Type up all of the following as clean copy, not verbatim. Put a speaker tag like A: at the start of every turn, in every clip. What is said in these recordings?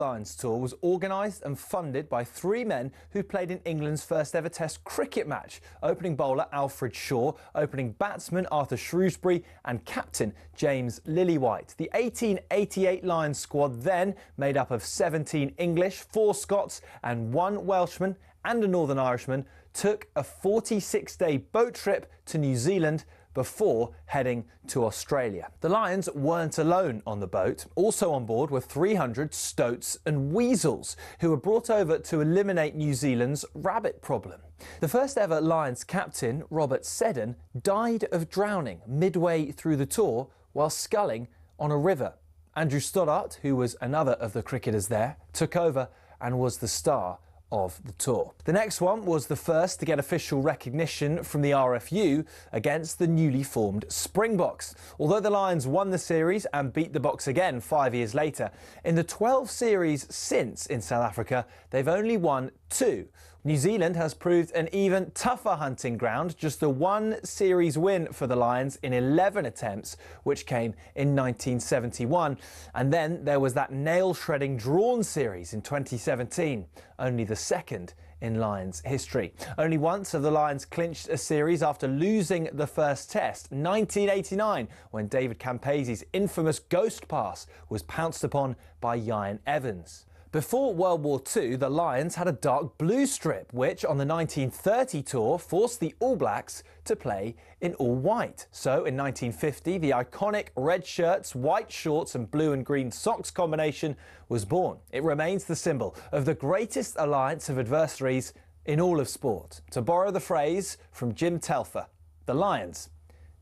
A: Lions tour was organised and funded by three men who played in England's first ever Test cricket match: opening bowler Alfred Shaw, opening batsman Arthur Shrewsbury and captain James Lillywhite. The 1888 Lions squad, then made up of 17 English, 4 Scots and 1 Welshman and a Northern Irishman, took a 46-day boat trip to New Zealand before heading to Australia. The Lions weren't alone on the boat. Also on board were 300 stoats and weasels, who were brought over to eliminate New Zealand's rabbit problem. The first ever Lions captain, Robert Seddon, died of drowning midway through the tour while sculling on a river. Andrew Stoddart, who was another of the cricketers there, took over and was the star of the tour. The next one was the first to get official recognition from the RFU against the newly formed Springboks. Although the Lions won the series and beat the Boks again 5 years later, in the 12 series since in South Africa, they've only won 2. New Zealand has proved an even tougher hunting ground, just a 1 series win for the Lions in 11 attempts, which came in 1971. And then there was that nail-shredding drawn series in 2017, only the second in Lions history. Only once have the Lions clinched a series after losing the first test, 1989, when David Campese's infamous ghost pass was pounced upon by Ian Evans. Before World War II, the Lions had a dark blue strip, which on the 1930 tour forced the All Blacks to play in all white. So in 1950, the iconic red shirts, white shorts and blue and green socks combination was born. It remains the symbol of the greatest alliance of adversaries in all of sport. To borrow the phrase from Jim Telfer, the Lions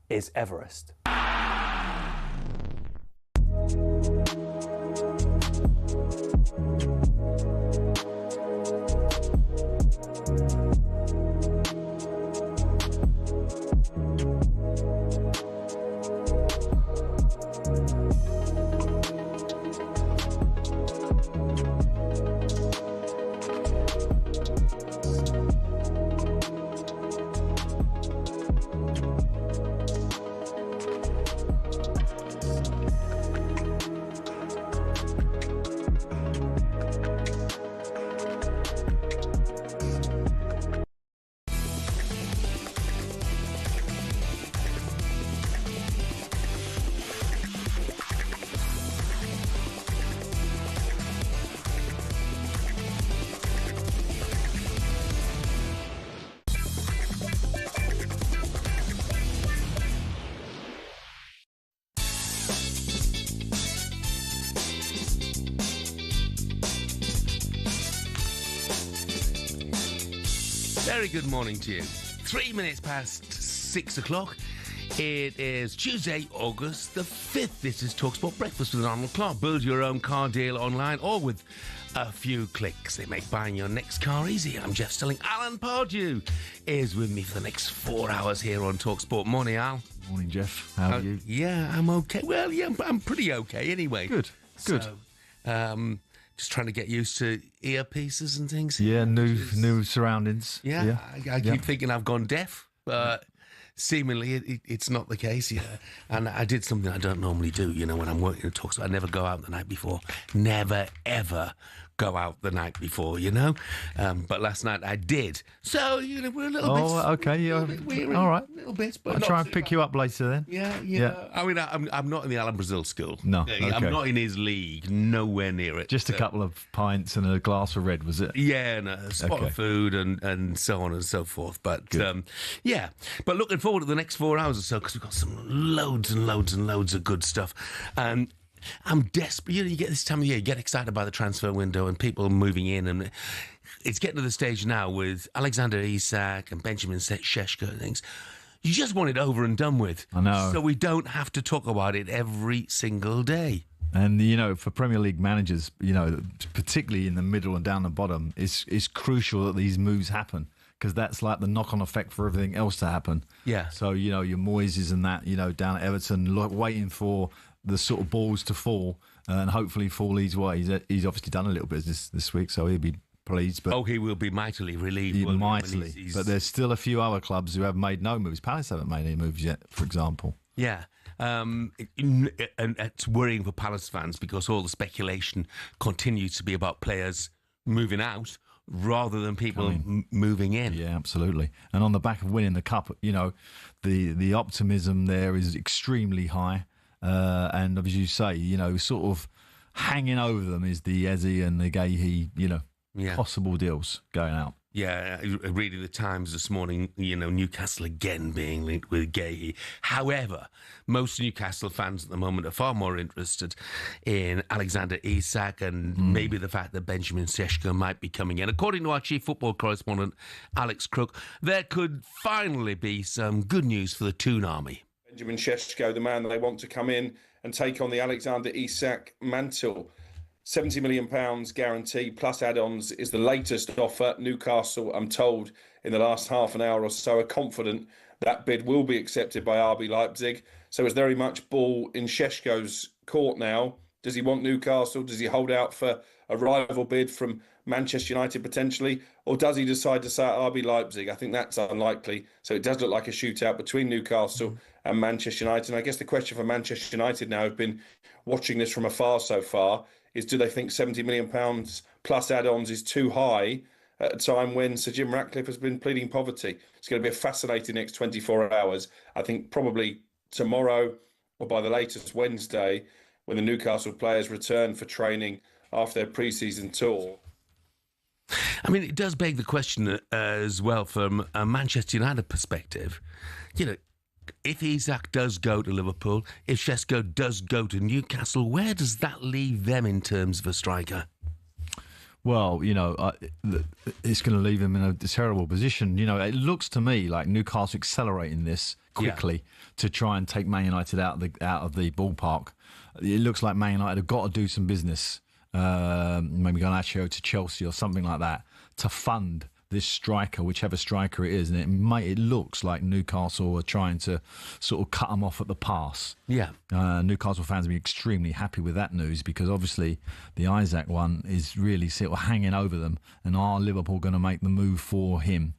A: is Everest.
B: Very good morning to you. 3 minutes past 6 o'clock. It is Tuesday, August the 5th. This is talkSPORT Breakfast with Arnold Clark. Build your own car deal online or with a few clicks. They make buying your next car easy. I'm Jeff Stelling. Alan Pardew is with me for the next 4 hours here on talkSPORT. Morning, Al.
C: Morning, Jeff. How are you?
B: Yeah, I'm okay. Well, yeah, I'm pretty okay anyway.
C: Good.
B: So, just trying to get used to earpieces and things.
C: Yeah, new surroundings.
B: Yeah. I keep thinking I've gone deaf, but seemingly it's not the case. Yeah, and I did something I don't normally do. You know, when I'm working at talks, I never go out the night before. Never ever go out the night before. You know, but last night I did. So you know, we're a little bit.
C: Oh, okay. Yeah. All right.
B: A little bit. But
C: I'll try and pick you up later then.
B: Yeah. I mean, I'm not in the Alan Brazil school.
C: No. Okay.
B: I'm not in his league. Nowhere near it.
C: Just a couple of pints and a glass of red, was it?
B: Yeah, and a spot of food and so on and so forth. But yeah. But looking forward to the next 4 hours or so because we've got some loads and loads and loads of good stuff. I'm desperate. You know, you get this time of year, you get excited by the transfer window and people moving in, and it's getting to the stage now with Alexander Isak and Benjamin Šeško and things. You just want it over and done with.
C: I know.
B: So we don't have to talk about it every single day.
C: And, you know, for Premier League managers, you know, particularly in the middle and down the bottom, it's crucial that these moves happen because that's like the knock-on effect for everything else to happen.
B: Yeah.
C: So, you know, your Moyes and that, you know, down at Everton, waiting for the sort of balls to fall and hopefully fall his way. He's obviously done a little business this week, so he'll be pleased. But
B: he will be mightily relieved.
C: Mightily.
B: He's...
C: But there's still a few other clubs who have made no moves. Palace haven't made any moves yet, for example.
B: Yeah. And it's worrying for Palace fans because all the speculation continues to be about players moving out rather than people moving in.
C: Yeah, absolutely. And on the back of winning the cup, you know, the optimism there is extremely high. And as you say, you know, sort of hanging over them is the Eze and the Gahey, you know, possible deals going out.
B: Yeah, reading the Times this morning, you know, Newcastle again being linked with Gahey. However, most Newcastle fans at the moment are far more interested in Alexander Isak and maybe the fact that Benjamin Sesko might be coming in. According to our chief football correspondent, Alex Crook, there could finally be some good news for the Toon Army.
D: Benjamin Sesko, the man that they want to come in and take on the Alexander Isak mantle. £70 million guarantee plus add-ons is the latest offer. Newcastle, I'm told, in the last half an hour or so, are confident that bid will be accepted by RB Leipzig. So it's very much ball in Šeško's court now. Does he want Newcastle? Does he hold out for a rival bid from Manchester United potentially? Or does he decide to say RB Leipzig? I think that's unlikely. So it does look like a shootout between Newcastle and Manchester United. And I guess the question for Manchester United now, who've been watching this from afar so far, is do they think £70 million plus add-ons is too high at a time when Sir Jim Ratcliffe has been pleading poverty? It's going to be a fascinating next 24 hours. I think probably tomorrow or by the latest Wednesday when the Newcastle players return for training after their pre-season tour.
B: I mean, it does beg the question as well from a Manchester United perspective. You know, if Isak does go to Liverpool, if Šeško does go to Newcastle, where does that leave them in terms of a striker?
C: Well, you know, it's going to leave them in a terrible position. You know, it looks to me like Newcastle accelerating this quickly to try and take Man United out of the ballpark. It looks like Man United have got to do some business, maybe Garnacho to Chelsea or something like that, to fund this striker, whichever striker it is, and it looks like Newcastle are trying to sort of cut them off at the pass.
B: Yeah.
C: Newcastle fans will be extremely happy with that news because obviously the Isak one is really sort of hanging over them, and are Liverpool going to make the move for him?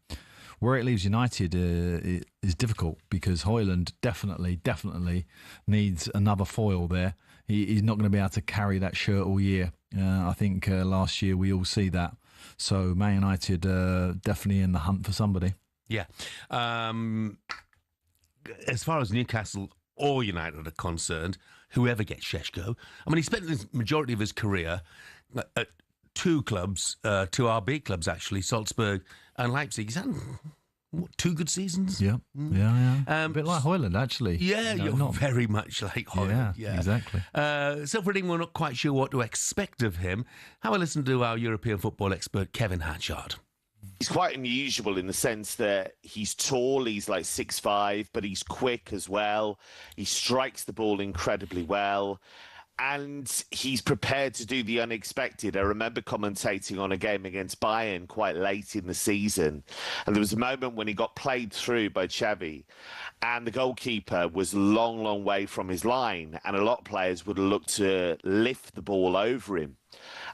C: Where it leaves United is difficult because Højlund definitely needs another foil there. He's not going to be able to carry that shirt all year. I think last year we all see that. So Man United definitely in the hunt for somebody.
B: Yeah. As far as Newcastle or United are concerned, whoever gets Šeško, I mean, he spent the majority of his career at two clubs, two RB clubs actually, Salzburg and Leipzig. He's had two good seasons.
C: Yeah. A bit like Højlund, actually.
B: Yeah, you're not very much like Højlund.
C: Yeah, exactly.
B: So for anyone not quite sure what to expect of him, have a listen to our European football expert, Kevin Hatchard.
E: He's quite unusual in the sense that he's tall, he's like 6'5", but he's quick as well. He strikes the ball incredibly well. And he's prepared to do the unexpected. I remember commentating on a game against Bayern quite late in the season. And there was a moment when he got played through by Xavi. And the goalkeeper was a long, long way from his line. And a lot of players would have looked to lift the ball over him.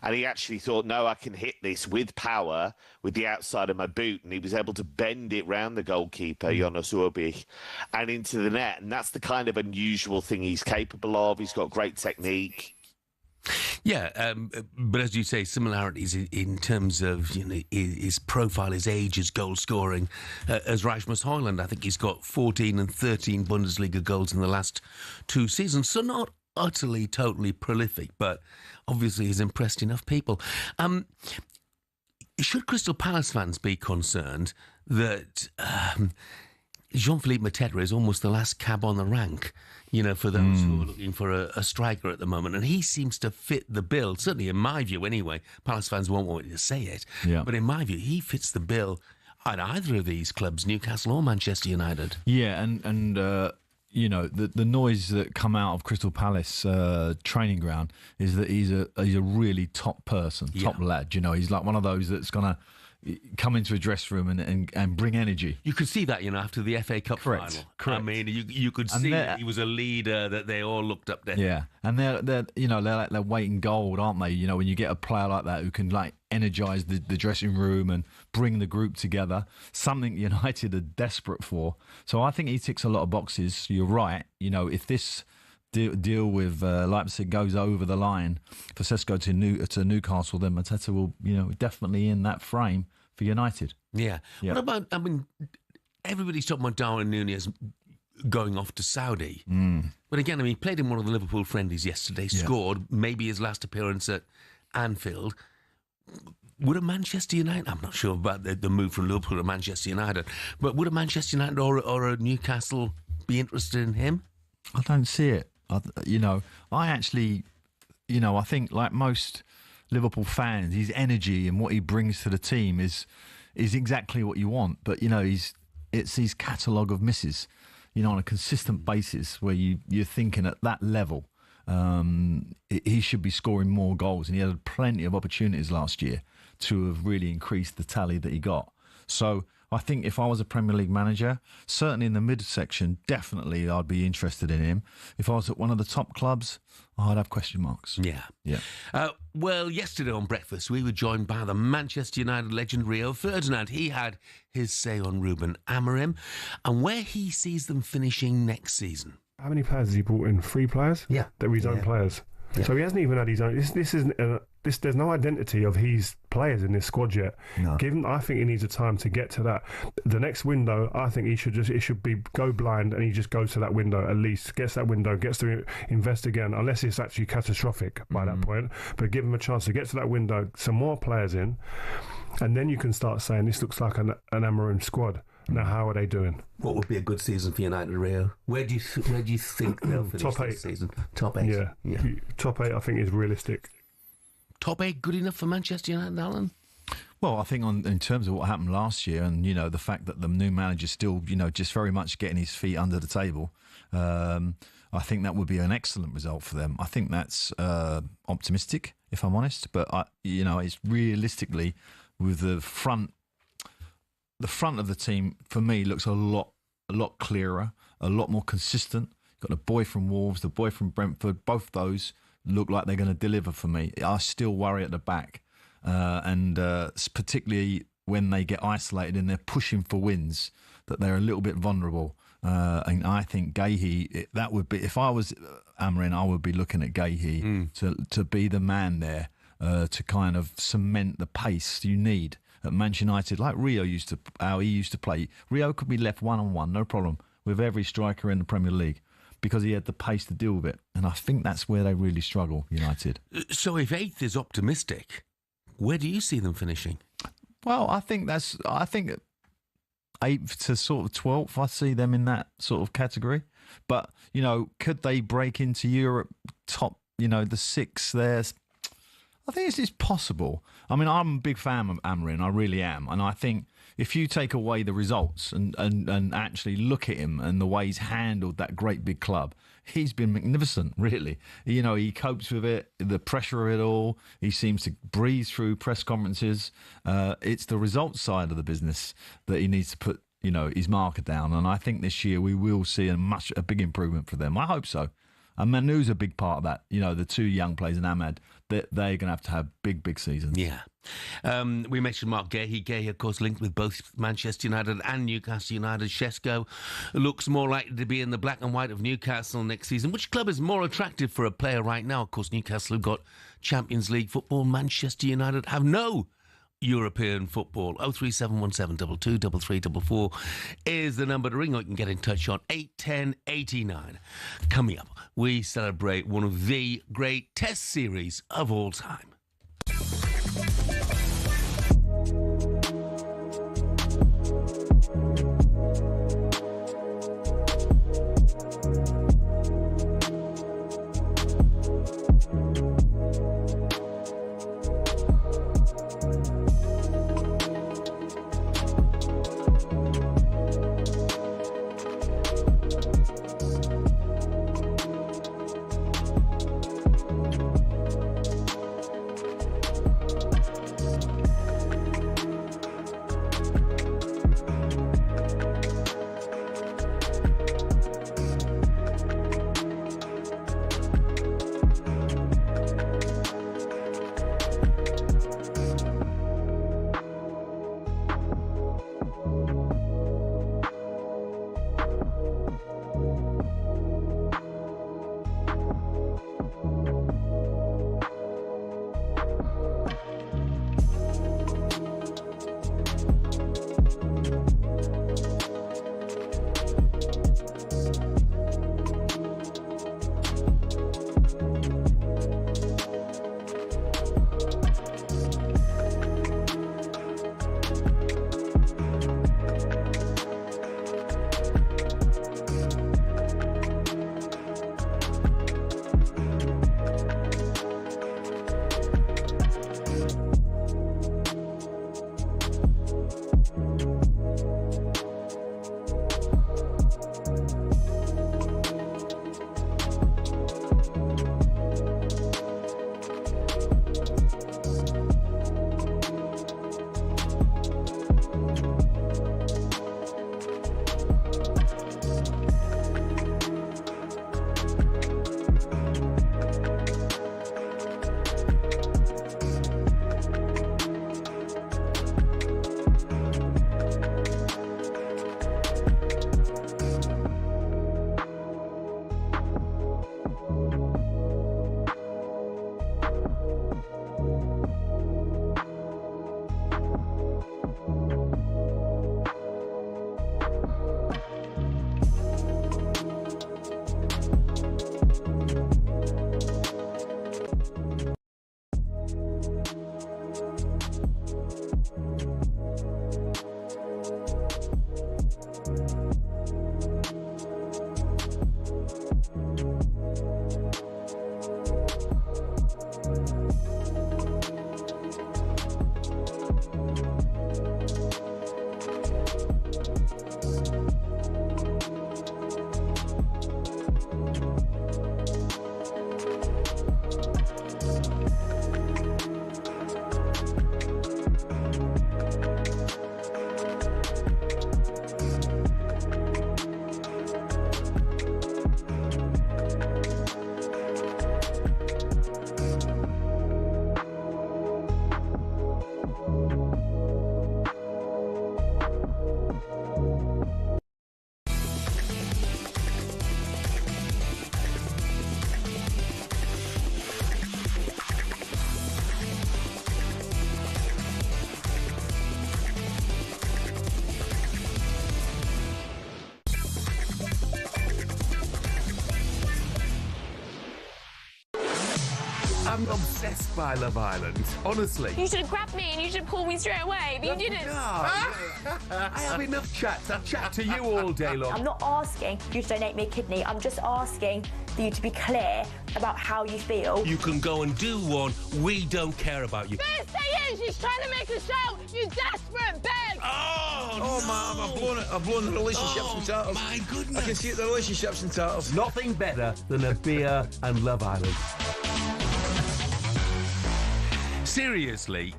E: And he actually thought, no, I can hit this with power with the outside of my boot. And he was able to bend it round the goalkeeper, Jonas Urbich, and into the net. And that's the kind of unusual thing he's capable of. He's got great technique.
B: Yeah, but as you say, similarities in terms of his profile, his age, his goal scoring, as Rasmus Højlund. I think he's got 14 and 13 Bundesliga goals in the last two seasons. So not utterly, totally prolific, but obviously he's impressed enough people. Should Crystal Palace fans be concerned that Jean-Philippe Mateta is almost the last cab on the rank, for those who are looking for a striker at the moment? And he seems to fit the bill, certainly in my view anyway. Palace fans won't want me to say it, but in my view, he fits the bill at either of these clubs, Newcastle or Manchester United.
C: Yeah, and the noise that come out of Crystal Palace training ground is that he's a really top person, top lad. He's like one of those that's gonna come into a dressing room and bring energy.
B: You could see that, after the FA Cup
C: Correct.
B: final.
C: Correct.
B: I mean, you could see that he was a leader, that they all looked up to him.
C: Yeah, and they're like their weight in gold, aren't they? When you get a player like that who can energise the dressing room and bring the group together, something United are desperate for. So I think he ticks a lot of boxes. You're right. If this deal with Leipzig goes over the line for Sesko to Newcastle, then Mateta will, definitely in that frame for United.
B: Yeah. What about, everybody's talking about Darwin Núñez going off to Saudi. But again, he played in one of the Liverpool friendlies yesterday, scored, maybe his last appearance at Anfield. Would a Manchester United, I'm not sure about the move from Liverpool to Manchester United, but would a Manchester United or a Newcastle be interested in him?
C: I don't see it. I actually, I think like most Liverpool fans, his energy and what he brings to the team is exactly what you want. But, it's his catalogue of misses, on a consistent basis where you're thinking at that level, he should be scoring more goals. And he had plenty of opportunities last year to have really increased the tally that he got. So I think if I was a Premier League manager, certainly in the midsection, definitely I'd be interested in him. If I was at one of the top clubs, I'd have question marks.
B: Yeah. Well, yesterday on Breakfast, we were joined by the Manchester United legend Rio Ferdinand. He had his say on Ruben Amorim and where he sees them finishing next season.
F: How many players has he brought in? 3 players?
B: Yeah.
F: That were his own players. Yeah. So he hasn't even had his own. This isn't. There's no identity of his players in this squad yet.
C: No.
F: I think he needs a time to get to that. The next window, I think it should be go blind, and he just goes to that window at least, gets that window, gets to invest again, unless it's actually catastrophic by that point. But give him a chance to get to that window, some more players in, and then you can start saying this looks like an Amorim squad. Now, how are they doing?
B: What would be a good season for United, Rio? Where do you think they'll finish
F: Top 8
B: this season? Top 8.
F: Yeah. Top 8, I think, is realistic.
B: Top 8 good enough for Manchester United, Alan?
C: Well, I think in terms of what happened last year, and the fact that the new manager's still just very much getting his feet under the table, I think that would be an excellent result for them. I think that's optimistic, if I'm honest, but it's realistically with the front of the team, for me, looks a lot clearer, a lot more consistent. Got the boy from Wolves, the boy from Brentford. Both those look like they're going to deliver for me. I still worry at the back, and particularly when they get isolated and they're pushing for wins, that they're a little bit vulnerable. And I think Guéhi, that would be, if I was Amorim, I would be looking at Guéhi to be the man there, to kind of cement the pace you need at Manchester United, like Rio used to play. Rio could be left one-on-one, no problem, with every striker in the Premier League, because he had the pace to deal with it. And I think that's where they really struggle, United.
B: So if 8th is optimistic, where do you see them finishing?
C: Well, I think 8th to sort of 12th, I see them in that sort of category. But, could they break into Europe top, the 6 there? I think it's possible. I mean, I'm a big fan of Amorim, I really am. And I think if you take away the results and actually look at him and the way he's handled that great big club, he's been magnificent, really. He copes with it, the pressure of it all. He seems to breeze through press conferences. It's the results side of the business that he needs to put, his marker down. And I think this year we will see a big improvement for them. I hope so. And Manu's a big part of that. The 2 young players and Ahmed, they're going to have big seasons.
B: Yeah. We mentioned Mark Guéhi. Guéhi, of course, linked with both Manchester United and Newcastle United. Shesko looks more likely to be in the black and white of Newcastle next season. Which club is more attractive for a player right now? Of course, Newcastle have got Champions League football. Manchester United have no European football. 03717 22 3344 is the number to ring, or you can get in touch on 81089. Coming up, we celebrate one of the great test series of all time. I'm obsessed by Love Island, honestly.
G: You should have grabbed me and you should have pulled me straight away, but you didn't.
B: I have enough chats. I'll chat to you all day long.
H: I'm not asking you to donate me a kidney. I'm just asking for you to be clear about how you feel.
B: You can go and do one. We don't care about you.
G: This is, she's trying to make a show. You desperate beg.
B: Oh,
I: man, I've blown the relationships and titles.
B: My goodness.
I: I can see it, the relationships and titles.
B: Nothing better than a beer and Love Island. Seriously,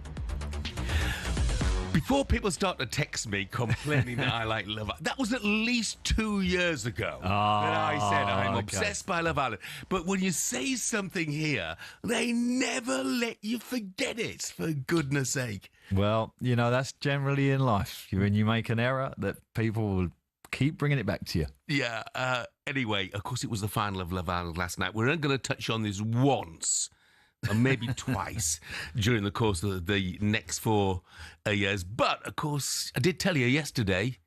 B: before people start to text me complaining that I like Love Island, that was at least 2 years ago that I said I'm obsessed by Love Island. But when you say something here, they never let you forget it, for goodness sake.
C: Well, you know, that's generally in life. When you make an error, that people will keep bringing it back to you.
B: Yeah. Anyway, of course, it was the final of Love Island last night. We're only going to touch on this once, or maybe twice, during the course of the next 4 years. But, of course, I did tell you yesterday,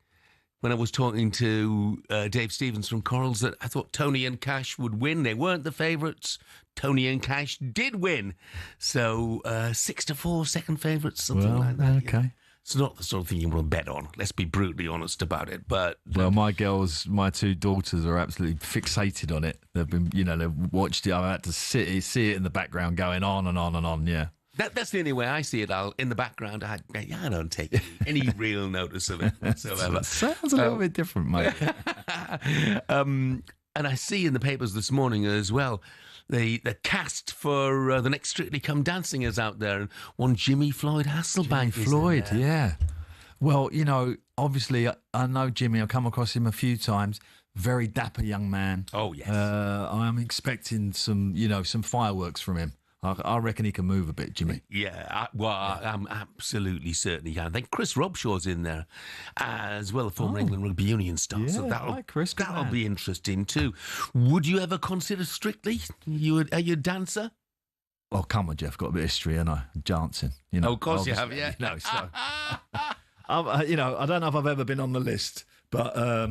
B: when I was talking to Dave Stevens from Corals, that I thought Tony and Cash would win. They weren't the favourites. Tony and Cash did win. So 6-4, second favourites, something like that.
C: Okay.
B: Yeah. It's not the sort of thing you want to bet on. Let's be brutally honest about it. But
C: well, my two daughters are absolutely fixated on it. They've been, they've watched it. I had to see it in the background, going on and on and on. Yeah.
B: That's the only way I see it, Al. In the background, I don't take any real notice of it whatsoever.
C: Sounds a little bit different, mate.
B: And I see in the papers this morning as well, the cast for the next Strictly Come Dancing is out there, and one Jimmy Floyd Hasselbank.
C: Jimmy Floyd, yeah. Well, obviously, I know Jimmy. I've come across him a few times. Very dapper young man.
B: Oh, yes.
C: I'm expecting some fireworks from him. I reckon he can move a bit, Jimmy.
B: Yeah, I'm absolutely certain he can. I think Chris Robshaw's in there as well, a former England Rugby Union star.
C: Yeah,
B: so
C: Chris,
B: that'll be interesting too. Would you ever consider Strictly? Are you a dancer?
C: Oh, come on, Jeff. Got a bit of history, and I dancing.
B: Of course you have, yeah.
C: So I don't know if I've ever been on the list, but I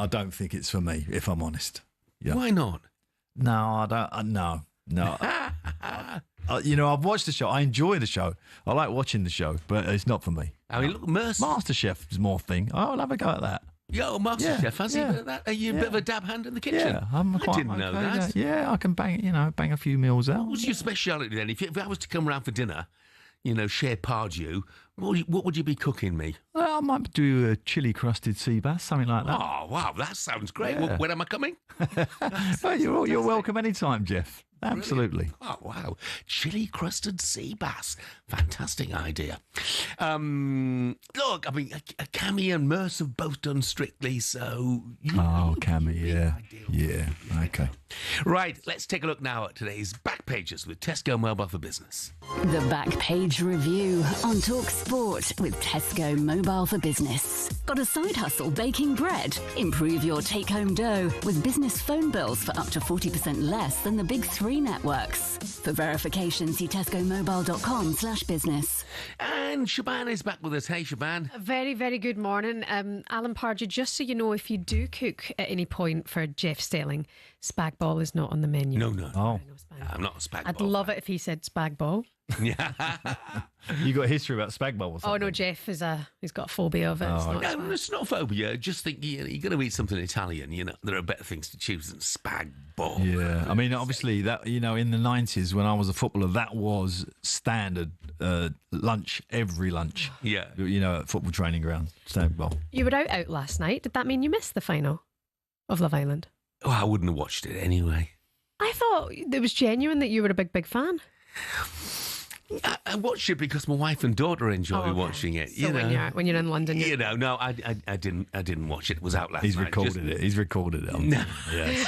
C: don't think it's for me, if I'm honest. Yeah.
B: Why not?
C: No, I don't. No. I've watched the show. I enjoy the show. I like watching the show, but it's not for me.
B: I mean, look,
C: MasterChef is more thing. I'll have a go at that.
B: Yo, MasterChef, has he been at that? Are you a bit of a dab hand in the kitchen?
C: Yeah,
B: I didn't know that.
C: Yeah, I can bang a few meals out.
B: What's your speciality then? If I was to come round for dinner, share Pardew, what would you be cooking me?
C: Well, I might do a chili crusted sea bass, something like that.
B: Oh, wow, that sounds great.
C: Yeah.
B: When am I coming?
C: Well, you're welcome anytime, Jeff. Absolutely.
B: Brilliant. Oh, wow. Chili crusted sea bass. Fantastic idea. Look, I mean, Cammy and Merce have both done Strictly, so...
C: Cammy, yeah. Yeah, okay.
B: Right, let's take a look now at today's back pages with Tesco Mobile for Business.
J: The Back Page Review on talkSPORT with Tesco Mobile for Business. Got a side hustle baking bread? Improve your take-home dough with business phone bills for up to 40% less than the big three networks. For verification, see tescomobile.com/business.
B: And Shaban is back with us. Hey, Shaban.
K: A very, very good morning. Alan Pardew, just so you know, if you do cook at any point for Jeff Stelling, spag ball is not on the menu.
B: No.
C: Oh.
B: I'm not a spag ball.
K: I'd love it if he said spag ball.
B: Yeah.
C: You got a history about spag bol or something?
K: Oh no, Jeff he's got a phobia of it.
B: It's not phobia. Just think you're going to eat something Italian. There are better things to choose than spag bol.
C: Yeah, I mean, obviously that in the 90s when I was a footballer, that was standard lunch, every lunch.
B: Yeah,
C: at football training ground, spag bol.
K: You were out last night. Did that mean you missed the final of Love Island?
B: Oh, I wouldn't have watched it anyway.
K: I thought it was genuine that you were a big fan.
B: I watched it because my wife and daughter enjoy watching it.
K: So when you're in London,
B: no, I didn't watch it. It was out last night.
C: He's recorded it.
B: No,
C: yes.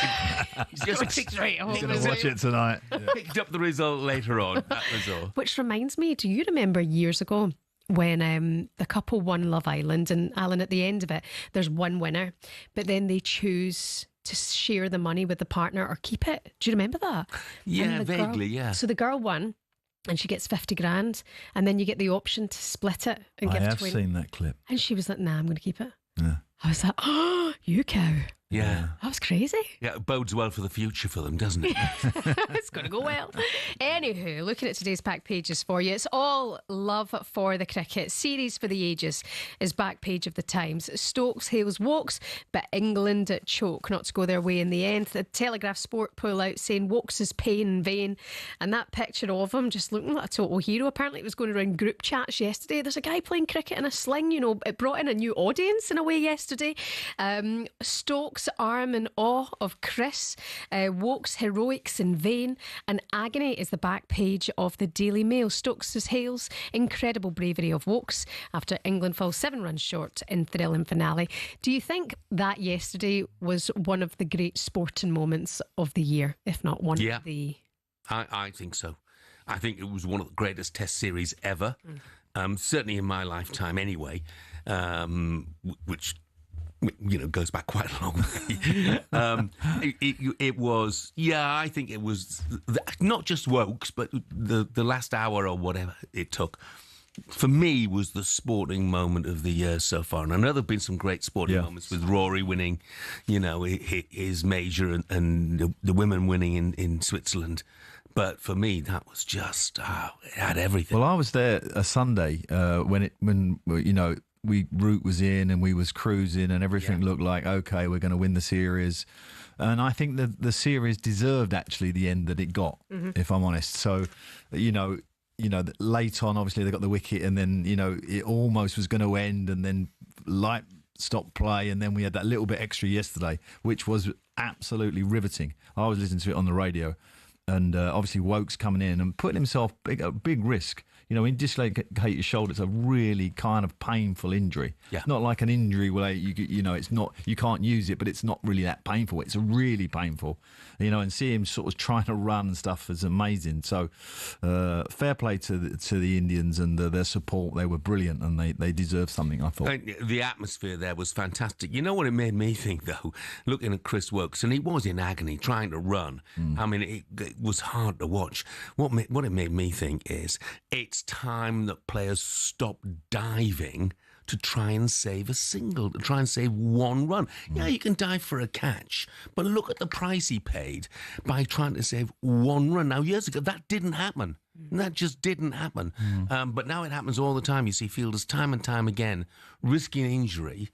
B: He's just
C: He's going to watch it tonight.
B: Picked up the result later on. That was all.
K: Which reminds me, do you remember years ago when the couple won Love Island, and Alan, at the end of it, there's one winner, but then they choose to share the money with the partner or keep it? Do you remember that?
B: Yeah, vaguely, yeah.
K: So the girl won, and she gets 50 grand, and then you get the option to split it and give 20.
C: I have seen that clip.
K: And she was like, nah, I'm going to keep it.
C: Yeah.
K: I was like, oh, you cow.
B: Yeah.
K: That was crazy.
B: Yeah, it bodes well for the future for them, doesn't it?
K: It's going to go well. Anywho, looking at today's back pages for you, it's all love for the cricket. Series for the ages is back page of the Times. Stokes hails Wokes, but England choke not to go their way in the end. The Telegraph Sport pull out saying Wokes is pain in vain. And that picture of him just looking like a total hero. Apparently it was going around group chats yesterday. There's a guy playing cricket in a sling, you know, it brought in a new audience in a way yesterday. Stokes' arm in awe of Chris, Wokes' heroics in vain, and agony is the back page of the Daily Mail. Stokes hails incredible bravery of Wokes after England fall 7 runs short in thrilling finale. Do you think that yesterday was one of the great sporting moments of the year, if not one of the...
B: I think so. I think it was one of the greatest Test series ever, certainly in my lifetime anyway, which... you know, goes back quite a long way. It was, I think it was not just Wokes, but the last hour or whatever it took, for me, was the sporting moment of the year so far. And I know there have been some great sporting moments with Rory winning, you know, his major and the women winning in Switzerland. But for me, that was just, it had everything.
C: Well, I was there a Sunday when you know, Root was in and we was cruising and everything looked like, okay, we're going to win the series. And I think the series deserved actually the end that it got, if I'm honest. So, you know, late on, obviously they got the wicket and then, you know, it almost was going to end and then light stopped play. And then we had that little bit extra yesterday, which was absolutely riveting. I was listening to it on the radio and obviously Wokes coming in and putting himself a big risk. You know, when you dislocate your shoulder, it's a really kind of painful injury. Yeah. Not like an injury where you know it's not, you can't use it, but it's not really that painful. It's really painful, you know. And see him sort of trying to run and stuff is amazing. So, fair play to the Indians and their support. They were brilliant and they deserve something, I thought.
B: The atmosphere there was fantastic. You know what it made me think though, looking at Chris Wokes, and he was in agony trying to run. I mean, it was hard to watch. What it made me think is it's time that players stop diving to try and save to try and save one run. Yeah, you can dive for a catch, but look at the price he paid by trying to save one run. Now, years ago, that didn't happen. That just didn't happen. But now it happens all the time. You see fielders time and time again risking injury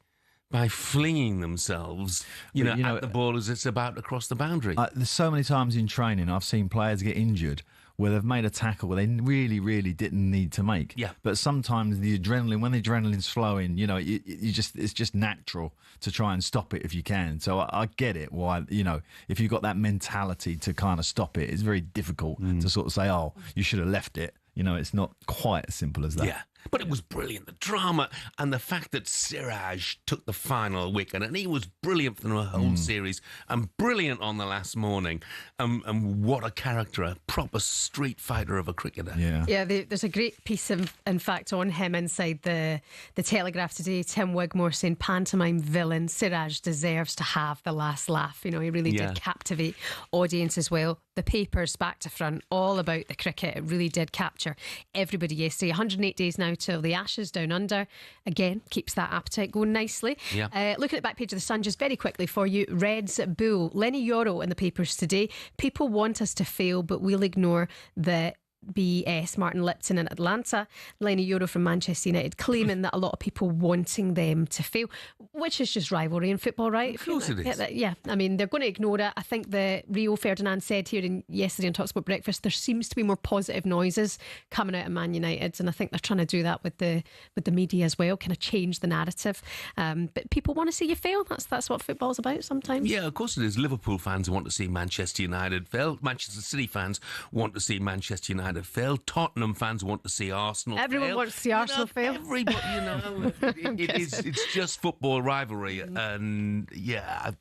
B: by flinging themselves, you know, at the ball as it's about to cross the boundary.
C: There's so many times in training I've seen players get injured where they've made a tackle where they really, really didn't need to make. Yeah. But sometimes when the adrenaline's flowing, you know, it's just natural to try and stop it if you can. So I get it why, you know, if you've got that mentality to kind of stop it, it's very difficult to sort of say, oh, you should have left it. You know, it's not quite as simple as that.
B: Yeah. But it was brilliant. The drama and the fact that Siraj took the final wicket, and he was brilliant for the whole series and brilliant on the last morning. And what a character, a proper street fighter of a cricketer.
K: Yeah, there's a great piece, in fact, on him inside the Telegraph today. Tim Wigmore saying, pantomime villain, Siraj deserves to have the last laugh. You know, he really did captivate audience as well. The papers, back to front, all about the cricket. It really did capture everybody yesterday. 108 days now till the Ashes down under. Again, keeps that appetite going nicely. Looking at the back page of the Sun, just very quickly for you. Reds Bull. Lenny Yoro in the papers today. People want us to fail, but we'll ignore the BS. Martin Lipton in Atlanta. Lenny Yoro from Manchester United claiming that a lot of people wanting them to fail, which is just rivalry in football, right?
B: Of course it is.
K: Yeah, I mean, they're going to ignore it. I think the Rio Ferdinand said here yesterday on talkSPORT Breakfast, there seems to be more positive noises coming out of Man United, and I think they're trying to do that with the media as well, kind of change the narrative. But people want to see you fail. That's what football's about sometimes.
B: Yeah, of course it is. Liverpool fans want to see Manchester United fail. Manchester City fans want to see Manchester United fail. Tottenham fans want to see Arsenal fail.
K: Everyone wants to see Arsenal fail.
B: Everybody, you know, it's just football rivalry. And yeah,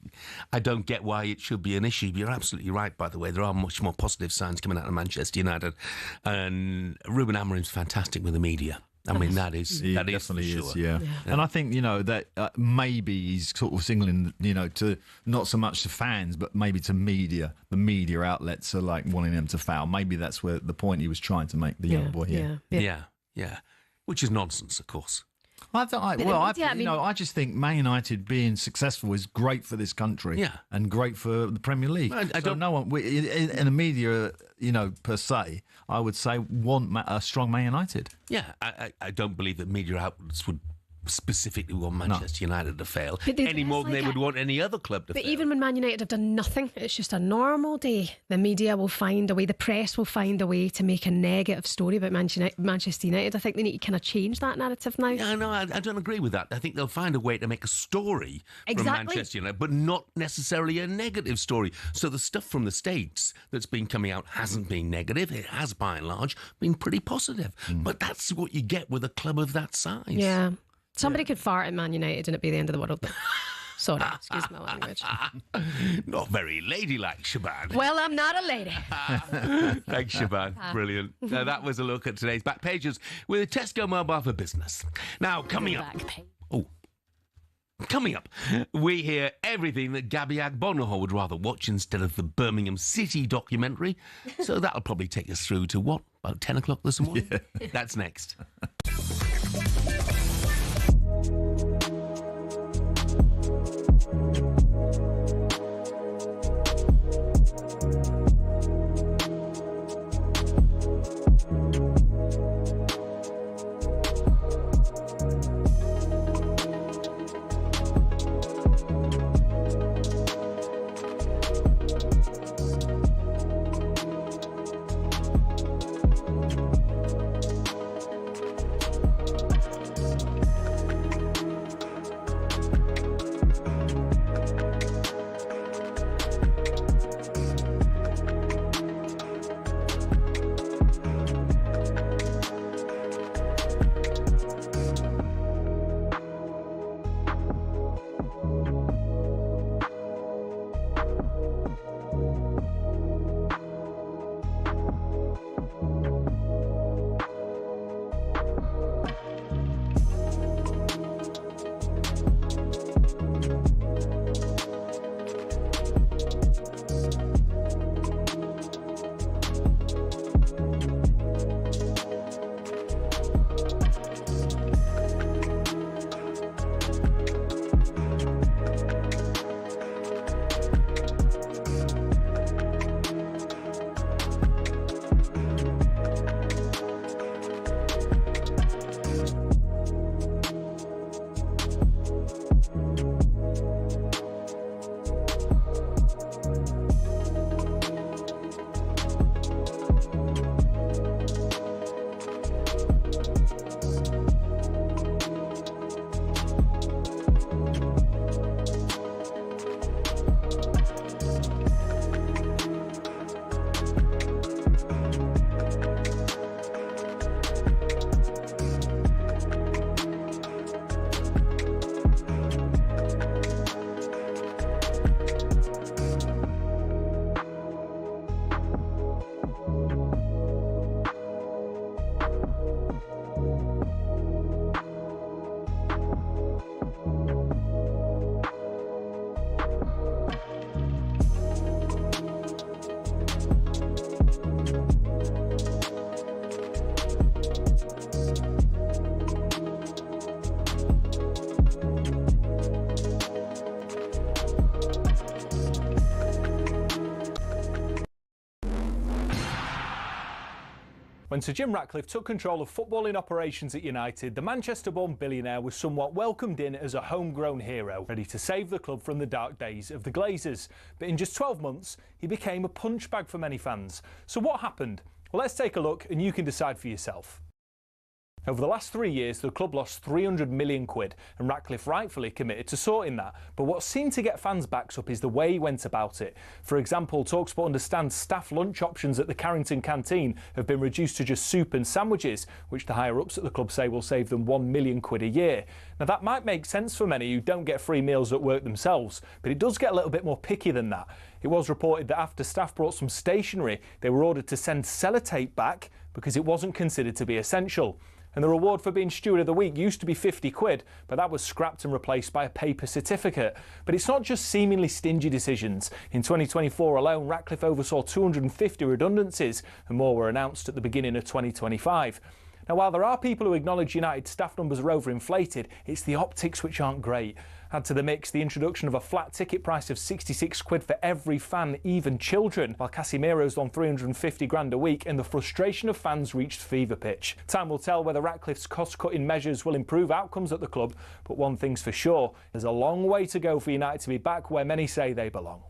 B: I don't get why it should be an issue. You're absolutely right, by the way. There are much more positive signs coming out of Manchester United. And Ruben Amorim's fantastic with the media. I mean, that is
C: definitely
B: for sure.
C: Yeah. And I think, you know, that maybe he's sort of signaling, you know, to not so much to fans, but maybe to media. The media outlets are like wanting them to foul. Maybe that's where the point he was trying to make, the young boy here.
B: Yeah. Which is nonsense, of course.
C: I just think Man United being successful is great for this country, and great for the Premier League. No one in the media, per se, I would say want a strong Man United.
B: Yeah, I don't believe that media outlets would specifically want Manchester United to fail any more than they would want any other club to fail.
K: But even when Man United have done nothing, it's just a normal day, the media will find a way, the press will find a way to make a negative story about Manchester United. I think they need to kind of change that narrative now.
B: Yeah, no, I don't agree with that. I think they'll find a way to make a story from Manchester United, but not necessarily a negative story. So the stuff from the States that's been coming out hasn't been negative. It has, by and large, been pretty positive. But that's what you get with a club of that size.
K: Yeah. Somebody could fart at Man United and it'd be the end of the world. Sorry, excuse my language.
B: Not very ladylike, Shaban.
K: Well, I'm not a lady.
B: Thanks, Shaban. Brilliant. That was a look at today's back pages with Tesco Mobile for Business. Now, coming up, we hear everything that Gabby Agbonoho would rather watch instead of the Birmingham City documentary. So that'll probably take us through to what? About 10 o'clock this morning? Yeah. That's next.
A: When Sir Jim Ratcliffe took control of footballing operations at United, the Manchester-born billionaire was somewhat welcomed in as a homegrown hero, ready to save the club from the dark days of the Glazers. But in just 12 months, he became a punchbag for many fans. So what happened? Well, let's take a look and you can decide for yourself. Over the last 3 years, the club lost 300 million quid, and Ratcliffe rightfully committed to sorting that. But what seemed to get fans' backs up is the way he went about it. For example, talkSPORT understands staff lunch options at the Carrington canteen have been reduced to just soup and sandwiches, which the higher-ups at the club say will save them 1 million quid a year. Now, that might make sense for many who don't get free meals at work themselves, but it does get a little bit more picky than that. It was reported that after staff brought some stationery, they were ordered to send sellotape back because it wasn't considered to be essential. And the reward for being Steward of the Week used to be 50 quid, but that was scrapped and replaced by a paper certificate. But it's not just seemingly stingy decisions. In 2024 alone, Ratcliffe oversaw 250 redundancies, and more were announced at the beginning of 2025. Now, while there are people who acknowledge United's staff numbers are overinflated, it's the optics which aren't great. Add to the mix the introduction of a flat ticket price of 66 quid for every fan, even children, while Casemiro's on 350 grand a week, and the frustration of fans reached fever pitch. Time will tell whether Ratcliffe's cost-cutting measures will improve outcomes at the club, but one thing's for sure, there's a long way to go for United to be back where many say they belong.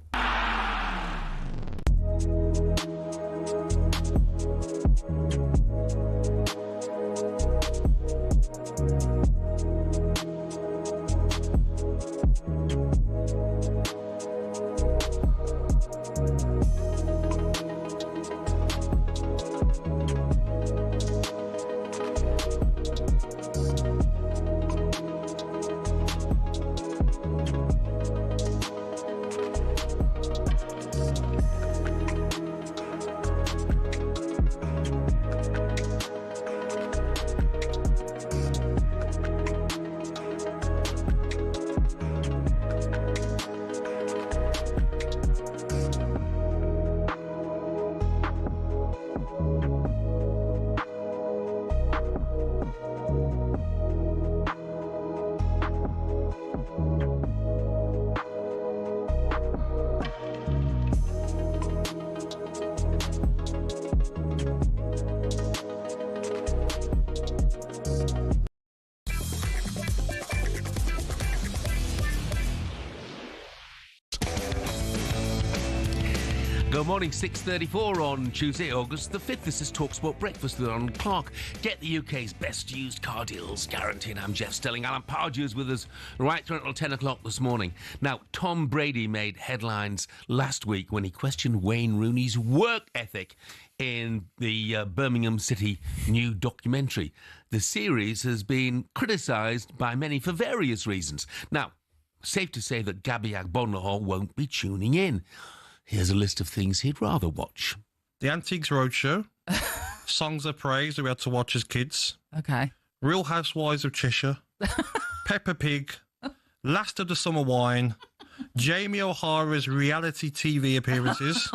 B: Good morning, 6:34 on Tuesday, August the 5th. This is talkSPORT Breakfast with Ron Clark. Get the UK's best used car deals guaranteed. I'm Jeff Stelling. Alan Pardew is with us right through until 10 o'clock this morning. Now, Tom Brady made headlines last week when he questioned Wayne Rooney's work ethic in the Birmingham City new documentary. The series has been criticised by many for various reasons. Now, safe to say that Gabby Agbonlahor won't be tuning in. Here's a list of things he'd rather watch.
L: The Antiques Roadshow, Songs of Praise that we had to watch as kids.
M: Okay.
L: Real Housewives of Cheshire, Peppa Pig, Last of the Summer Wine, Jamie O'Hara's reality TV appearances,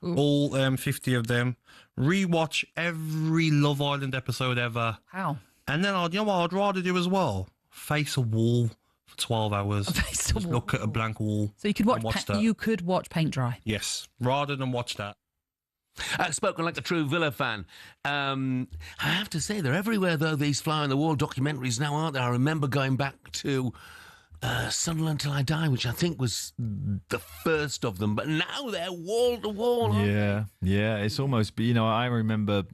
L: all 50 of them. Rewatch every Love Island episode ever.
M: How?
L: And then, you know what I'd rather do as well? Face a wall for 12 hours.
M: Face a wall.
L: Look at a blank wall.
M: So you could watch
L: that.
M: you could watch paint dry.
L: Yes, rather than watch that.
B: Spoken like a true Villa fan. I have to say, they're everywhere, though, these fly-on-the-wall documentaries now, aren't they? I remember going back to Sunderland Till I Die, which I think was the first of them, but now they're wall-to-wall.
C: Yeah, it's almost, I remember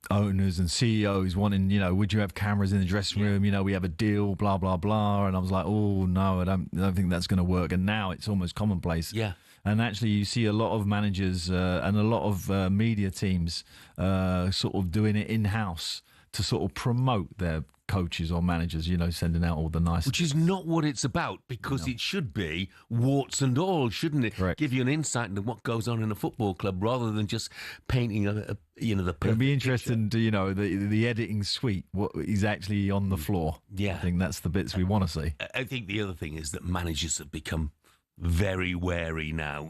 C: owners and CEOs wanting, would you have cameras in the dressing room? We have a deal, blah, blah, blah. And I was like, oh, no, I don't think that's going to work. And now it's almost commonplace.
B: Yeah.
C: And actually, you see a lot of managers and a lot of media teams sort of doing it in-house to sort of promote their coaches or managers, sending out all the nice...
B: Which is not what it's about, because it should be warts and all, shouldn't it?
C: Correct.
B: Give you an insight into what goes on in a football club rather than just painting the perfect
C: It'd be interesting
B: picture.
C: to, the editing suite, what is actually on the floor.
B: Yeah.
C: I think that's the bits we want to see.
B: I think the other thing is that managers have become very wary now,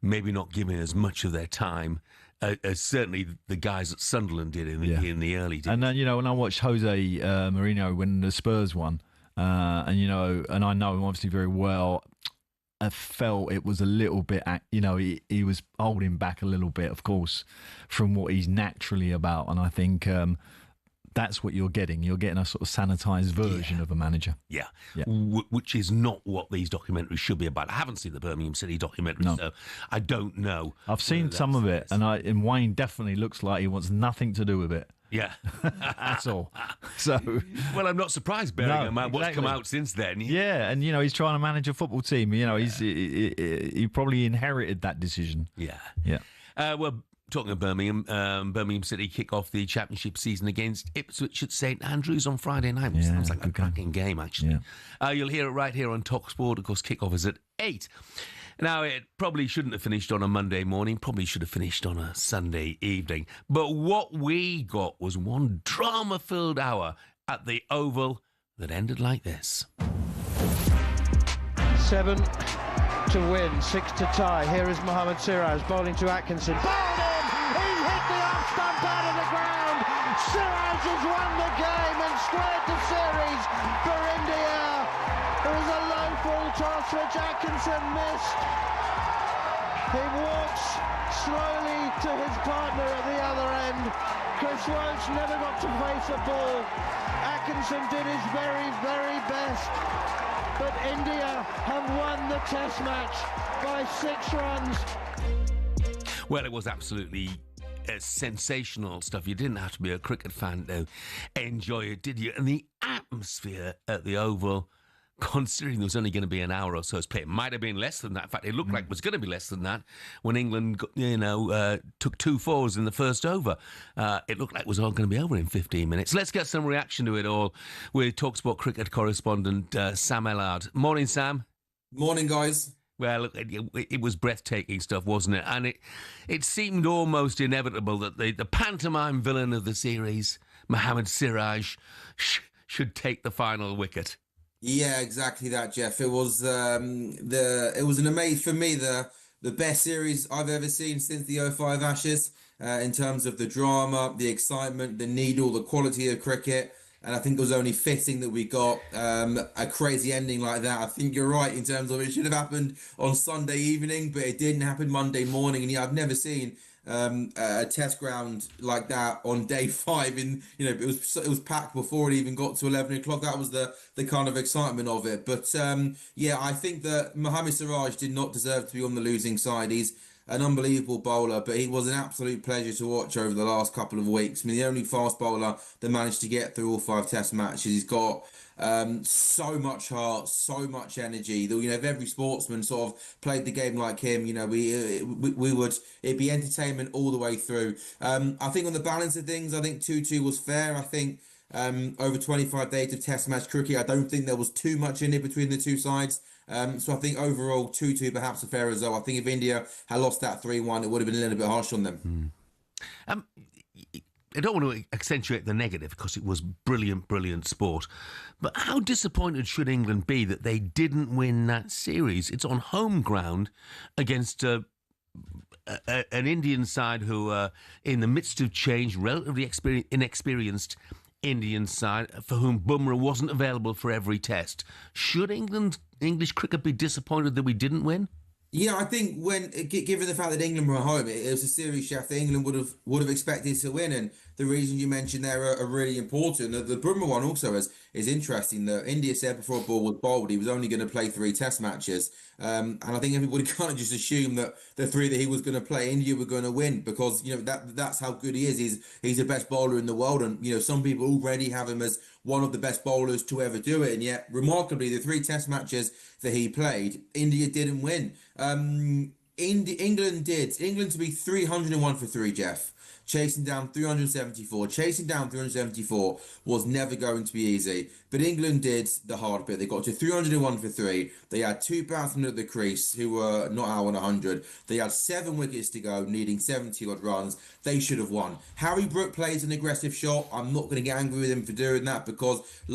B: maybe not giving as much of their time as certainly the guys at Sunderland did in the early days.
C: And then, when I watched Jose Mourinho when the Spurs won, and I know him obviously very well, I felt it was a little bit, he was holding back a little bit, of course, from what he's naturally about. And I think that's what you're getting. You're getting a sort of sanitised version of a manager.
B: Yeah. Which is not what these documentaries should be about. I haven't seen the Birmingham City documentary, so I don't know.
C: I've seen some of it, and Wayne definitely looks like he wants nothing to do with it.
B: Yeah.
C: That's all. So,
B: well, I'm not surprised, bearing in mind what's come out since then.
C: Yeah, and he's trying to manage a football team. He probably inherited that decision.
B: Yeah. Well, talking of Birmingham City kick off the championship season against Ipswich at St Andrews on Friday night, which sounds like a cracking game, actually. You'll hear it right here on talkSPORT. Of course, kick-off is at 8. Now, it probably shouldn't have finished on a Monday morning, probably should have finished on a Sunday evening. But what we got was one drama-filled hour at the Oval that ended like this.
N: 7 to win, 6 to tie. Here is Mohamed Siraj bowling to Atkinson. Bowled in! He hit the off stump out of the Wales has won the game and squared the series for India. There was a low full toss which Atkinson missed. He walks slowly to his partner at the other end. Chris Woakes never got to face a ball. Atkinson did his very, very best. But India have won the test match by 6 runs.
B: Well, it was absolutely sensational stuff. You didn't have to be a cricket fan to enjoy it, did you? And the atmosphere at the Oval, considering there was only going to be an hour or so's play, it might have been less than that. In fact, it looked like it was going to be less than that when England, took 2 fours in the first over. It looked like it was all going to be over in 15 minutes. Let's get some reaction to it all with talkSPORT cricket correspondent Sam Ellard. Morning, Sam.
M: Morning, guys.
B: Well, look, it was breathtaking stuff, wasn't it? And it seemed almost inevitable that the pantomime villain of the series, Mohammad Siraj, should take the final wicket.
M: Yeah, exactly that, Jeff. It was an amazing, for me, the best series I've ever seen since the 05 Ashes, in terms of the drama, the excitement, the needle, the quality of cricket. And I think it was only fitting that we got a crazy ending like that. I think you're right in terms of it should have happened on Sunday evening, but it didn't happen Monday morning. And yeah, I've never seen a test ground like that on day 5. It was packed before it even got to 11 o'clock. That was the kind of excitement of it. But I think that Mohammad Siraj did not deserve to be on the losing side. He's an unbelievable bowler, but he was an absolute pleasure to watch over the last couple of weeks. I mean, the only fast bowler that managed to get through all 5 test matches. He's got so much heart, so much energy. If every sportsman sort of played the game like him, it'd be entertainment all the way through. I think on the balance of things, I think 2-2 was fair. I think over 25 days of test match cricket, I don't think there was too much in it between the two sides. So I think overall 2-2 perhaps a fair result. I think if India had lost that 3-1, it would have been a little bit harsh on them.
B: I don't want to accentuate the negative because it was brilliant sport. But how disappointed should England be that they didn't win that series? It's on home ground against an Indian side who are in the midst of change, relatively inexperienced Indian side for whom Bumrah wasn't available for every test. Should English cricket be disappointed that we didn't win?
M: Yeah, I think given the fact that England were at home, it was a series, Chef, that England would have expected to win, and the reasons you mentioned there are really important. The Bumrah one also is interesting. That India said before a ball was bowled, he was only going to play 3 test matches, and I think everybody kind of just assumed that the 3 that he was going to play, India were going to win because that's how good he is. He's the best bowler in the world, and some people already have him as one of the best bowlers to ever do it, and yet remarkably, the 3 test matches that he played, India didn't win. England to be 301 for 3, Jeff. Chasing down 374. Chasing down 374 was never going to be easy. But England did the hard bit. They got to 301 for 3. They had 2 batsmen at the crease who were not out on 100. They had 7 wickets to go, needing 70-odd runs. They should have won. Harry Brook plays an aggressive shot. I'm not going to get angry with him for doing that because a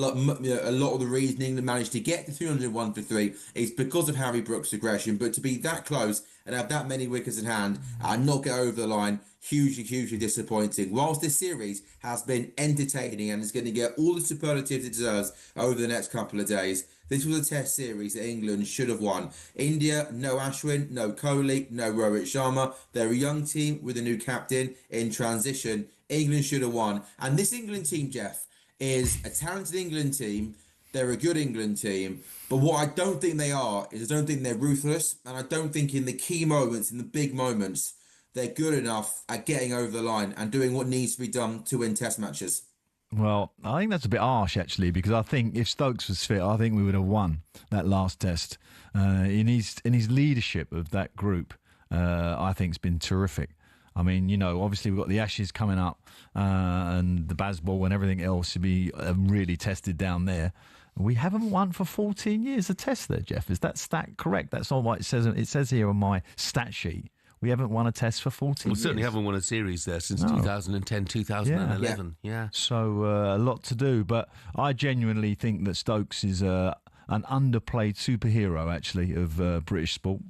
M: lot of the reason England managed to get to 301 for 3 is because of Harry Brook's aggression. But to be that close and have that many wickets in hand and not get over the line, hugely disappointing. Whilst this series has been entertaining and is going to get all the superlatives it deserves over the next couple of days, this was a test series that England should have won. India, no Ashwin, no Kohli, no Rohit Sharma. They're a young team with a new captain in transition. England should have won. And this England team, Jeff, is a talented England team. They're a good England team. But what I don't think they are is I don't think they're ruthless. And I don't think in the key moments, in the big moments, they're good enough at getting over the line and doing what needs to be done to win test matches.
C: Well, I think that's a bit harsh, actually, because I think if Stokes was fit, I think we would have won that last test. In his leadership of that group, I think it's been terrific. I mean, obviously we've got the Ashes coming up and the Bazball and everything else to be really tested down there. We haven't won for 14 years a test there, Jeff. Is that stat correct? That's all what it says. It says here on my stat sheet. We haven't won a test for 14 years.
B: We certainly haven't won a series there since 2010, 2011. Yeah.
C: So a lot to do. But I genuinely think that Stokes is an underplayed superhero, actually, of British sport.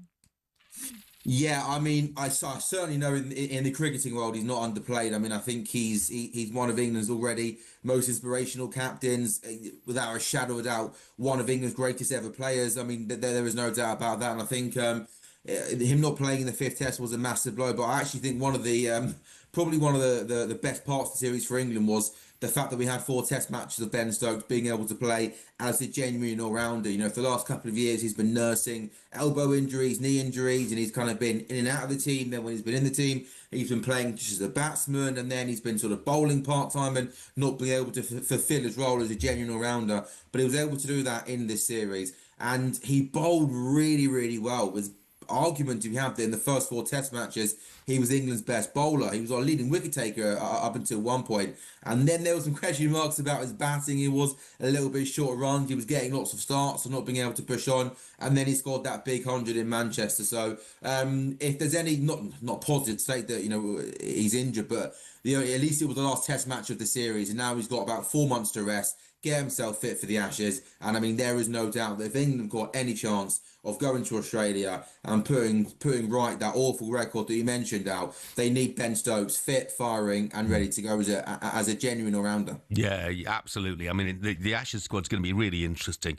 M: Yeah, I mean, I certainly know in the cricketing world he's not underplayed. I mean, I think he's one of England's already most inspirational captains, without a shadow of a doubt, one of England's greatest ever players. I mean, there is no doubt about that. And I think him not playing in the fifth test was a massive blow. But I actually think one of the probably one of the best parts of the series for England was the fact that we had 4 test matches of Ben Stokes being able to play as a genuine all-rounder. You know, for the last couple of years, he's been nursing elbow injuries, knee injuries, and he's kind of been in and out of the team. Then when he's been in the team, he's been playing just as a batsman, and then he's been sort of bowling part-time and not being able to fulfill his role as a genuine all-rounder. But he was able to do that in this series, and he bowled really, really well. With argument to have that in the first 4 test matches he was England's best bowler. He was our leading wicket taker up until one point, and then there was some question marks about his batting. He was a little bit short runs, he was getting lots of starts and not being able to push on, and then he scored that big 100 in Manchester. So if there's any not positive to say that, you know, he's injured, but you know, at least it was the last test match of the series, and now he's got about 4 months to rest, get himself fit for the Ashes. And I mean, there is no doubt that if England got any chance of going to Australia and putting right that awful record that you mentioned, Al, they need Ben Stokes fit, firing, and ready to go as a genuine all-rounder.
B: Yeah, absolutely. I mean, the Ashes squad's going to be really interesting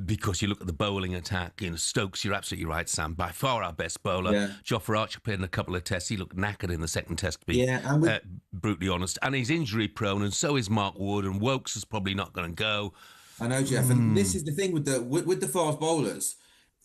B: because you look at the bowling attack. You know, Stokes, you're absolutely right, Sam, by far our best bowler. Yeah. Jofra Archer played in a couple of tests. He looked knackered in the second test, to be brutally honest. And he's injury-prone, and so is Mark Wood, and Wokes is probably not going to go.
M: I know, Jeff, and this is the thing with the fast bowlers.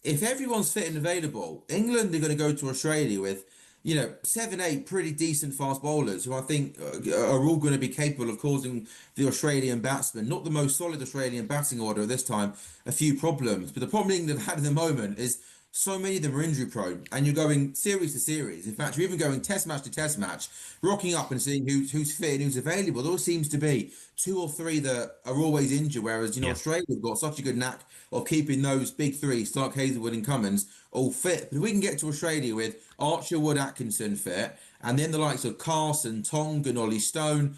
M: If everyone's fit and available, England are going to go to Australia with, you know, 7-8 pretty decent fast bowlers who I think are all going to be capable of causing the Australian batsmen, not the most solid Australian batting order at this time, a few problems. But the problem England have had at the moment is so many of them are injury prone, and you're going series to series. In fact, you're even going test match to test match, rocking up and seeing who's fit and who's available. There always seems to be 2 or 3 that are always injured, whereas, you know, Australia have got such a good knack of keeping those big 3, Stark, Hazelwood and Cummins, all fit. But if we can get to Australia with Archer, Wood, Atkinson fit, and then the likes of Carson, Tong and Ollie Stone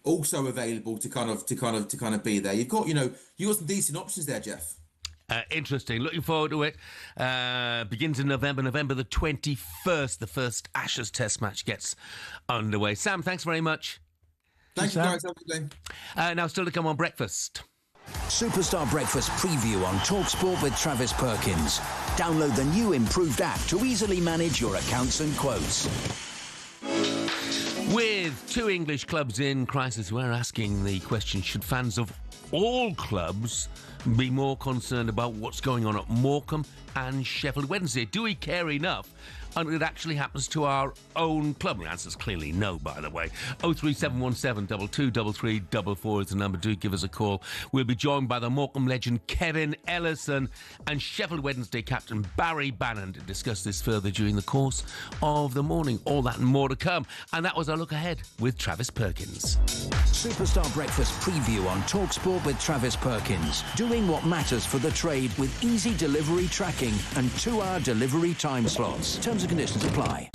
M: also available to kind of be there, you've got some decent options there, Jeff.
B: Interesting. Looking forward to it. Begins in November the 21st. The first Ashes Test match gets underway. Sam, thanks very much.
M: Thank you, guys. Have a good day.
B: Now, still to come on breakfast.
O: Superstar Breakfast preview on talkSPORT with Travis Perkins. Download the new improved app to easily manage your accounts and quotes.
B: With 2 English clubs in crisis, we're asking the question, should fans of all clubs be more concerned about what's going on at Morecambe and Sheffield Wednesday? Do we care enough until it actually happens to our own club? The answer's clearly no, by the way. 03717 223344 is the number. Do give us a call. We'll be joined by the Morecambe legend Kevin Ellison and Sheffield Wednesday captain Barry Bannan to discuss this further during the course of the morning. All that and more to come. And that was our look ahead with Travis Perkins.
O: Superstar Breakfast preview on talkSPORT with Travis Perkins. Doing what matters for the trade with easy delivery tracking and 2-hour delivery time slots. Terms and conditions apply.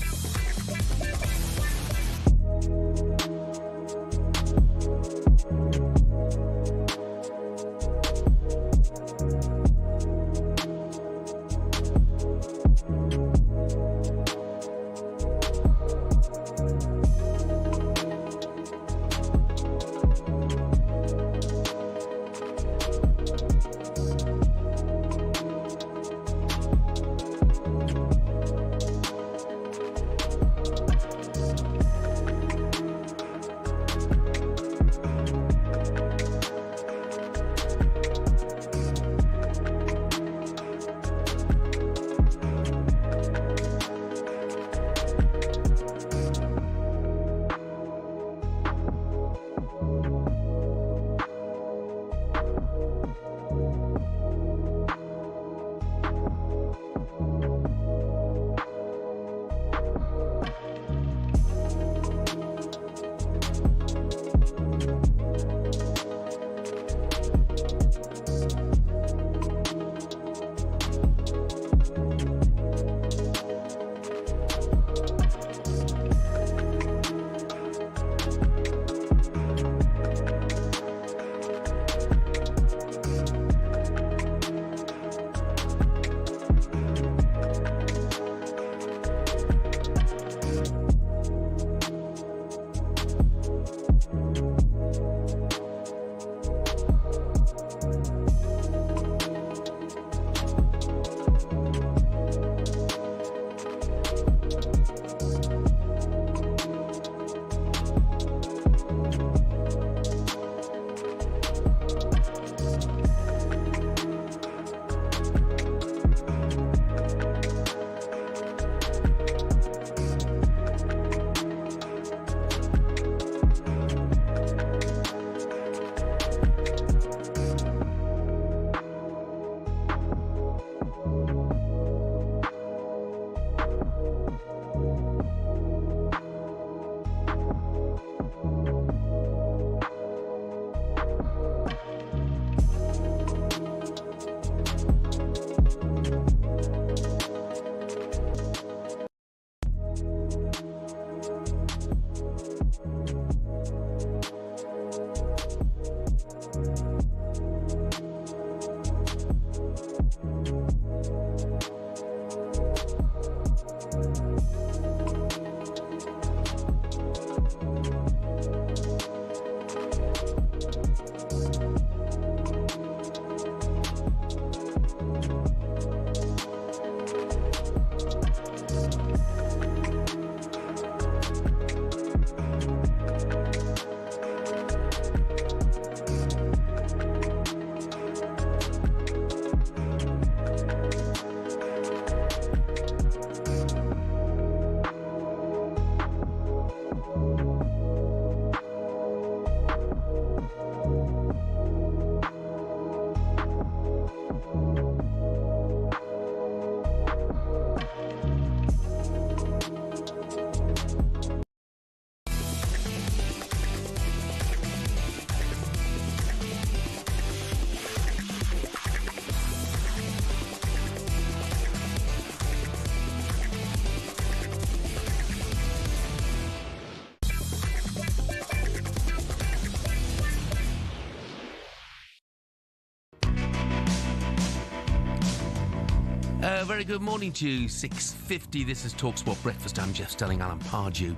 B: Very good morning to you. 6:50. This is talkSPORT Breakfast. I'm Jeff Stelling. Alan Pardew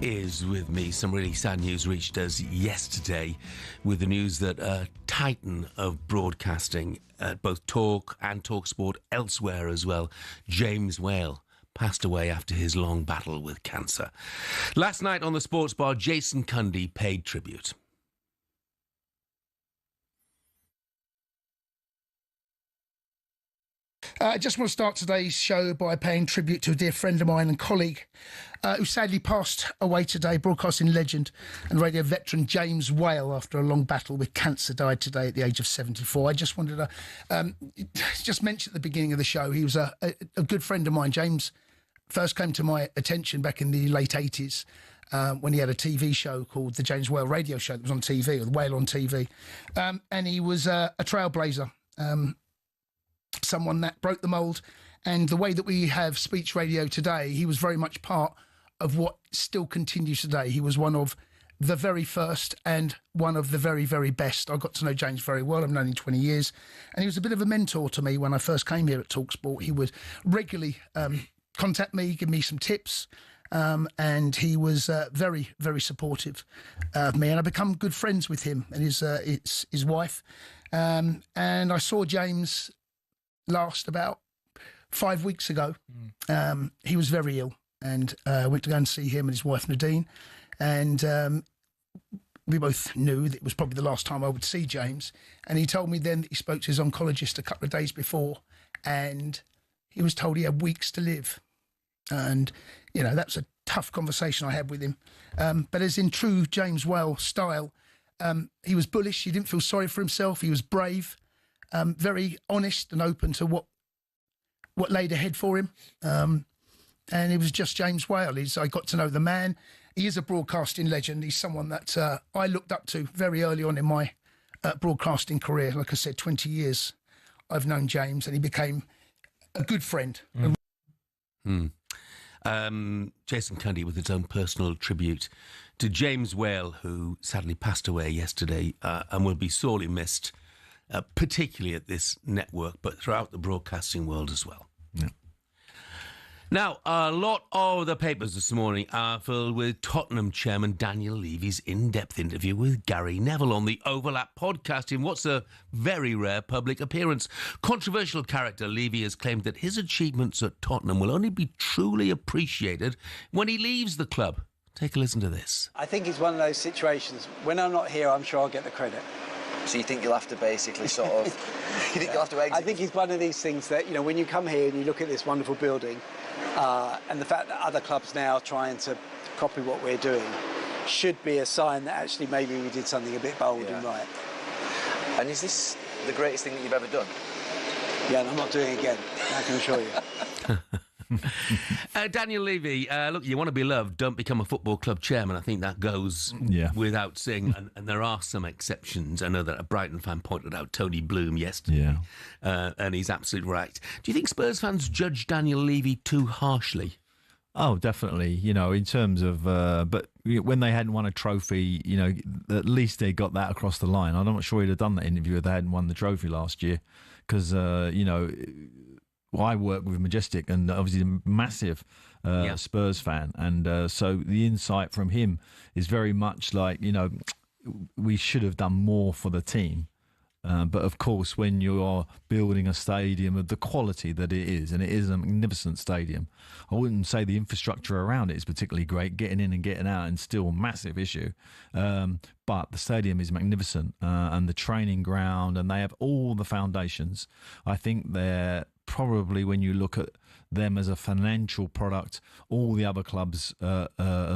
B: is with me. Some really sad news reached us yesterday with the news that a titan of broadcasting at both Talk and talkSPORT, elsewhere as well, James Whale, passed away after his long battle with cancer. Last night on the Sports Bar, Jason Cundy paid tribute.
P: I just want to start today's show by paying tribute to a dear friend of mine and colleague who sadly passed away today, broadcasting legend and radio veteran James Whale, after a long battle with cancer, died today at the age of 74. I just wanted to just mention at the beginning of the show, he was a good friend of mine. James first came to my attention back in the late 80s when he had a TV show called the James Whale Radio Show that was on TV, or the Whale on TV. And he was a trailblazer. Someone that broke the mould, and the way that we have speech radio today, he was very much part of what still continues today. He was one of the very first and one of the very, very best. I got to know James very well. I've known him 20 years, and he was a bit of a mentor to me when I first came here at talkSPORT. He would regularly contact me, give me some tips, and he was very, very supportive of me, and I become good friends with him and his wife. And I saw James last about 5 weeks ago. He was very ill, and I went to go and see him and his wife Nadine, and we both knew that it was probably the last time I would see James. And he told me then that he spoke to his oncologist a couple of days before, and he was told he had weeks to live. And you know, that's a tough conversation I had with him, but as in true James Whale style, he was bullish. He didn't feel sorry for himself. He was brave, very honest and open to what laid ahead for him. And it was just James Whale. I got to know the man. He is a broadcasting legend. He's someone that I looked up to very early on in my broadcasting career. Like I said, 20 years I've known James, and he became a good friend.
B: Jason Cundy with his own personal tribute to James Whale, who sadly passed away yesterday and will be sorely missed, particularly at this network, but throughout the broadcasting world as well.
C: Yeah.
B: Now, a lot of the papers this morning are filled with Tottenham chairman Daniel Levy's in-depth interview with Gary Neville on the Overlap podcast in what's a very rare public appearance. Controversial character Levy has claimed that his achievements at Tottenham will only be truly appreciated when he leaves the club. Take a listen to this.
Q: I think it's one of those situations, when I'm not here, I'm sure I'll get the credit.
R: So you think you'll have to basically sort of... you think you'll have to exit?
Q: I think it's one of these things that, you know, when you come here and you look at this wonderful building, and the fact that other clubs now are trying to copy what we're doing should be a sign that actually maybe we did something a bit bold and right.
R: And is this the greatest thing that you've ever done?
Q: Yeah, and I'm not doing it again, I can assure you.
B: Daniel Levy, look, you want to be loved, don't become a football club chairman. I think that goes without saying, and there are some exceptions. I know that a Brighton fan pointed out Tony Bloom yesterday, and he's absolutely right. Do you think Spurs fans judge Daniel Levy too harshly?
C: Oh, definitely. You know, in terms of, but when they hadn't won a trophy, you know, at least they got that across the line. I'm not sure he'd have done that interview if they hadn't won the trophy last year, because, you know, I work with Majestic, and obviously a massive Spurs fan, and so the insight from him is very much like, you know, we should have done more for the team. But of course, when you are building a stadium of the quality that it is, and it is a magnificent stadium, I wouldn't say the infrastructure around it is particularly great. Getting in and getting out is still a massive issue. But the stadium is magnificent, and the training ground, and they have all the foundations. I think they're probably, when you look at them as a financial product, all the other clubs are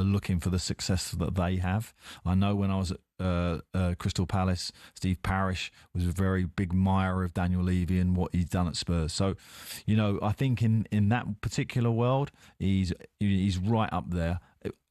C: looking for the success that they have. I know when I was at Crystal Palace, Steve Parish was a very big admirer of Daniel Levy and what he's done at Spurs. So, you know, I think in that particular world, he's right up there.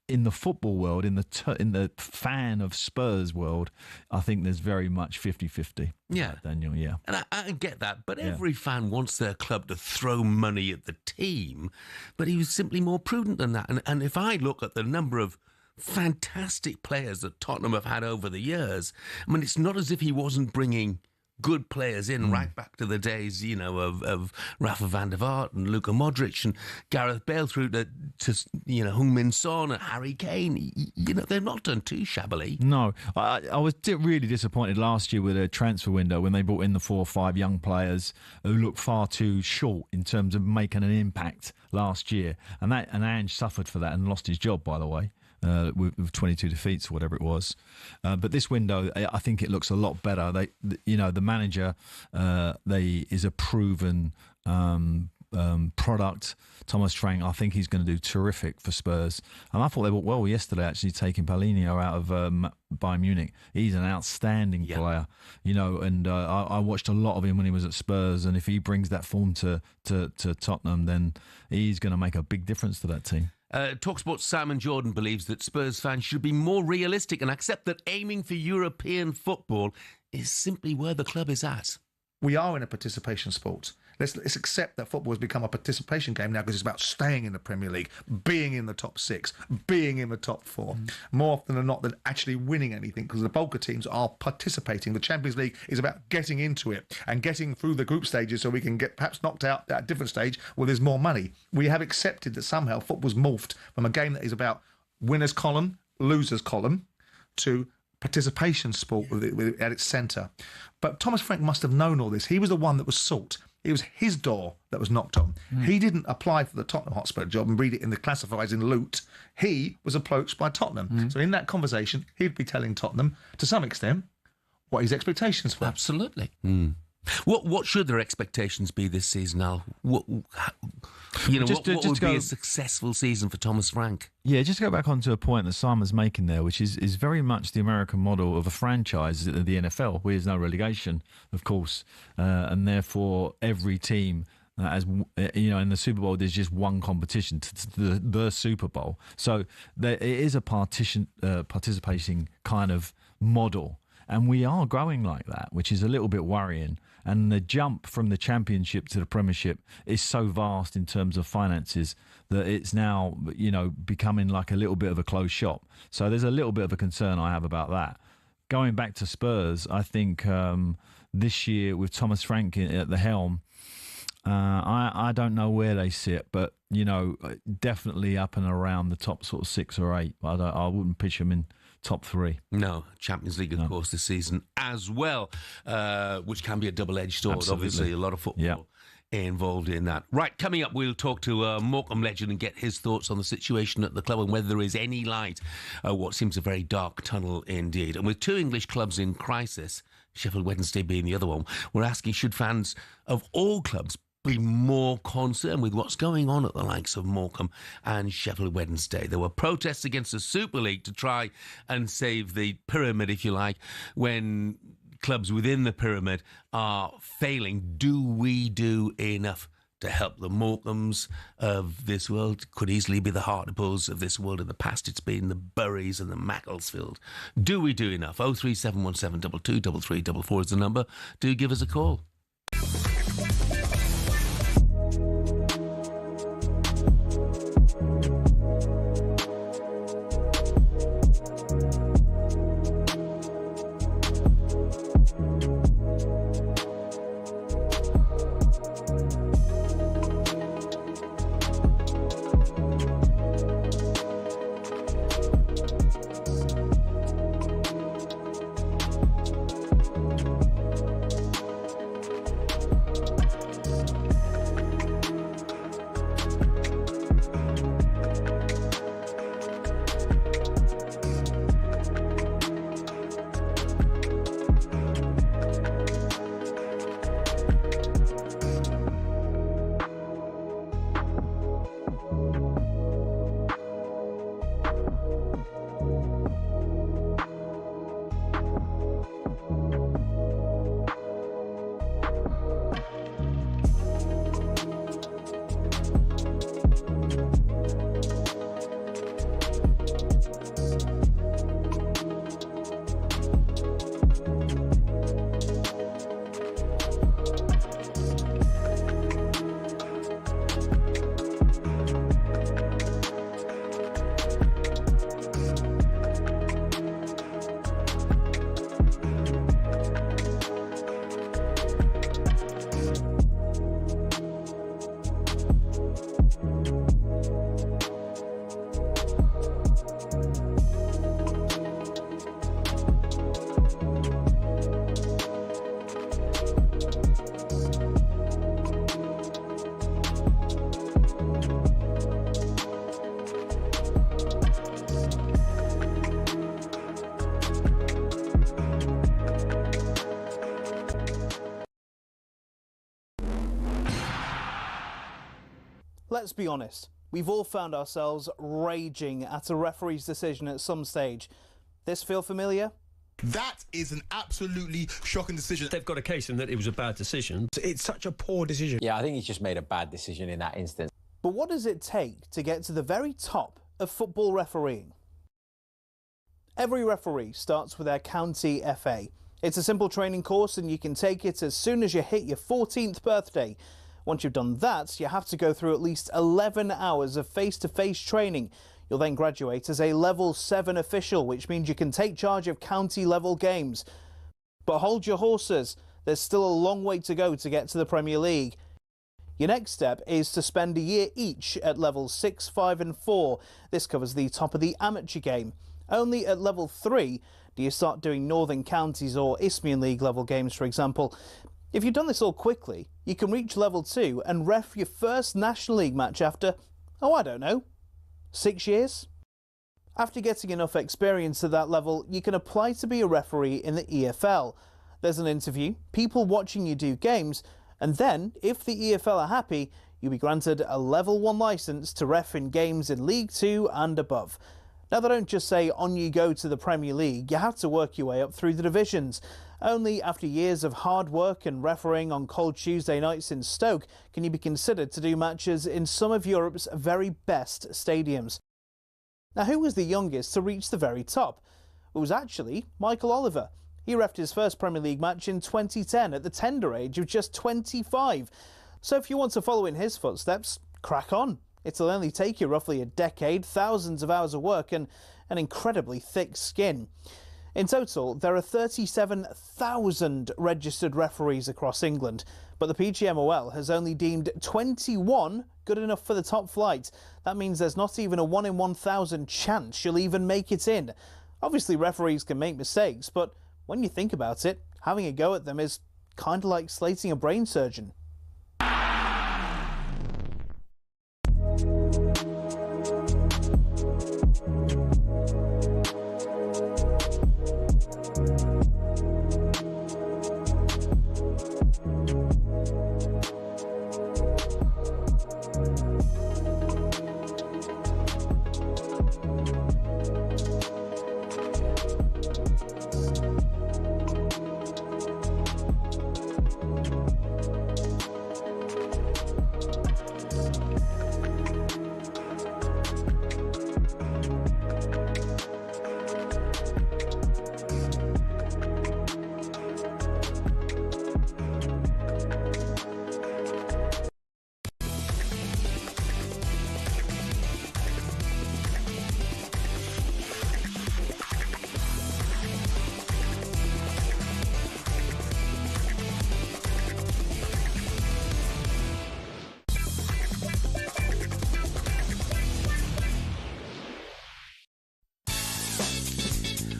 C: In the football world, in the fan of Spurs world, I think there's very much 50-50.
B: Yeah,
C: Daniel. Yeah,
B: and I get that, but every fan wants their club to throw money at the team. But he was simply more prudent than that. And if I look at the number of fantastic players that Tottenham have had over the years, I mean, it's not as if he wasn't bringing good players in, right back to the days, you know, of Rafa van der Vaart and Luka Modric and Gareth Bale through to you know, Heung-min Son and Harry Kane. You know, they've not done too shabbily.
C: No, I was really disappointed last year with a transfer window when they brought in the 4 or 5 young players who looked far too short in terms of making an impact last year. And Ange suffered for that and lost his job, by the way. With 22 defeats or whatever it was, but this window, I think it looks a lot better. The manager, is a proven product. Thomas Frank, I think he's going to do terrific for Spurs. And I thought they worked well yesterday, actually taking Paulinho out of Bayern Munich. He's an outstanding player, you know. And I watched a lot of him when he was at Spurs. And if he brings that form to Tottenham, then he's going to make a big difference to that team.
B: talkSPORT's Simon Jordan believes that Spurs fans should be more realistic and accept that aiming for European football is simply where the club is at.
S: We are in a participation sport. Let's accept that football has become a participation game now because it's about staying in the Premier League, being in the top 6, being in the top 4, more often than not than actually winning anything, because the bulk of teams are participating. The Champions League is about getting into it and getting through the group stages so we can get perhaps knocked out at a different stage where there's more money. We have accepted that somehow football's morphed from a game that is about winners column, losers column, to participation sport at its centre. But Thomas Frank must have known all this. He was the one that was sought. It was his door that was knocked on. He didn't apply for the Tottenham Hotspur job and read it in the classifieds in loot. He was approached by Tottenham. So in that conversation, he'd be telling Tottenham, to some extent, what his expectations were.
B: Absolutely. What should their expectations be this season, Al? What would be a successful season for Thomas Frank?
C: Yeah, just to go back onto a point that Simon's making there, which is very much the American model of a franchise at the NFL, where there's no relegation, of course, and therefore every team, as you know, in the Super Bowl, there's just one competition, the Super Bowl. So it is a participating kind of model. And we are growing like that, which is a little bit worrying. And the jump from the Championship to the Premiership is so vast in terms of finances that it's now, you know, becoming like a little bit of a closed shop. So there's a little bit of a concern I have about that. Going back to Spurs, I think this year with Thomas Frank at the helm, I don't know where they sit, but, you know, definitely up and around the top sort of 6 or 8. I wouldn't pitch them in top 3.
B: No, Champions League, of course, this season as well, which can be a double-edged sword.
C: Absolutely.
B: Obviously, a lot of football involved in that. Right, coming up, we'll talk to Morecambe legend and get his thoughts on the situation at the club and whether there is any light, what seems a very dark tunnel indeed. And with 2 English clubs in crisis, Sheffield Wednesday being the other one, we're asking, should fans of all clubs be more concerned with what's going on at the likes of Morecambe and Sheffield Wednesday? There were protests against the Super League to try and save the pyramid, if you like, when clubs within the pyramid are failing. Do we do enough to help the Morecambes of this world? Could easily be the Hartlepool of this world. In the past, it's been the Burys and the Macclesfield. Do we do enough? 03717 223344 is the number. Do give us a call.
T: Let's be honest, we've all found ourselves raging at a referee's decision at some stage. This feel familiar?
U: That is an absolutely shocking decision.
V: They've got a case in that it was a bad decision. It's such a poor decision.
W: Yeah, I think he's just made a bad decision in that instance.
T: But what does it take to get to the very top of football refereeing? Every referee starts with their county FA. It's a simple training course and you can take it as soon as you hit your 14th birthday. Once you've done that, you have to go through at least 11 hours of face-to-face training. You'll then graduate as a Level 7 official, which means you can take charge of county-level games. But hold your horses, there's still a long way to go to get to the Premier League. Your next step is to spend a year each at Levels 6, 5 and 4. This covers the top of the amateur game. Only at Level 3 do you start doing Northern Counties or Isthmian League level games, for example. If you've done this all quickly, you can reach Level 2 and ref your first National League match after, I don't know, 6 years? After getting enough experience at that level, you can apply to be a referee in the EFL. There's an interview, people watching you do games, and then, if the EFL are happy, you'll be granted a Level 1 licence to ref in games in League 2 and above. Now, they don't just say on you go to the Premier League, you have to work your way up through the divisions. Only after years of hard work and refereeing on cold Tuesday nights in Stoke can you be considered to do matches in some of Europe's very best stadiums. Now, who was the youngest to reach the very top? It was actually Michael Oliver. He reffed his first Premier League match in 2010 at the tender age of just 25. So if you want to follow in his footsteps, crack on. It'll only take you roughly a decade, thousands of hours of work and an incredibly thick skin. In total, there are 37,000 registered referees across England, but the PGMOL has only deemed 21 good enough for the top flight. That means there's not even a 1 in 1,000 chance you'll even make it in. Obviously, referees can make mistakes, but when you think about it, having a go at them is kind of like slating a brain surgeon.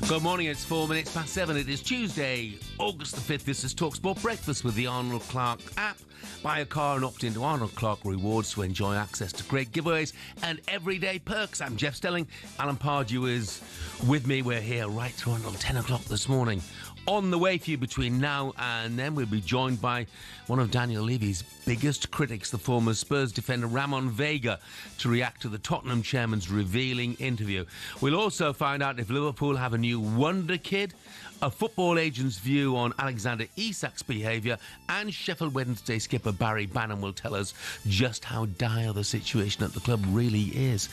B: Good morning, it's 4 minutes past 7. It is Tuesday, August the 5th. This is talkSPORT Breakfast with the Arnold Clark app. Buy a car and opt into Arnold Clark Rewards to enjoy access to great giveaways and everyday perks. I'm Jeff Stelling. Alan Pardew is with me. We're here right through until 10 o'clock this morning. On the way for you between now and then, we'll be joined by one of Daniel Levy's biggest critics, the former Spurs defender Ramon Vega, to react to the Tottenham chairman's revealing interview. We'll also find out if Liverpool have a new wonder kid, a football agent's view on Alexander Isak's behaviour, and Sheffield Wednesday skipper Barry Bannan will tell us just how dire the situation at the club really is.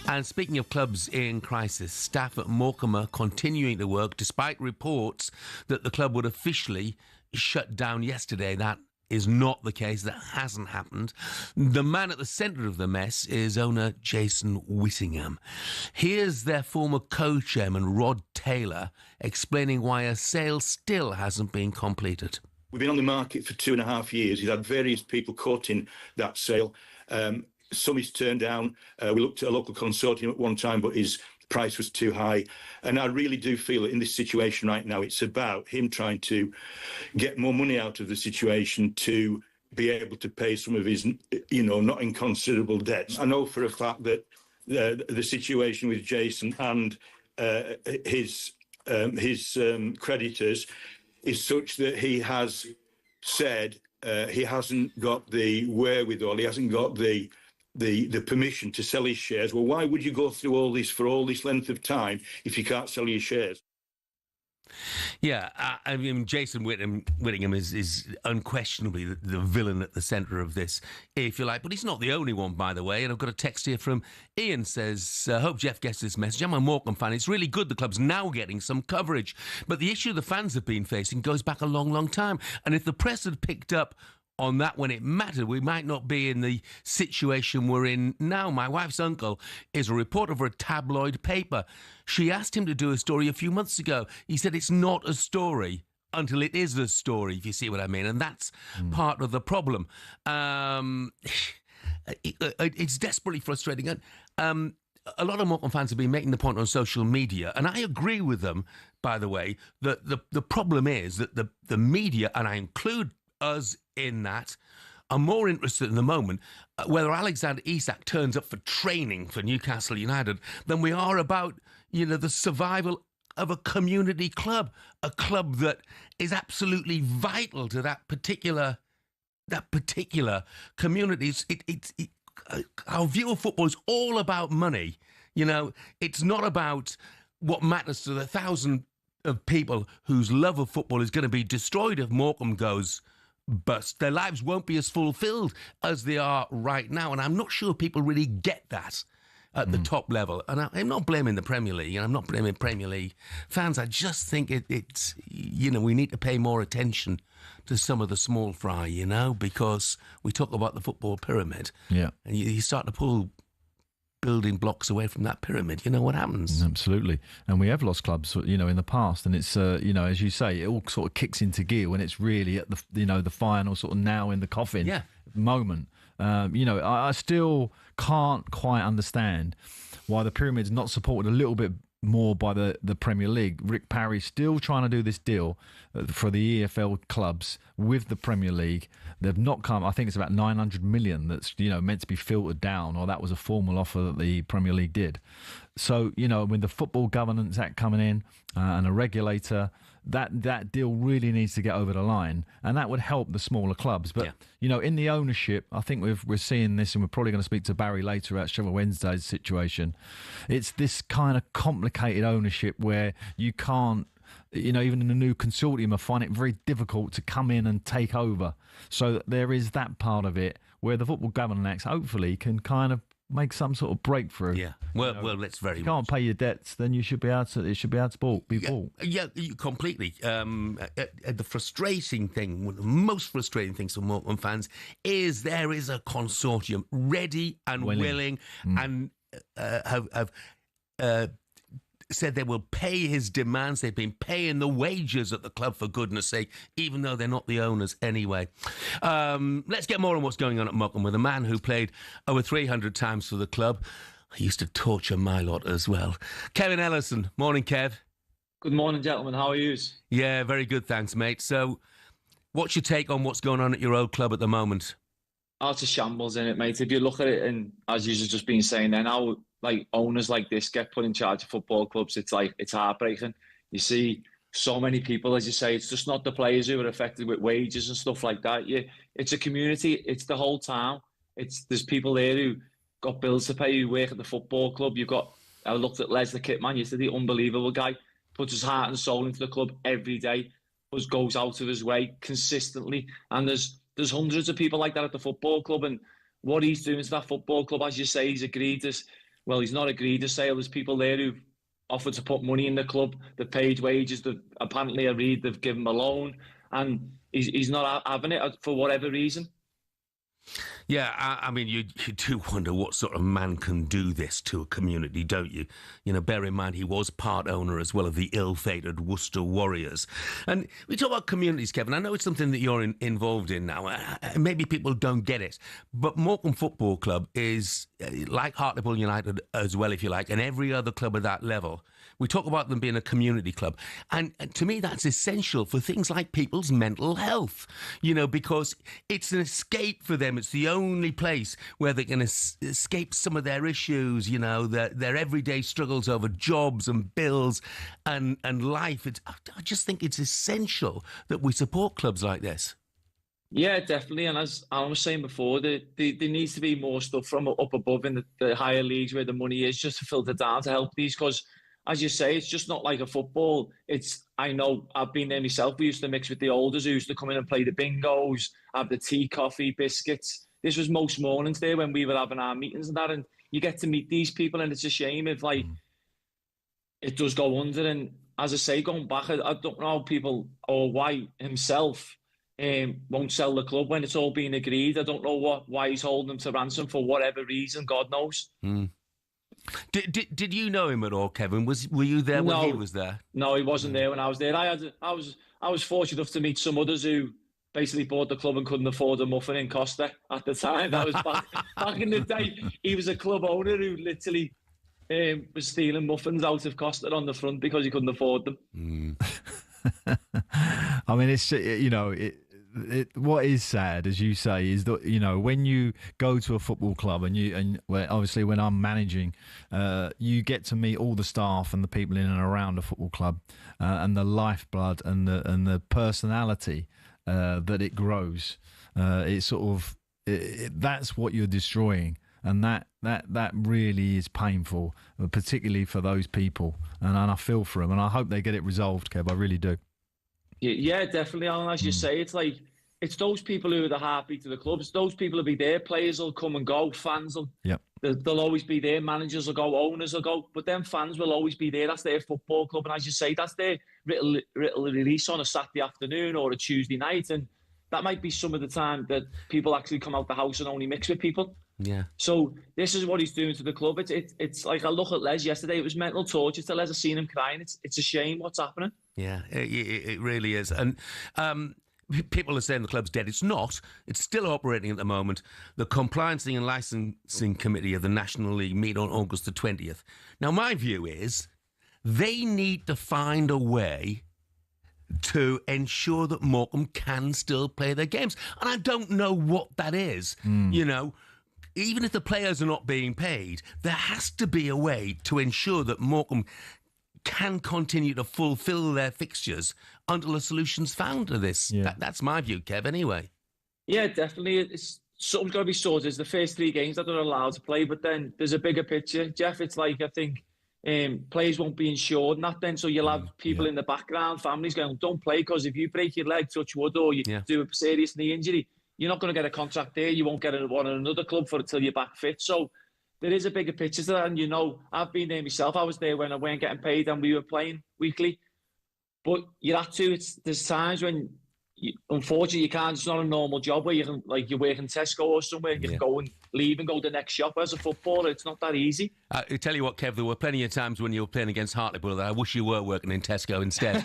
B: And speaking of clubs in crisis, staff at Morecambe are continuing to work despite reports that the club would officially shut down yesterday. That is not the case. That hasn't happened. The man at the centre of the mess is owner Jason Whittingham. Here's their former co-chairman Rod Taylor explaining why a sale still hasn't been completed.
X: We've been on the market for 2.5 years. He's had various people courting that sale. Some he's turned down. We looked at a local consortium at one time, but his price was too high. And I really do feel that in this situation right now, it's about him trying to get more money out of the situation to be able to pay some of his, not inconsiderable debts. I know for a fact that the situation with Jason and his creditors is such that he has said he hasn't got the wherewithal, he hasn't got the the permission to sell his shares. Well, why would you go through all this for all this length of time if you can't sell your shares?
B: Yeah, I mean, Jason Whittingham is unquestionably the villain at the centre of this, if you like. But he's not the only one, by the way. And I've got a text here from Ian, says, hope Jeff gets this message. I'm a Morecambe fan. It's really good the club's now getting some coverage. But the issue the fans have been facing goes back a long, long time. And if the press had picked up on that when it mattered, we might not be in the situation we're in now. My wife's uncle is a reporter for a tabloid paper. She asked him to do a story a few months ago. He said it's not a story until it is a story, if you see what I mean. And that's part of the problem. It's desperately frustrating. A lot of Morecambe fans have been making the point on social media, and I agree with them, by the way, that the problem is that the media, and I include us in that, are more interested in the moment whether Alexander Isak turns up for training for Newcastle United than we are about, the survival of a community club, a club that is absolutely vital to that particular community. Our view of football is all about money. It's not about what matters to the thousand of people whose love of football is going to be destroyed if Morecambe goes bust. Their lives won't be as fulfilled as they are right now, and I'm not sure people really get that at the top level. And I'm not blaming the Premier League, and I'm not blaming Premier League fans. I just think it's we need to pay more attention to some of the small fry, because we talk about the football pyramid.
C: Yeah.
B: And you start to pull building blocks away from that pyramid, what happens?
C: Absolutely. And we have lost clubs, in the past, and it's, as you say, it all sort of kicks into gear when it's really at the, the final sort of now in the coffin moment. I still can't quite understand why the pyramid's not supported a little bit more by the Premier League. Rick Parry's still trying to do this deal for the EFL clubs with the Premier League. They've not come. I think it's about 900 million that's meant to be filtered down, or that was a formal offer that the Premier League did. So with the Football Governance Act coming in and a regulator, that deal really needs to get over the line, and that would help the smaller clubs. But in the ownership, I think we're seeing this, and we're probably going to speak to Barry later about Sheffield Wednesday's situation. It's this kind of complicated ownership where you can't, even in the new consortium, I find it very difficult to come in and take over. So there is that part of it where the Football Governance Act hopefully can kind of make some sort of breakthrough.
B: Yeah. Well, let's very.
C: If you can't pay your debts, then you should be able to. It should be able to be bought.
B: Yeah, completely. The frustrating thing, one of the most frustrating things for Morecambe fans, is there is a consortium ready and willing and have said they will pay his demands. They've been paying the wages at the club, for goodness sake, even though they're not the owners anyway. Let's get more on what's going on at Morecambe with a man who played over 300 times for the club. I used to torture my lot as well. Kevin Ellison. Morning, Kev.
D: Good morning, gentlemen. How are you?
B: Yeah, very good, thanks, mate. So, what's your take on what's going on at your old club at the moment?
D: Oh, it's a shambles, isn't it, mate? If you look at it, and as you've just been saying then, how owners like this get put in charge of football clubs, it's heartbreaking. You see so many people, as you say, it's just not the players who are affected with wages and stuff like that. It's a community, it's the whole town. There's people there who got bills to pay, who work at the football club. I looked at Les the Kitman yesterday, unbelievable guy, puts his heart and soul into the club every day, goes out of his way consistently. And there's hundreds of people like that at the football club, and what he's doing to that football club, as you say, he's agreed this. Well, he's not agreed to sale. There's people there who've offered to put money in the club. They've paid wages. Apparently, I read they've given him a loan, and he's not having it for whatever reason.
B: Yeah, I mean, you do wonder what sort of man can do this to a community, don't you? Bear in mind he was part owner as well of the ill-fated Worcester Warriors. And we talk about communities, Kevin. I know it's something that you're involved in now. Maybe people don't get it. But Morecambe Football Club is like Hartlepool United as well, if you like, and every other club at that level. We talk about them being a community club. And to me, that's essential for things like people's mental health, because it's an escape for them. It's the only place where they can escape some of their issues, their everyday struggles over jobs and bills and life. I just think it's essential that we support clubs like this.
D: Yeah, definitely. And as Alan was saying before, there needs to be more stuff from up above in the higher leagues where the money is, just to filter down to help these. Because, as you say, it's just not like a football. I know I've been there myself. We used to mix with the olders who used to come in and play the bingos, have the tea, coffee, biscuits. This was most mornings there when we were having our meetings and that. And you get to meet these people, and it's a shame if, like, it does go under. And as I say, going back, I don't know how people, or why himself, won't sell the club when it's all been agreed. I don't know why he's holding them to ransom for whatever reason. God knows.
B: Did you know him at all, Kevin? Were you there when he was there?
D: No, he wasn't there when I was there. I was fortunate enough to meet some others who basically bought the club and couldn't afford a muffin in Costa at the time. That was back in the day. He was a club owner who literally was stealing muffins out of Costa on the front because he couldn't afford them.
C: I mean, it's, you know, what is sad, as you say, is that, you know, when you go to a football club and obviously when I'm managing, you get to meet all the staff and the people in and around a football club, and the lifeblood and the personality that it grows. It's sort of that's what you're destroying, and that really is painful, particularly for those people. And I feel for them, and I hope they get it resolved, Kev. I really do.
D: Yeah, definitely, Alan. As you say, it's like, it's those people who are the heartbeat of the club. It's those people who'll be there. Players will come and go. Fans will.
C: Yep.
D: They'll always be there. Managers will go. Owners will go. But then fans will always be there. That's their football club. And as you say, that's their little release on a Saturday afternoon or a Tuesday night. And that might be some of the time that people actually come out the house and only mix with people.
B: Yeah.
D: So this is what he's doing to the club. It's like, I look at Les yesterday. It was mental torture to Les. I seen him crying. It's a shame what's happening.
B: Yeah, it really is. And people are saying the club's dead. It's not. It's still operating at the moment. The Compliancing and Licensing Committee of the National League meet on August the 20th. Now, my view is they need to find a way to ensure that Morecambe can still play their games. And I don't know what that is. You know, even if the players are not being paid, there has to be a way to ensure that Morecambe can continue to fulfil their fixtures until the solution's found to this. Yeah. That's my view, Kev, anyway.
D: Yeah, definitely. Something's got to be sorted. It's the first 3 games that they're allowed to play, but then there's a bigger picture. Jeff, it's like, I think players won't be insured and that then, so you'll have people in the background, families going, don't play, because if you break your leg, touch wood, or you do a serious knee injury, you're not going to get a contract there. You won't get one in another club for until you're back fit. So there is a bigger picture to that. And, you know, I've been there myself. I was there when I weren't getting paid and we were playing weekly. But you have to. There's times when, unfortunately, you can't. It's not a normal job where you can, like, you work in Tesco or somewhere, you can go and leave and go to the next shop. As a footballer, it's not that easy.
B: I tell you what, Kev, there were plenty of times when you were playing against Hartlepool that I wish you were working in Tesco instead.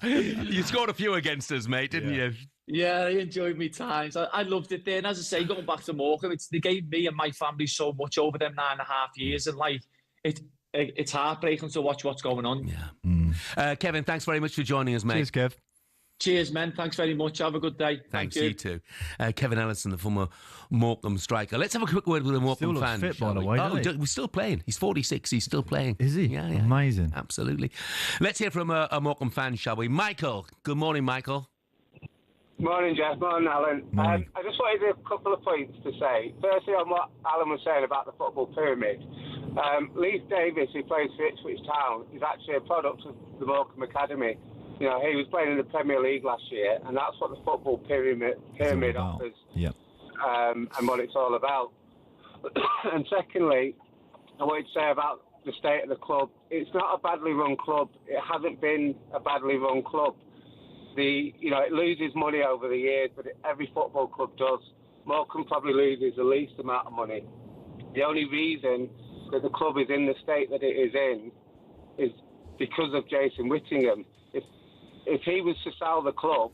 B: You scored a few against us, mate, didn't you?
D: Yeah, I enjoyed my times. I loved it there. And as I say, going back to Morecambe, they gave me and my family so much over them 9.5 years. And, like, it's heartbreaking to watch what's going on.
B: Yeah. Kevin, thanks very much for joining us, mate.
C: Cheers, Kev.
D: Cheers, men. Thanks very much. Have a good day.
B: Thanks, you too. Kevin Ellison, the former Morecambe striker. Let's have a quick word with a Morecambe fan.
C: Fit, by the way,
B: we're still playing. He's 46. He's still playing.
C: Is he?
B: Yeah.
C: Amazing.
B: Absolutely. Let's hear from a Morecambe fan, shall we? Michael. Good morning, Michael.
E: Morning, Jeff. Morning, Alan. I just wanted a couple of points to say. Firstly, on what Alan was saying about the football pyramid. Leith Davis, who plays for Ipswich Town, is actually a product of the Morecambe Academy. You know, he was playing in the Premier League last year, and that's what the football pyramid offers, and what it's all about. And secondly, I wanted to say about the state of the club. It's not a badly run club. It hasn't been a badly run club. It loses money over the years, but every football club does. Morecambe probably loses the least amount of money. The only reason that the club is in the state that it is in is because of Jason Whittingham. If he was to sell the club,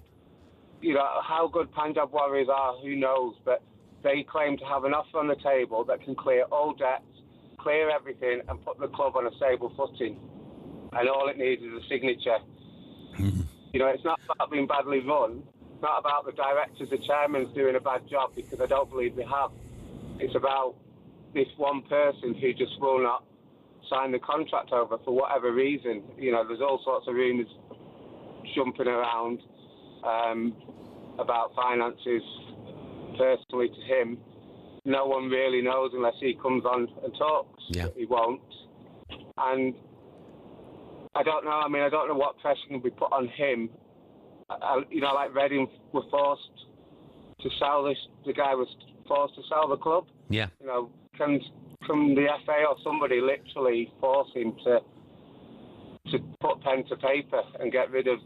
E: you know, how good Punjab Warriors are, who knows, but they claim to have an offer on the table that can clear all debts, clear everything, and put the club on a stable footing. And all it needs is a signature. You know, it's not about being badly run. It's not about the directors, the chairmen doing a bad job, because I don't believe they have. It's about this one person who just will not sign the contract over for whatever reason. You know, there's all sorts of rumours jumping around. about finances personally to him. No one really knows unless he comes on and talks.
B: Yeah.
E: He won't. And I don't know. I mean, I don't know what pressure can be put on him. Like Reading were forced to sell this. The guy was forced to sell the club.
B: Yeah.
E: Can the FA or somebody literally force him to put pen to paper and get rid of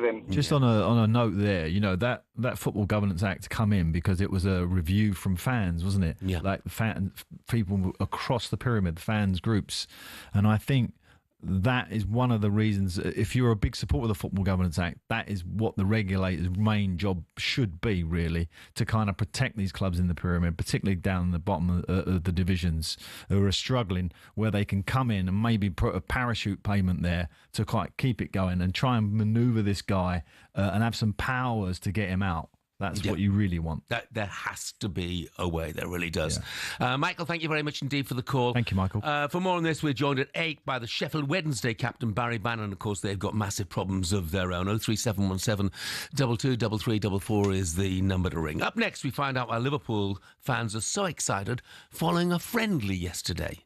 E: him.
C: Just on a note there, that Football Governance Act come in because it was a review from fans, wasn't it?
B: Yeah.
C: Like people across the pyramid, fans groups, and I think that is one of the reasons. If you're a big supporter of the Football Governance Act, that is what the regulator's main job should be, really, to kind of protect these clubs in the pyramid, particularly down the bottom of the divisions who are struggling, where they can come in and maybe put a parachute payment there to quite keep it going and try and manoeuvre this guy and have some powers to get him out. That's what you really want.
B: There has to be a way. There really does. Yeah. Michael, thank you very much indeed for the call.
C: Thank you, Michael.
B: For more on this, we're joined at 8 by the Sheffield Wednesday captain, Barry Bannan. Of course, they've got massive problems of their own. 03717 223344 is the number to ring. Up next, we find out why Liverpool fans are so excited following a friendly yesterday.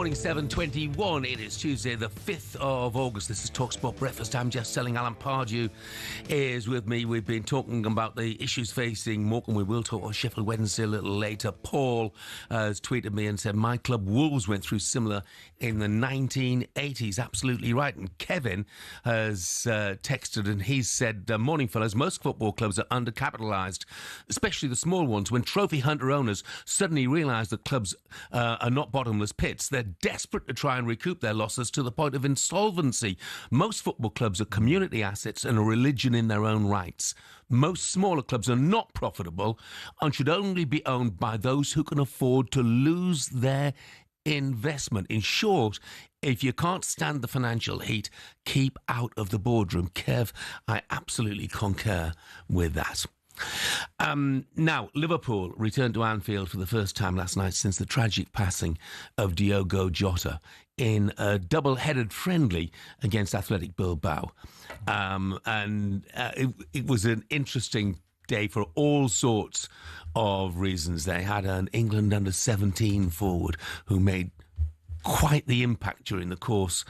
B: morning, 7:21. It is Tuesday, the 5th of August. This is talkSPORT Breakfast. I'm just Stelling. Alan Pardew is with me. We've been talking about the issues facing Morecambe. We will talk about Sheffield Wednesday a little later. Paul has tweeted me and said, my club Wolves went through similar in the 1980s. Absolutely right. And Kevin has texted and he's said, morning, fellas. Most football clubs are undercapitalised, especially the small ones. When trophy hunter owners suddenly realise that clubs are not bottomless pits, they're desperate to try and recoup their losses to the point of insolvency. Most football clubs are community assets and a religion in their own rights. Most smaller clubs are not profitable and should only be owned by those who can afford to lose their investment. In short, if you can't stand the financial heat, keep out of the boardroom. Kev, I absolutely concur with that. Now, Liverpool returned to Anfield for the first time last night since the tragic passing of Diogo Jota in a double-headed friendly against Athletic Bilbao. It was an interesting day for all sorts of reasons. They had an England under-17 forward who made quite the impact during the course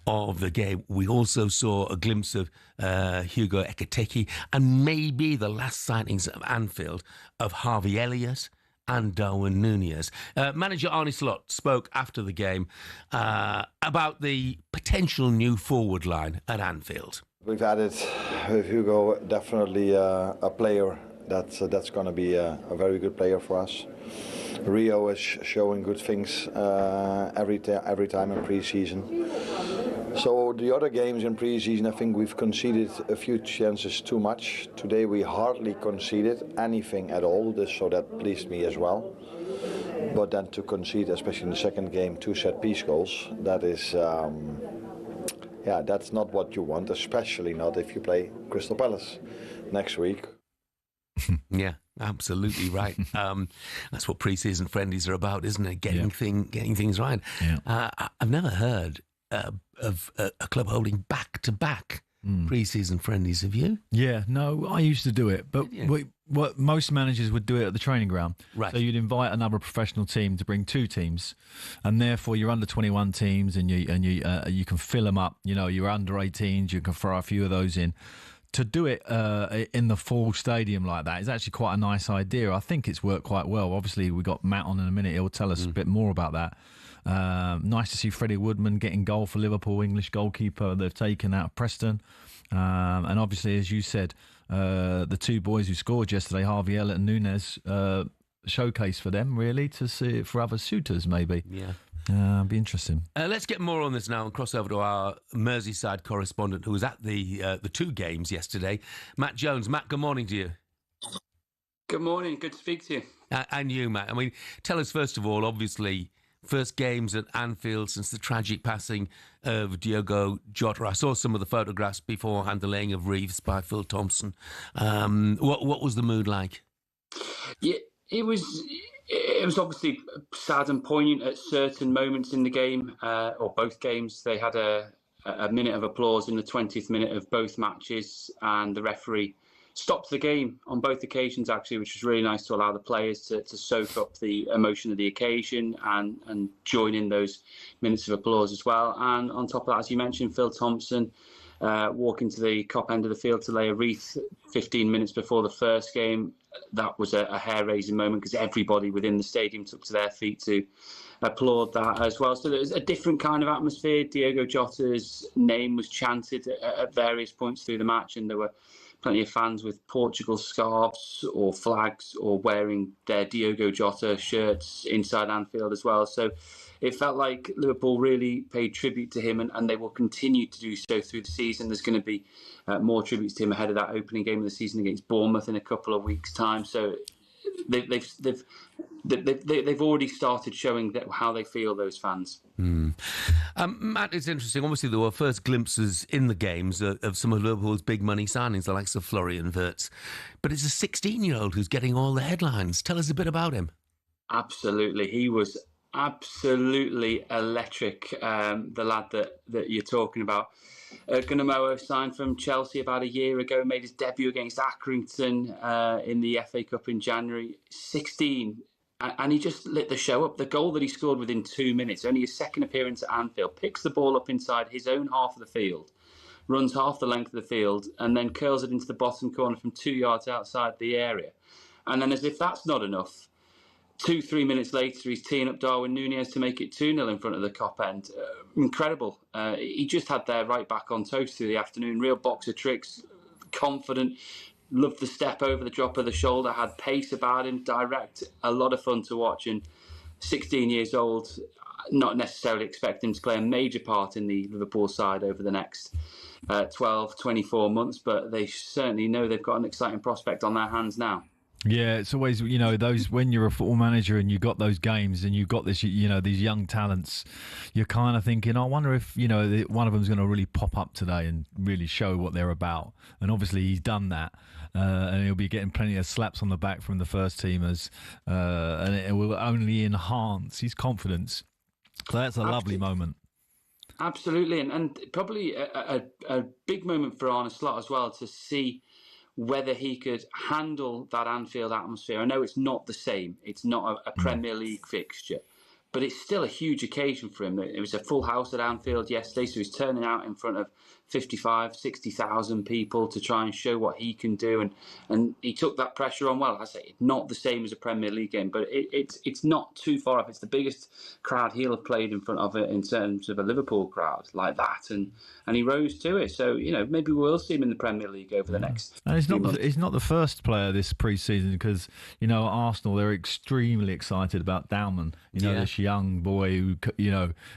B: of the game. We also saw a glimpse of Hugo Ekitike and maybe the last sightings of Anfield of Harvey Elliott and Darwin Núñez. Manager Arne Slot spoke after the game about the potential new forward line at Anfield.
F: We've added with Hugo definitely a player that's going to be a very good player for us. Rio is showing good things every time in pre-season. So the other games in pre-season, I think we've conceded a few chances too much. Today we hardly conceded anything at all, so that pleased me as well. But then to concede, especially in the second game, 2 set-piece goals, that is, that's not what you want, especially not if you play Crystal Palace next week.
B: Yeah, absolutely right. That's what pre-season friendlies are about, isn't it? Getting things right. Yeah. I've never heard of a club holding back-to-back pre-season friendlies. Have you?
C: Yeah, no, I used to do it, but what most managers would do it at the training ground. Right. So you'd invite another professional team to bring 2 teams, and therefore you're under 21 teams, and you can fill them up. You know, you're under 18s, you can throw a few of those in. To do it in the full stadium like that is actually quite a nice idea. I think it's worked quite well. Obviously, we got Matt on in a minute. He'll tell us a bit more about that. Nice to see Freddie Woodman getting goal for Liverpool, English goalkeeper they've taken out of Preston. And obviously, as you said, the 2 boys who scored yesterday, Harvey Elliott and Núñez, showcase for them, really, to see it for other suitors, maybe.
B: Yeah.
C: Be interesting.
B: Let's get more on this now and cross over to our Merseyside correspondent who was at the 2 games yesterday, Matt Jones. Matt, good morning to you.
G: Good morning. Good to speak to you.
B: And you, Matt. I mean, tell us first of all, obviously, first games at Anfield since the tragic passing of Diogo Jota. I saw some of the photographs beforehand, the laying of wreaths by Phil Thompson. What was the mood like?
G: Yeah, it was obviously sad and poignant at certain moments in the game, or both games. They had a minute of applause in the 20th minute of both matches, and the referee stopped the game on both occasions, actually, which was really nice to allow the players to soak up the emotion of the occasion and join in those minutes of applause as well. And on top of that, as you mentioned, Phil Thompson walking to the Kop end of the field to lay a wreath 15 minutes before the first game. That was a hair-raising moment because everybody within the stadium took to their feet to applaud that as well. So there was a different kind of atmosphere. Diogo Jota's name was chanted at various points through the match, and there were plenty of fans with Portugal scarves or flags or wearing their Diogo Jota shirts inside Anfield as well. So it felt like Liverpool really paid tribute to him, and they will continue to do so through the season. There's going to be more tributes to him ahead of that opening game of the season against Bournemouth in a couple of weeks' time. So they've already started showing how they feel, those fans.
B: Matt, it's interesting. Obviously, there were first glimpses in the games of some of Liverpool's big money signings, the likes of Florian Wirtz. But it's a 16-year-old who's getting all the headlines. Tell us a bit about him.
G: Absolutely. He was absolutely electric, the lad that you're talking about. Gunamowo signed from Chelsea about a year ago, made his debut against Accrington in the FA Cup in January. 16, And he just lit the show up. The goal that he scored within 2 minutes, only his second appearance at Anfield, picks the ball up inside his own half of the field, runs half the length of the field, and then curls it into the bottom corner from 2 yards outside the area. And then, as if that's not enough, 2-3 minutes later, he's teeing up Darwin Núñez to make it 2-0 in front of the Kop end. Incredible. He just had their right back on toast through the afternoon. Real box of tricks, confident. Loved the step over, the drop of the shoulder, had pace about him, direct, a lot of fun to watch. And 16 years old, not necessarily expect him to play a major part in the Liverpool side over the next 12, 24 months, but they certainly know they've got an exciting prospect on their hands now.
C: Yeah, it's always, those, when you're a football manager and you've got those games and you've got this, these young talents, you're kind of thinking, I wonder if, one of them's going to really pop up today and really show what they're about. And obviously he's done that. And he'll be getting plenty of slaps on the back from the first teamers. And it will only enhance his confidence. So that's a lovely moment.
G: Absolutely. And probably a big moment for Arne Slot as well, to see whether he could handle that Anfield atmosphere. I know it's not the same. It's not a Premier League fixture, but it's still a huge occasion for him. It was a full house at Anfield yesterday, so he's turning out in front of 55, 60,000 people to try and show what he can do. And he took that pressure on well. I say it's not the same as a Premier League game, but it's not too far off. It's the biggest crowd he'll have played in front of it in terms of a Liverpool crowd like that. And he rose to it. So, maybe we'll see him in the Premier League over the next
C: And
G: few months.
C: he's not the first player this pre-season because, Arsenal, they're extremely excited about Dalman. This young boy who,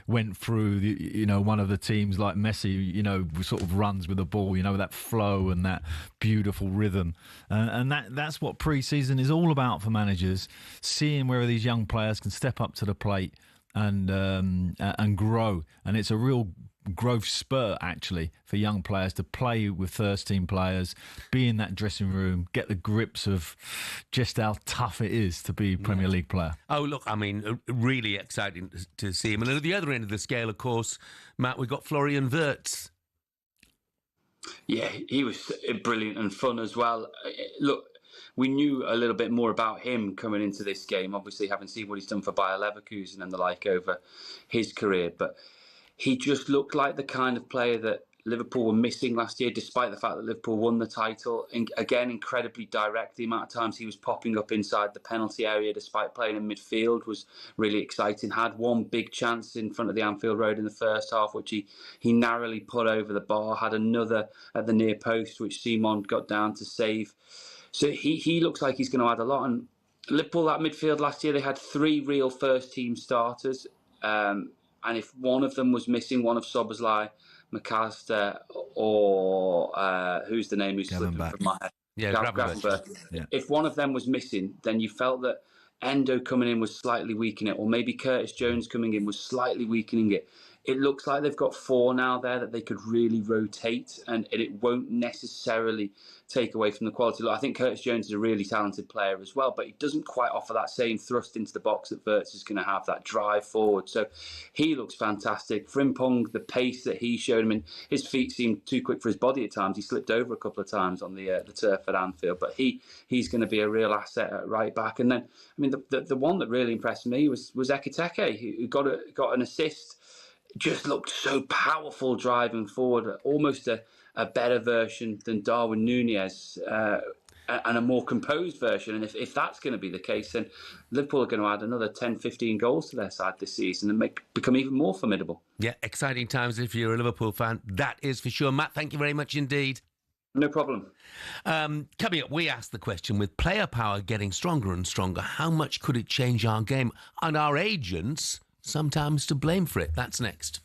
C: went through, one of the teams like Messi, sort of runs with the ball, that flow and that beautiful rhythm. And that's what pre-season is all about for managers, seeing where these young players can step up to the plate and grow. And it's a real growth spurt, actually, for young players to play with first-team players, be in that dressing room, get the grips of just how tough it is to be a Premier League player.
B: Oh, look, really exciting to see him. And at the other end of the scale, of course, Matt, we've got Florian Wirtz.
G: Yeah, he was brilliant and fun as well. Look, we knew a little bit more about him coming into this game, obviously having seen what he's done for Bayer Leverkusen and the like over his career, but he just looked like the kind of player that Liverpool were missing last year, despite the fact that Liverpool won the title. And again, incredibly direct. The amount of times he was popping up inside the penalty area, despite playing in midfield, was really exciting. Had one big chance in front of the Anfield Road in the first half, which he narrowly put over the bar. Had another at the near post, which Simon got down to save. So he looks like he's going to add a lot. And Liverpool, that midfield last year, they had 3 real first-team starters. And if one of them was missing, one of Szoboszlai, McAllister, or who's the name who's slipping from my head?
B: Yeah,
G: Gravenberch.
B: Yeah.
G: If one of them was missing, then you felt that Endo coming in was slightly weakening it, or maybe Curtis Jones coming in was slightly weakening it. It looks like they've got 4 now there that they could really rotate, and it won't necessarily take away from the quality. Look, I think Curtis Jones is a really talented player as well, but he doesn't quite offer that same thrust into the box that Wirtz is going to have, that drive forward. So he looks fantastic. Frimpong, the pace that he showed, his feet seemed too quick for his body at times. He slipped over a couple of times on the turf at Anfield, but he's going to be a real asset at right back. And then, the one that really impressed me was Ekitike, who got an assist. Just looked so powerful driving forward, almost a better version than Darwin Núñez, and a more composed version. And if that's going to be the case, then Liverpool are going to add another 10, 15 goals to their side this season and become even more formidable.
B: Yeah, exciting times if you're a Liverpool fan. That is for sure. Matt, thank you very much indeed.
G: No problem.
B: Coming up, we asked the question, with player power getting stronger and stronger, how much could it change our game? And our agents sometimes to blame for it. That's next.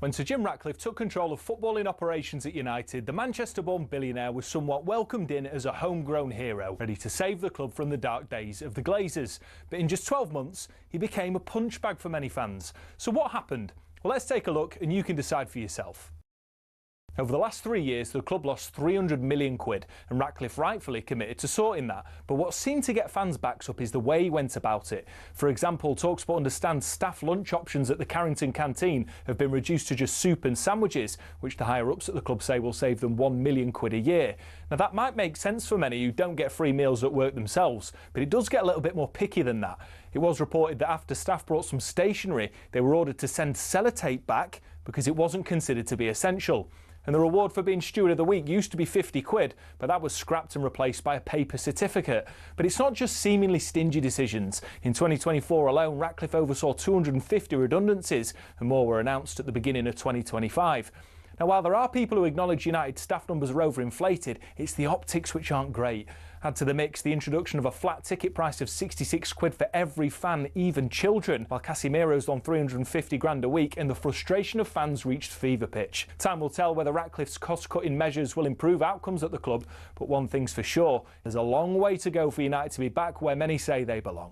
H: When Sir Jim Ratcliffe took control of footballing operations at United, the Manchester-born billionaire was somewhat welcomed in as a homegrown hero, ready to save the club from the dark days of the Glazers. But in just 12 months, he became a punchbag for many fans. So what happened? Well, let's take a look and you can decide for yourself. Over the last 3 years, the club lost 300 million quid, and Ratcliffe rightfully committed to sorting that. But what seemed to get fans' backs up is the way he went about it. For example, talkSPORT understands staff lunch options at the Carrington canteen have been reduced to just soup and sandwiches, which the higher-ups at the club say will save them 1 million quid a year. Now, that might make sense for many who don't get free meals at work themselves, but it does get a little bit more picky than that. It was reported that after staff brought some stationery, they were ordered to send sellotape back because it wasn't considered to be essential. And the reward for being Steward of the Week used to be 50 quid, but that was scrapped and replaced by a paper certificate. But it's not just seemingly stingy decisions. In 2024 alone, Ratcliffe oversaw 250 redundancies, and more were announced at the beginning of 2025. Now, while there are people who acknowledge United staff numbers are overinflated, it's the optics which aren't great. Add to the mix the introduction of a flat ticket price of 66 quid for every fan, even children, while Casemiro's on 350 grand a week, and the frustration of fans reached fever pitch. Time will tell whether Ratcliffe's cost-cutting measures will improve outcomes at the club, but one thing's for sure, there's a long way to go for United to be back where many say they belong.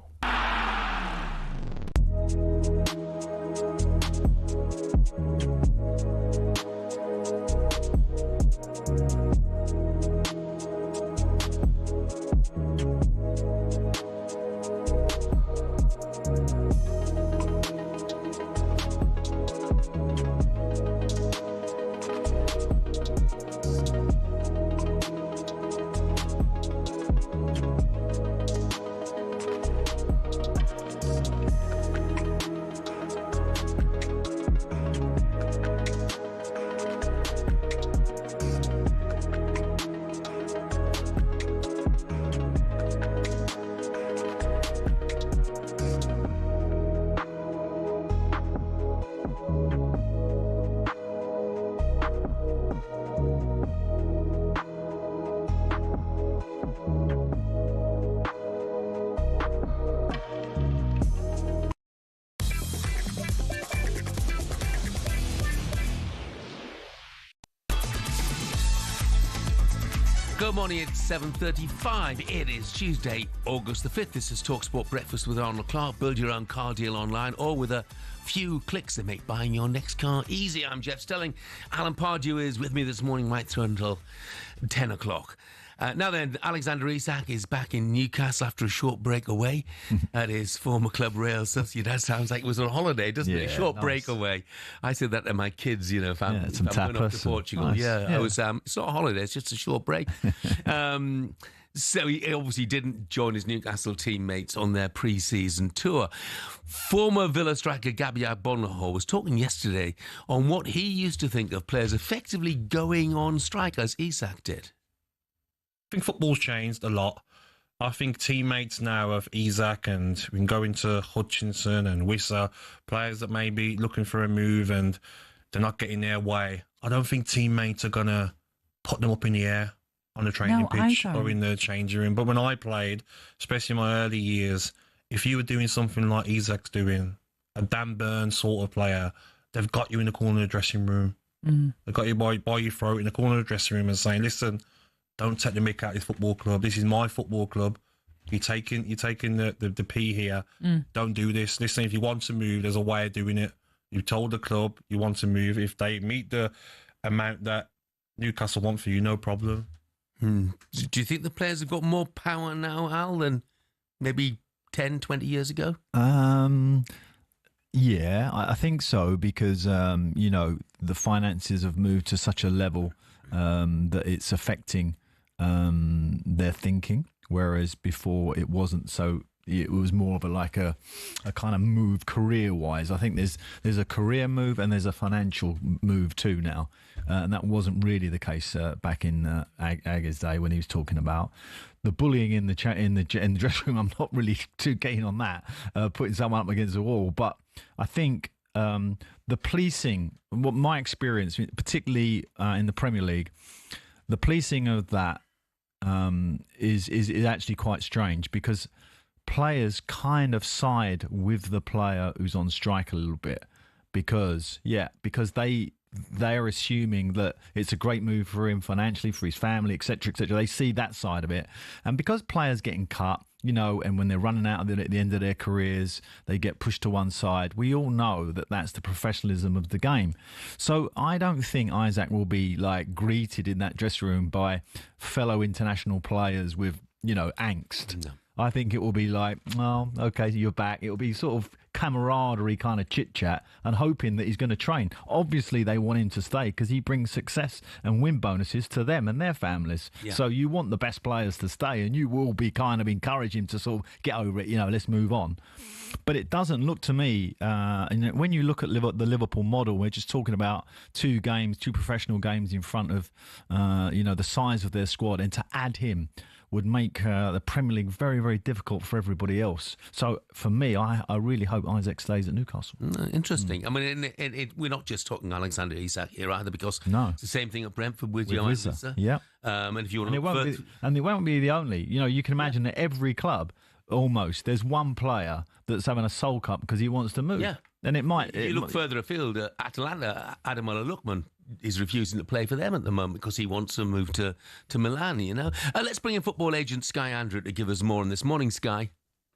B: Good morning, it's 7:35. It is Tuesday, August the 5th. This is talkSPORT Breakfast with Arnold Clark. Build your own car deal online or with a few clicks that make buying your next car easy. I'm Jeff Stelling. Alan Pardew is with me this morning right through until 10 o'clock. Now then, Alexander Isak is back in Newcastle after a short break away at his former club Real Sociedad. Sounds like it was on holiday, doesn't it? A short break away. I said that to my kids, you know, if I'm going off to Portugal.
C: Nice.
B: I was, it's not a holiday, it's just a short break. So he obviously didn't join his Newcastle teammates on their pre-season tour. Former Villa striker Gabriel Bonneho was talking yesterday on what he used to think of players effectively going on strike, as Isak did.
L: I think football's changed a lot. I think teammates now of Isak, and we can go into Hutchinson and Wissa, players that may be looking for a move and they're not getting their way. I don't think teammates are going to put them up in the air on the training pitch or in the changing room. But when I played, especially in my early years, if you were doing something like Isak's doing, a Dan Burns sort of player, they've got you in the corner of the dressing room. They've got you by your throat in the corner of the dressing room and saying, listen, don't take the mick out of this football club. This is my football club. You're taking the P here. Don't do this. Listen, if you want to move, there's a way of doing it. You told the club you want to move. If they meet the amount that Newcastle want for you, no problem.
B: Do you think the players have got more power now, Al, than maybe 10, 20 years ago?
C: Yeah, I think so, because, you know, the finances have moved to such a level that it's affecting their thinking, whereas before it wasn't. So it was more of a kind of move career-wise. I think there's a career move and there's a financial move too now, and that wasn't really the case back in Aga's day when he was talking about the bullying in the dressing room. I'm not really too keen on that, putting someone up against the wall. But I think the policing, what my experience, particularly in the Premier League, the policing of that is actually quite strange, because players kind of side with the player who's on strike a little bit, because they're assuming that it's a great move for him financially, for his family, etc., etc. They see that side of it, and because players getting cut, and when they're running out at the end of their careers, they get pushed to one side. We all know that that's the professionalism of the game. So I don't think Isak will be greeted in that dressing room by fellow international players with angst. No. I think it will be like, oh, okay, you're back. It will be sort of camaraderie kind of chit-chat and hoping that he's going to train. Obviously, they want him to stay because he brings success and win bonuses to them and their families. Yeah. So you want the best players to stay, and you will be kind of encouraging him to sort of get over it, let's move on. But it doesn't look to me, when you look at the Liverpool model, we're just talking about two professional games in front of, the size of their squad, and to add him would make the Premier League very, very difficult for everybody else. So for me, I really hope Isak stays at Newcastle.
B: Interesting. I mean, we're not just talking Alexander Isak here either, because it's the same thing at Brentford with Johan Wissa.
C: Yeah.
B: And if you want to
C: and it won't be the only. You can imagine that every club, almost, there's one player that's having a soul cut because he wants to move. Yeah. And it might...
B: You look further afield, Atalanta, Ademola Lookman is refusing to play for them at the moment because he wants to move to Milan, Let's bring in football agent Sky Andrew to give us more on this. Morning, Sky.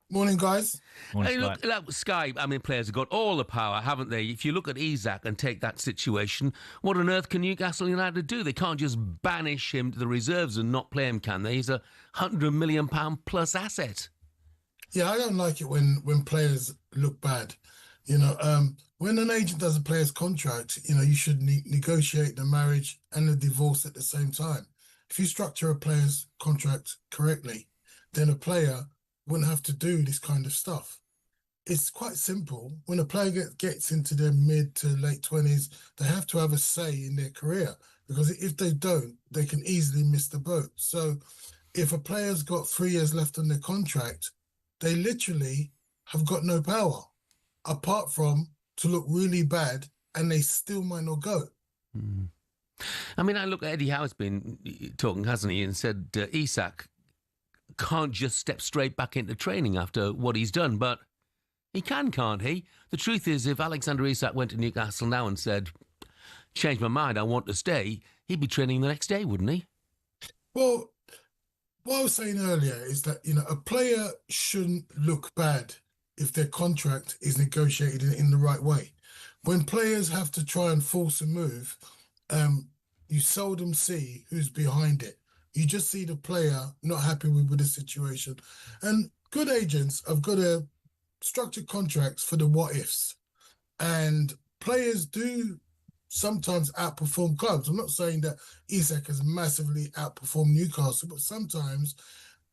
A: Morning, guys.
B: Morning, look, Sky, players have got all the power, haven't they? If you look at Isak and take that situation, what on earth can Newcastle United do? They can't just banish him to the reserves and not play him, can they? He's a £100 million plus asset.
A: Yeah, I don't like it when players look bad. When an agent does a player's contract, you should negotiate the marriage and the divorce at the same time. If you structure a player's contract correctly, then a player wouldn't have to do this kind of stuff. It's quite simple. When a player gets into their mid to late 20s, they have to have a say in their career, because if they don't, they can easily miss the boat. So if a player's got 3 years left on their contract, they literally have got no power, apart from to look really bad, and they still might not go.
B: I look at Eddie Howe's been talking, hasn't he, and said Isak can't just step straight back into training after what he's done, but he can, can't he? The truth is, if Alexander Isak went to Newcastle now and said, change my mind, I want to stay, he'd be training the next day, wouldn't he?
A: Well, what I was saying earlier is that, a player shouldn't look bad if their contract is negotiated in the right way. When players have to try and force a move, you seldom see who's behind it. You just see the player not happy with the situation. And good agents have got to structure contracts for the what-ifs. And players do sometimes outperform clubs. I'm not saying that Isak has massively outperformed Newcastle, but sometimes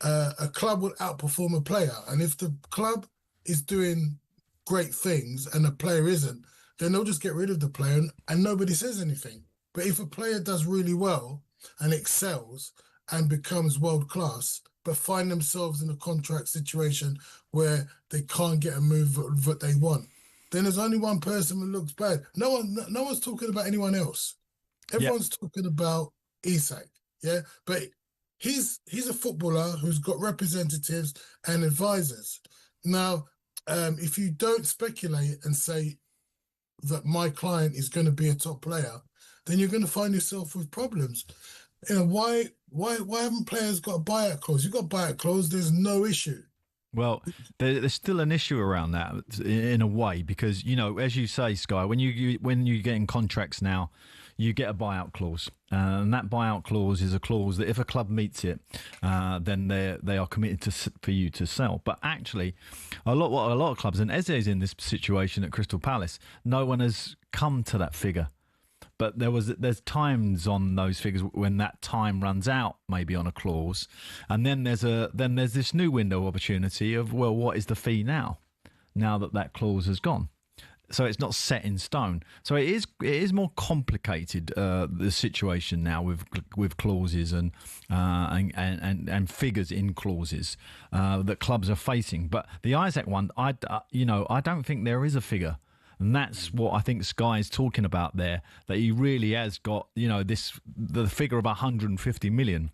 A: a club will outperform a player. And if the club is doing great things and the player isn't, then they'll just get rid of the player and nobody says anything. But if a player does really well and excels and becomes world class, but find themselves in a contract situation where they can't get a move that they want, then there's only one person who looks bad. No one's talking about anyone else. Everyone's talking about Isak, yeah? But he's a footballer who's got representatives and advisors. Now, if you don't speculate and say that my client is going to be a top player, then you're going to find yourself with problems. Why haven't players got a buyout clause? You've got a buyout clause, there's no issue.
C: Well, there's still an issue around that in a way, because, as you say, Sky, when you get in contracts now, you get a buyout clause, and that buyout clause is a clause that if a club meets it, then they are committed for you to sell. But actually, a lot of clubs, and Eze's in this situation at Crystal Palace, no one has come to that figure. But there's times on those figures when that time runs out, maybe on a clause, and then there's this new window of opportunity of, well, what is the fee now that clause has gone? So it's not set in stone. So it is more complicated, the situation now with clauses and figures in clauses that clubs are facing. But the Isak one, I don't think there is a figure. And that's what I think Sky's talking about there, that he really has got, the figure of 150 million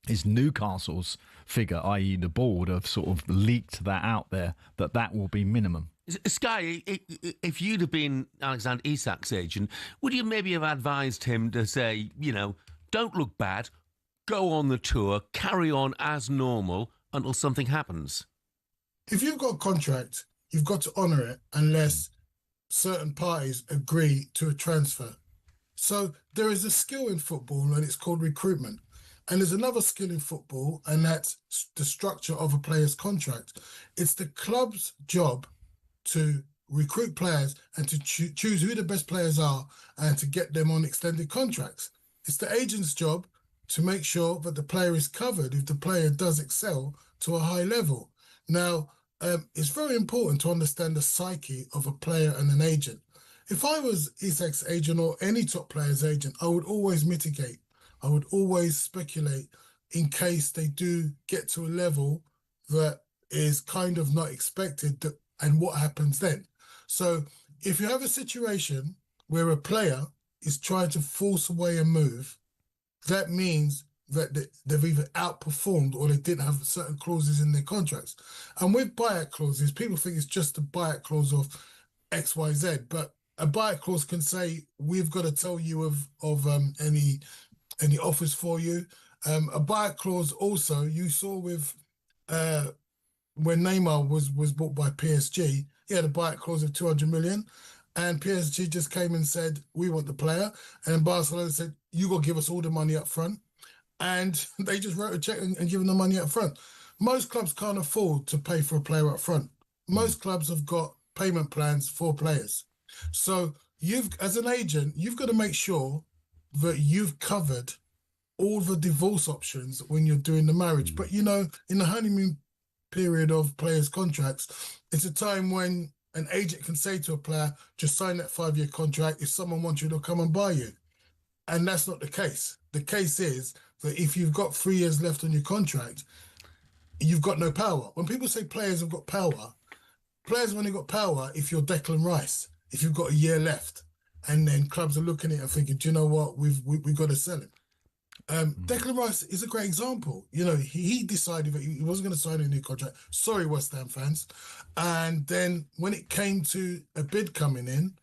C: is Newcastle's figure, i.e. the board, have sort of leaked that out there, that will be minimum.
B: Sky, if you'd have been Alexander Isak's agent, would you maybe have advised him to say, don't look bad, go on the tour, carry on as normal until something happens?
A: If you've got a contract, you've got to honour it unless certain parties agree to a transfer. So there is a skill in football and it's called recruitment. And there's another skill in football, and that's the structure of a player's contract. It's the club's job to recruit players and to choose who the best players are and to get them on extended contracts. It's the agent's job to make sure that the player is covered if the player does excel to a high level. Now, it's very important to understand the psyche of a player and an agent. If I was Isak's agent or any top player's agent, I would always mitigate. I would always speculate in case they do get to a level that is kind of not expected, and what happens then. So if you have a situation where a player is trying to force away a move, that means that they've either outperformed or they didn't have certain clauses in their contracts. And with buyout clauses, people think it's just a buyout clause of X, Y, Z, but a buyout clause can say, we've got to tell you of any offers for you. A buyout clause also, you saw with when Neymar was bought by PSG, he had a buyout clause of 200 million, and PSG just came and said, we want the player, and Barcelona said, you got to give us all the money up front, and they just wrote a check and give them the money up front. Most clubs can't afford to pay for a player up front. Most clubs have got payment plans for players. So as an agent, you've got to make sure that you've covered all the divorce options when you're doing the marriage. But, in the honeymoon period of players' contracts, it's a time when an agent can say to a player, just sign that 5-year contract. If someone wants you, they'll come and buy you. And that's not the case. The case is that if you've got 3 years left on your contract, you've got no power. When people say players have got power, players have only got power if you're Declan Rice, if you've got a year left. And then clubs are looking at it and thinking, do you know what, we've got to sell him. Declan Rice is a great example. He decided that he wasn't going to sign a new contract. Sorry, West Ham fans. And then when it came to a bid coming in,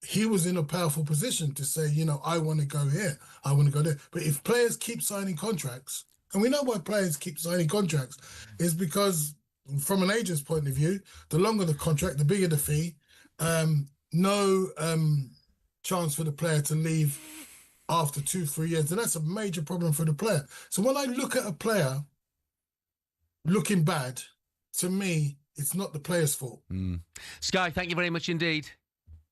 A: he was in a powerful position to say, I want to go here, I want to go there. But if players keep signing contracts, and we know why players keep signing contracts, is because from an agent's point of view, the longer the contract, the bigger the fee. No chance for the player to leave after 2-3 years, and that's a major problem for the player. So when I look at a player looking bad, to me, it's not the player's fault.
B: Sky, thank you very much indeed.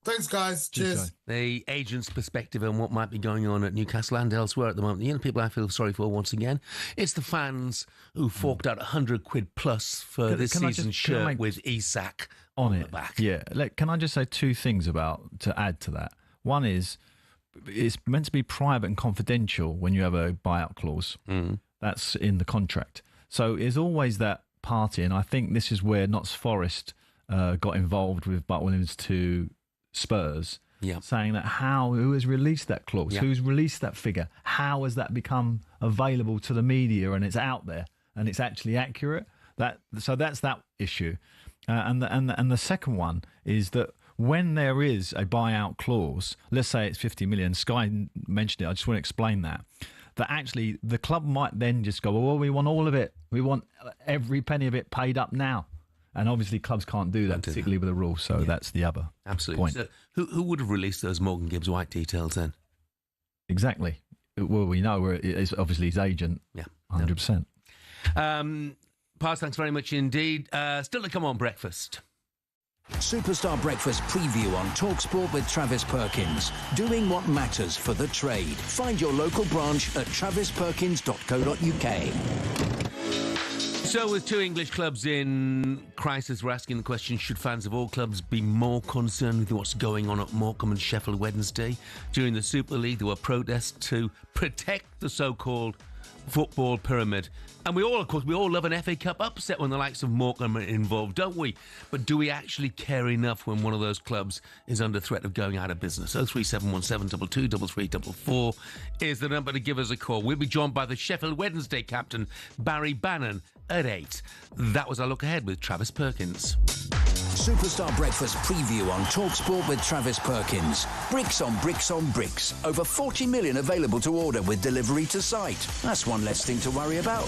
A: Thanks, guys. Cheers.
B: The agent's perspective on what might be going on at Newcastle and elsewhere at the moment. People I feel sorry for once again, it's the fans who forked out £100 plus for this season's shirt with Isak on the back.
C: Yeah. Can I just say two things to add to that? One is, it's meant to be private and confidential when you have a buyout clause. That's in the contract. So there's always that party, and I think this is where Notts Forest got involved with Buck Williams to Spurs, saying that who has released that clause? Who's released that figure? How has that become available to the media and it's out there and it's actually accurate? So that's that issue. And the second one is that when there is a buyout clause, let's say it's 50 million, Sky mentioned it, I just want to explain that actually the club might then just go, well, we want all of it. We want every penny of it paid up now. And obviously clubs can't do that, particularly with the rules. So that's the other point.
B: So who would have released those Morgan Gibbs White details then?
C: Exactly. Well, we know it's obviously his agent.
B: Yeah.
C: 100%.
B: Paz, thanks very much indeed. Still to come on breakfast.
O: Superstar Breakfast preview on talkSPORT with Travis Perkins. Doing what matters for the trade. Find your local branch at travisperkins.co.uk.
B: So with two English clubs in crisis, we're asking the question, should fans of all clubs be more concerned with what's going on at Morecambe and Sheffield Wednesday? During the Super League, there were protests to protect the so-called football pyramid. And we all, of course, we all love an FA Cup upset when the likes of Morecambe are involved, don't we? But do we actually care enough when one of those clubs is under threat of going out of business? 03717 22 3344 is the number to give us a call. We'll be joined by the Sheffield Wednesday captain, Barry Bannan, at 8. That was our look ahead with Travis Perkins.
O: Superstar Breakfast preview on talkSPORT with Travis Perkins. Bricks on bricks on bricks. Over 40 million available to order with delivery to site. That's one less thing to worry about.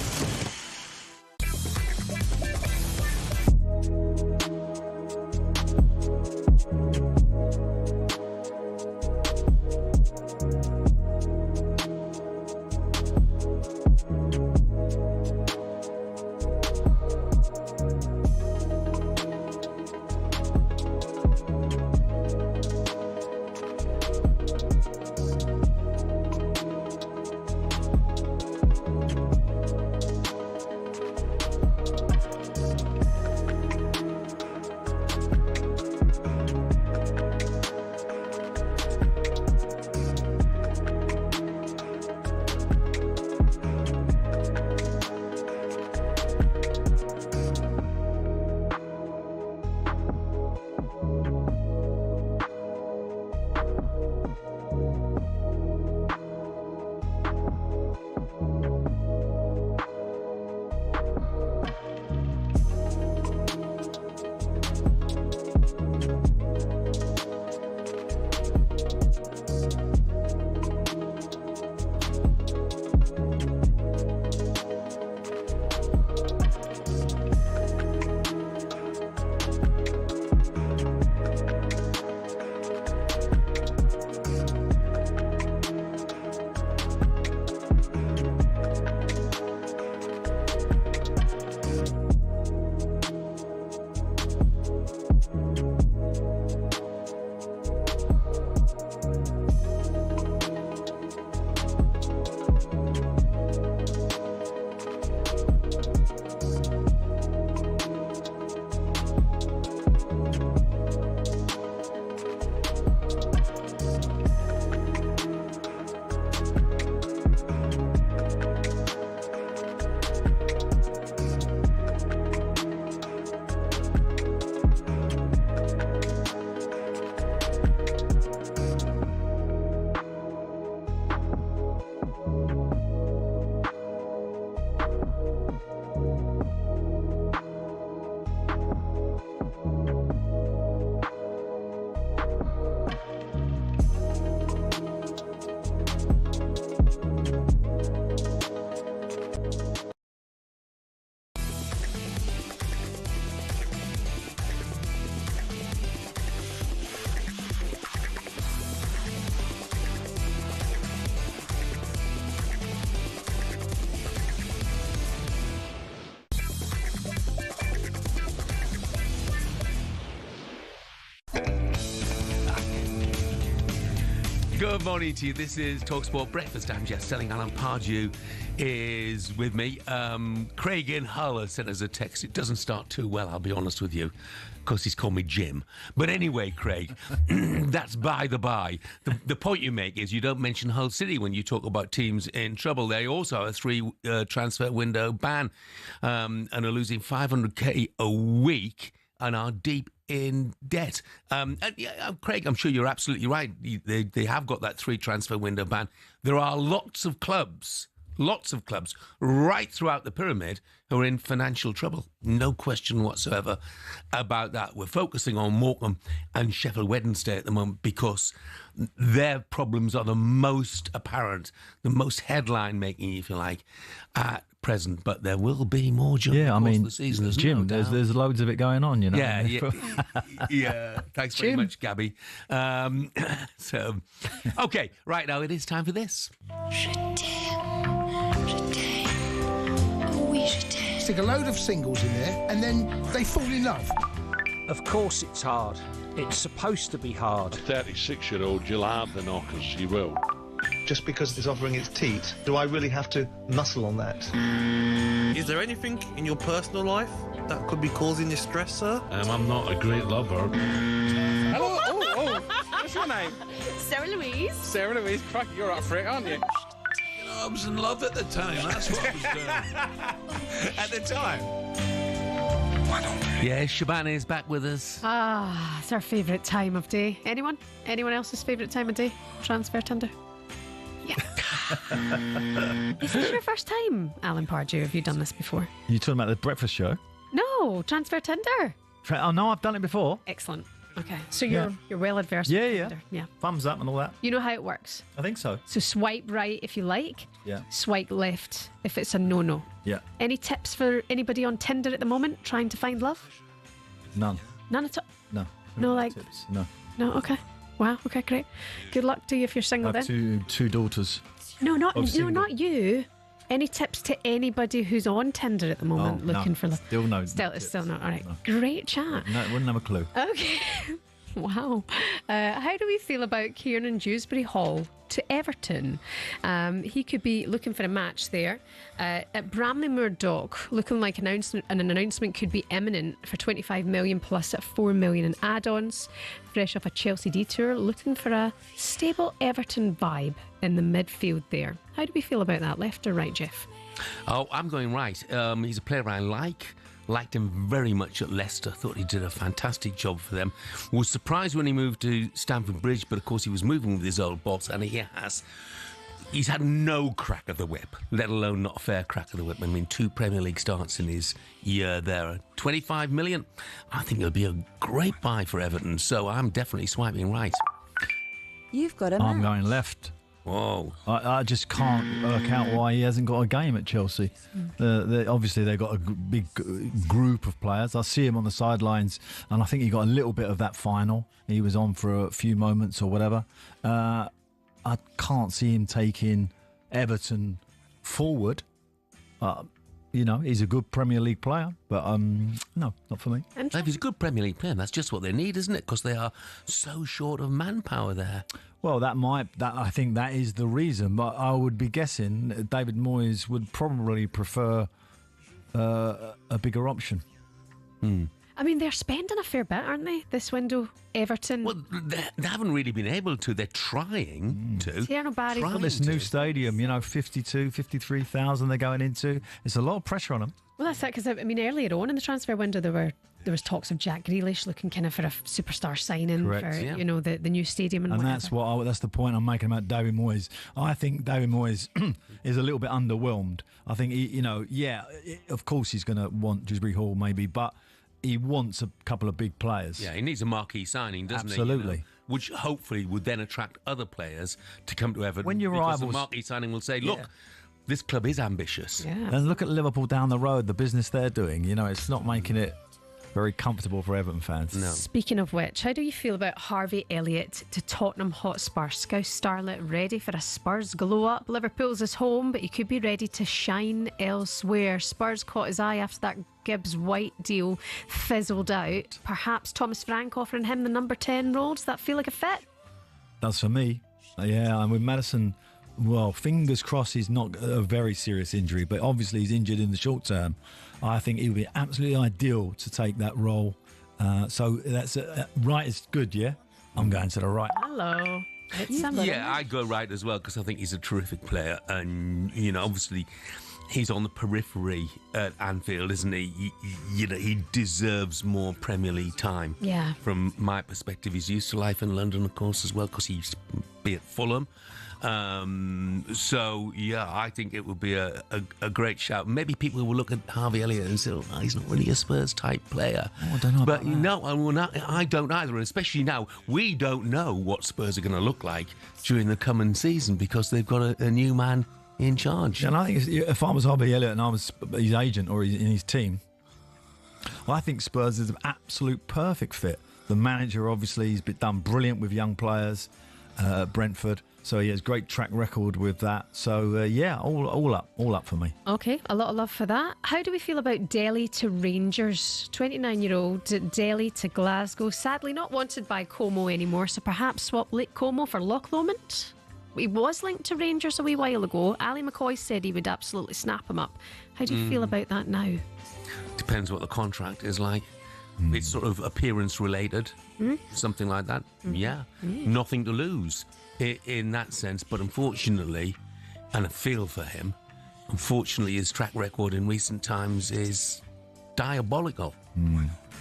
B: Good morning to you. This is talkSPORT Breakfast. I'm Jeff Stelling. Alan Pardew is with me. Craig in Hull has sent us a text. It doesn't start too well, I'll be honest with you. Of course, he's called me Jim. But anyway, Craig, that's by the by. The point you make is you don't mention Hull City when you talk about teams in trouble. They also have a 3 transfer window ban and are losing 500k a week and are deep in debt. Craig, I'm sure you're absolutely right. They have got that 3 transfer window ban. There are lots of clubs right throughout the pyramid who are in financial trouble. No question whatsoever about that. We're focusing on Morecambe and Sheffield Wednesday at the moment because their problems are the most apparent, the most headline-making, if you like, at present. But there will be more during the course of the season. There's
C: Jim,
B: no doubt.
C: there's loads of it going on, you know.
B: Yeah. Thanks very much, Gabby. Okay, right now it is time for this.
P: Stick a load of singles in there and then they fall in love.
I: Of course it's hard. It's supposed to be hard.
J: A 36-year-old, you'll have the knockers, you will.
K: Just because it's offering its teat, do I really have to muscle on that?
L: Is there anything in your personal life that could be causing you stress, sir?
J: I'm not a great lover.
N: Hello, What's your name?
Y: Sarah Louise.
N: Sarah Louise, crack, you're up for it, aren't you?
J: I was in love at the time. That's what I was doing.
B: At the time. Yeah, Shabana is back with us.
M: Ah, it's our favourite time of day. Anyone? Anyone else's favourite time of day? Transfer tender? Yeah. Is this your first time, Alan Pardew? Have you done this before?
C: You talking about the breakfast show?
M: No, transfer tender.
C: Oh no, I've done it before.
M: Excellent. Okay, so you're well adversed.
C: Yeah.
M: Yeah.
C: Thumbs up and all that.
M: You know how it works.
C: I think so.
M: So swipe right if you like.
C: Yeah.
M: Swipe left if it's a no-no.
C: Yeah.
M: Any tips for anybody on Tinder at the moment trying to find love?
C: None.
M: None at all.
C: No.
M: No, like
C: Tips. No.
M: no. Okay. Wow. Okay, great. Good luck to you if you're single.
C: I have
M: then.
C: two daughters.
M: No,
C: of single.
M: not you. Any tips to anybody who's on Tinder at the moment looking for love?
C: Still no.
M: Still not. All right. Great chat.
C: No, wouldn't have a clue.
M: Okay. Wow. How do we feel about Kieran Dewsbury Hall to Everton? He could be looking for a match there. At Bramley Moor Dock, looking like an announcement could be imminent for 25 million plus at 4 million in add-ons. Fresh off a Chelsea detour, looking for a stable Everton vibe in the midfield there. How do we feel about that? Left or right, Jeff?
B: Oh, I'm going right. He's a player I like. Liked him very much at Leicester. Thought he did a fantastic job for them. Was surprised when he moved to Stamford Bridge, but of course he was moving with his old boss, and he's had no crack of the whip, let alone not a fair crack of the whip. I mean, 2 Premier League starts in his year there. 25 million. I think it'll be a great buy for Everton, so I'm definitely swiping right.
N: You've got a
C: I'm
N: match.
C: going left.
B: Whoa.
C: I just can't work out why he hasn't got a game at Chelsea. Obviously, they've got a big group of players. I see him on the sidelines, and I think he got a little bit of that final. He was on for a few moments or whatever. I can't see him taking Everton forward. He's a good Premier League player, but no, not for me.
B: If he's a good Premier League player, that's just what they need, isn't it? Because they are so short of manpower there.
C: Well, I think that is the reason, but I would be guessing David Moyes would probably prefer a bigger option.
M: I mean, they're spending a fair bit, aren't they, this window, Everton?
B: Well, they haven't really been able to. They're trying to.
M: Tierno Barry's
C: Got this new stadium, 53,000 they're going into. It's a lot of pressure on them.
M: Well, that's it, because, I mean, earlier on in the transfer window, there was talks of Jack Grealish looking kind of for a superstar signing for, the new stadium and whatever.
C: That's the point I'm making about David Moyes. I think David Moyes is a little bit underwhelmed. I think, of course he's going to want Dewsbury Hall maybe, but he wants a couple of big players.
B: Yeah, he needs a marquee signing, doesn't he?
C: Absolutely.
B: Which hopefully would then attract other players to come to Everton.
C: When your
B: because
C: rivals,
B: the marquee signing will say, look, this club is ambitious.
M: Yeah.
C: And look at Liverpool down the road, the business they're doing. It's not making it very comfortable for Everton fans.
B: No.
M: Speaking of which, how do you feel about Harvey Elliott to Tottenham Hotspur? Scouse starlet ready for a Spurs glow up. Liverpool's his home, but he could be ready to shine elsewhere. Spurs caught his eye after that Gibbs White deal fizzled out. Perhaps Thomas Frank offering him the number 10 role. Does that feel like a fit?
C: Does for me. Yeah, and with Maddison, well, fingers crossed he's not a very serious injury, but obviously he's injured in the short term. I think it would be absolutely ideal to take that role. So that's right is good, yeah? I'm going to the right.
M: Hello.
B: I go right as well because I think he's a terrific player, and obviously he's on the periphery at Anfield, isn't he? He deserves more Premier League time.
M: Yeah.
B: From my perspective, he's used to life in London, of course, as well, because he used to be at Fulham. I think it would be a great shout. Maybe people will look at Harvey Elliott and say, "Oh, he's not really a Spurs type player."
C: I don't know.
B: But I don't either. Especially now, we don't know what Spurs are going to look like during the coming season because they've got a new man in charge.
C: And I think if I was Harvey Elliott and I was his agent or in his team, I think Spurs is an absolute perfect fit. The manager, obviously, he's done brilliant with young players, Brentford. So he has great track record with that. So, all up for me.
M: Okay, a lot of love for that. How do we feel about Delhi to Rangers? 29-year-old Delhi to Glasgow. Sadly not wanted by Como anymore, so perhaps swap Como for Loch Lomond. He was linked to Rangers a wee while ago. Ali McCoy said he would absolutely snap him up. How do you feel about that now?
B: Depends what the contract is like. It's sort of appearance related, something like that. Yeah, nothing to lose in that sense. But unfortunately, and a feel for him. Unfortunately, his track record in recent times is diabolical.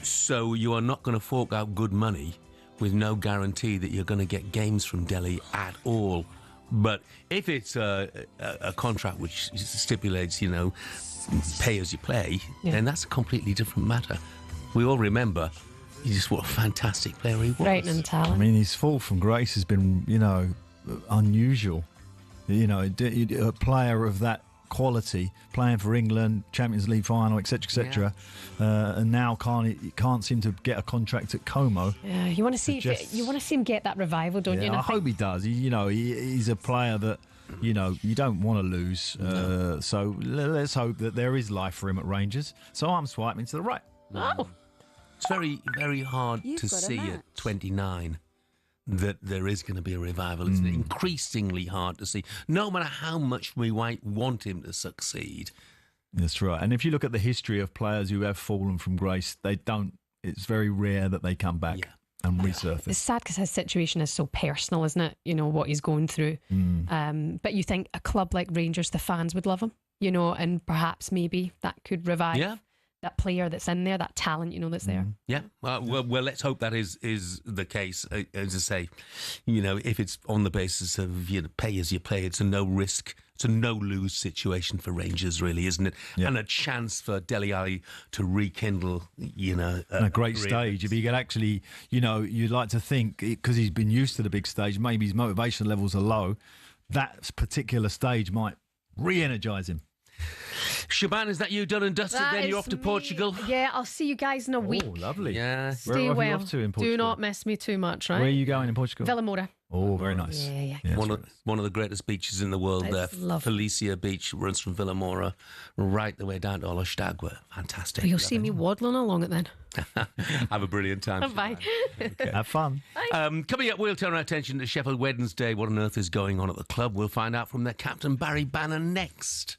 B: So you are not going to fork out good money with no guarantee that you're going to get games from Delhi at all. But if it's a contract which stipulates, pay as you play, then that's a completely different matter. We all remember just what a fantastic player he was.
M: Frightening talent.
C: I mean, his fall from grace has been, unusual. A player of that quality, playing for England, Champions League final, etc., etc., and now can't seem to get a contract at Como.
M: Yeah, you want to see him get that revival, don't you?
C: I hope he does. He's a player that you don't want to lose. So let's hope that there is life for him at Rangers. So I'm swiping to the right.
M: Oh,
B: it's very, very hard
N: You've
B: to
N: got a
B: see
N: match.
B: at 29 that there is going to be a revival, isn't it? Increasingly hard to see, no matter how much we might want him to succeed.
C: That's right. And if you look at the history of players who have fallen from grace, it's very rare that they come back and resurface.
M: it's sad because his situation is so personal, isn't it? What he's going through. But you think a club like Rangers, the fans would love him, and perhaps maybe that could revive that player that's in there, that talent, that's there.
B: Yeah, well, let's hope that is the case. As I say, if it's on the basis of pay as you play, it's a no risk, it's a no lose situation for Rangers, really, isn't it?
C: Yeah.
B: And a chance for Dele Alli to rekindle,
C: a great stage. If he could actually, you'd like to think, because he's been used to the big stage, maybe his motivation levels are low. That particular stage might re-energise him.
B: Shaban, is that you done and dusted? Then you're off to Portugal?
M: Yeah, I'll see you guys in a week.
C: Oh, lovely.
B: Yeah.
M: Stay
C: Where are
M: well.
C: you off to in Portugal?
M: Do not miss me too much, right?
C: Where are you going in Portugal?
M: Vila Moura.
C: Oh, very nice.
M: Yeah.
B: One of the greatest beaches in the world there.
M: It's lovely.
B: Felicia Beach runs from Vila Moura right the way down to Olostagua. Fantastic.
M: You'll see me waddling along it then.
B: Have a brilliant time.
M: Bye.
B: Okay.
C: Have fun.
B: Coming up, we'll turn our attention to Sheffield Wednesday. What on earth is going on at the club? We'll find out from their captain, Barry Bannan, next.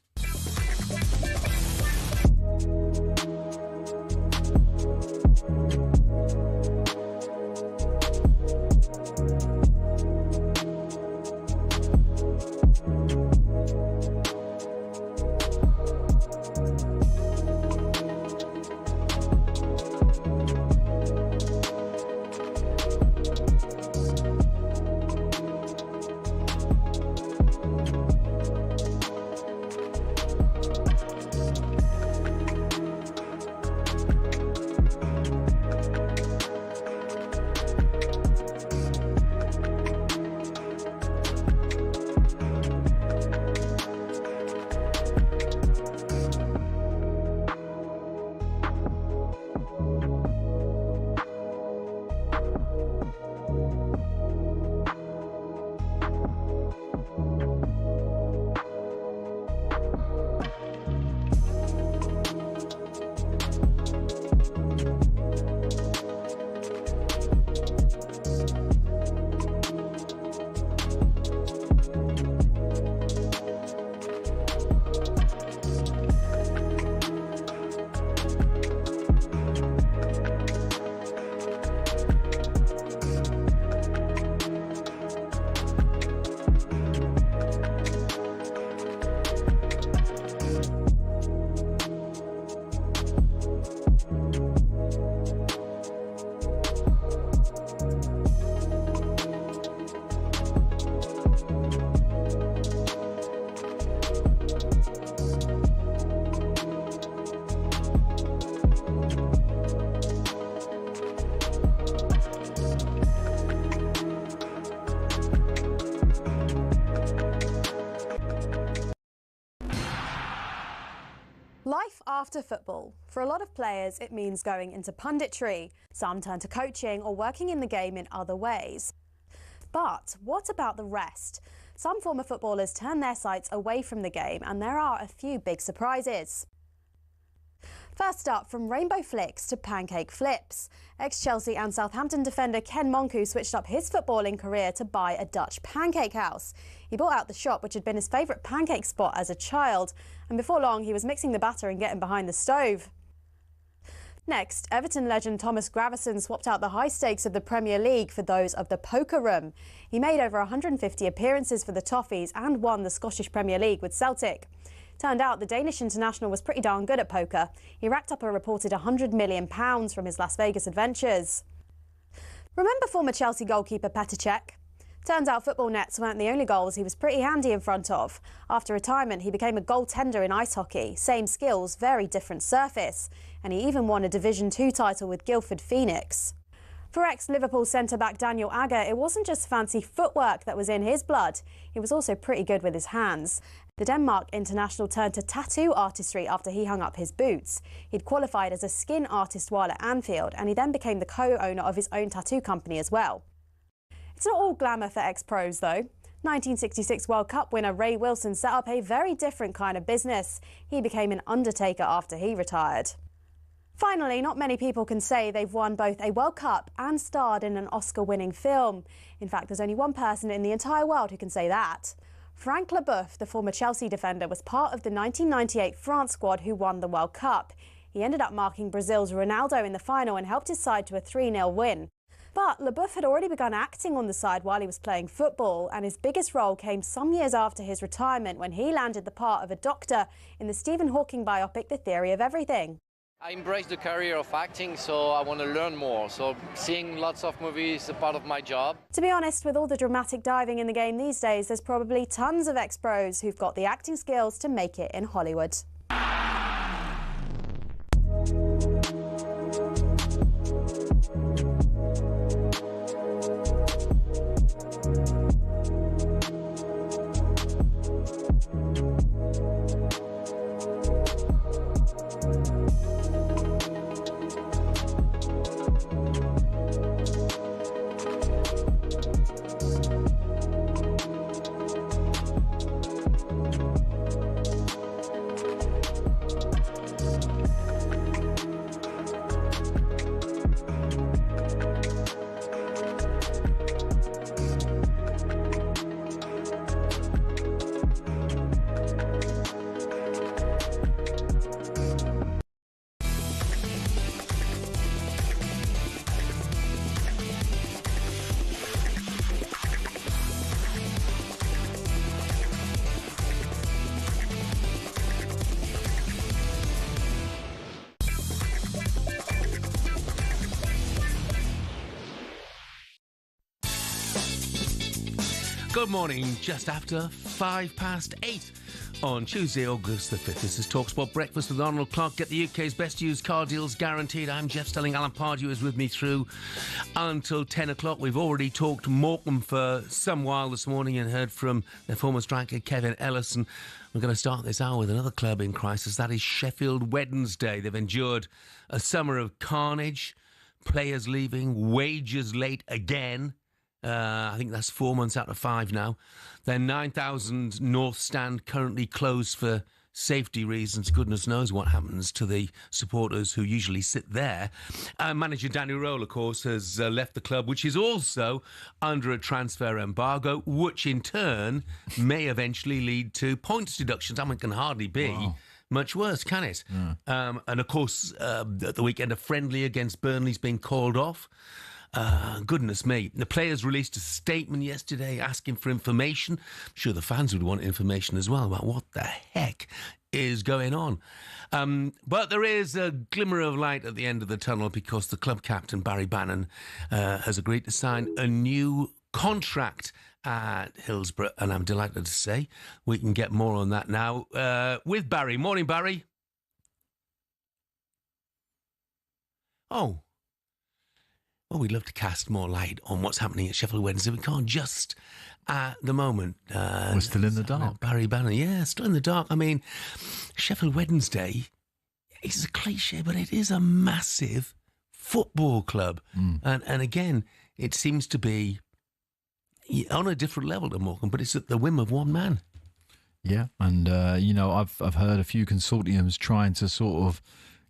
Q: Life after football. For a lot of players, it means going into punditry. Some turn to coaching or working in the game in other ways. But what about the rest? Some former footballers turn their sights away from the game, and there are a few big surprises. First up, from rainbow flicks to pancake flips. Ex-Chelsea and Southampton defender Ken Monku switched up his footballing career to buy a Dutch pancake house. He bought out the shop, which had been his favourite pancake spot as a child, and before long he was mixing the batter and getting behind the stove. Next, Everton legend Thomas Gravesen swapped out the high stakes of the Premier League for those of the poker room. He made over 150 appearances for the Toffees and won the Scottish Premier League with Celtic. Turned out the Danish international was pretty darn good at poker. He racked up a reported £100 million from his Las Vegas adventures. Remember former Chelsea goalkeeper Petr Cech? Turns out football nets weren't the only goals he was pretty handy in front of. After retirement, he became a goaltender in ice hockey. Same skills, very different surface. And he even won a Division 2 title with Guildford Phoenix. For ex-Liverpool centre-back Daniel Agger, it wasn't just fancy footwork that was in his blood. He was also pretty good with his hands. The Denmark international turned to tattoo artistry after he hung up his boots. He'd qualified as a skin artist while at Anfield, and he then became the co-owner of his own tattoo company as well. It's not all glamour for ex-pros, though. 1966 World Cup winner Ray Wilson set up a very different kind of business. He became an undertaker after he retired. Finally, not many people can say they've won both a World Cup and starred in an Oscar-winning film. In fact, there's only one person in the entire world who can say that. Frank Leboeuf, the former Chelsea defender, was part of the 1998 France squad who won the World Cup. He ended up marking Brazil's Ronaldo in the final and helped his side to a 3-0 win. But Leboeuf had already begun acting on the side while he was playing football, and his biggest role came some years after his retirement when he landed the part of a doctor in the Stephen Hawking biopic The Theory of Everything.
R: I embrace the career of acting, so I want to learn more. So seeing lots of movies is a part of my job.
Q: To be honest, with all the dramatic diving in the game these days, there's probably tons of ex-pros who've got the acting skills to make it in Hollywood.
B: Good morning, just after 8:05 on Tuesday, August the 5th. This is talkSPORT Breakfast with Arnold Clark. Get the UK's best used car deals guaranteed. I'm Jeff Stelling. Alan Pardew is with me through until 10 o'clock. We've already talked Morecambe for some while this morning and heard from their former striker, Kevin Ellison. We're going to start this hour with another club in crisis. That is Sheffield Wednesday. They've endured a summer of carnage, players leaving, wages late again. I think that's 4 months out of 5 now. Their 9,000 North stand currently closed for safety reasons. Goodness knows what happens to the supporters who usually sit there. Manager Danny Rowell, of course, has left the club, which is also under a transfer embargo, which in turn may eventually lead to points deductions. I mean, it can hardly be much worse, can it? And of course, at the weekend, a friendly against Burnley's been called off. Goodness me. The players released a statement yesterday asking for information. I'm sure the fans would want information as well about what the heck is going on. But there is a glimmer of light at the end of the tunnel because the club captain, Barry Bannan, has agreed to sign a new contract at Hillsborough. And I'm delighted to say we can get more on that now with Barry. Morning, Barry. Well, we'd love to cast more light on what's happening at Sheffield Wednesday. We can't just at the moment.
C: We're still in the dark.
B: Barry Bannan, yeah, still in the dark. I mean, Sheffield Wednesday, it's a cliche, but it is a massive football club. And again, it seems to be on a different level to Morecambe, but it's at the whim of one man.
C: Yeah, and, I've heard a few consortiums trying to sort of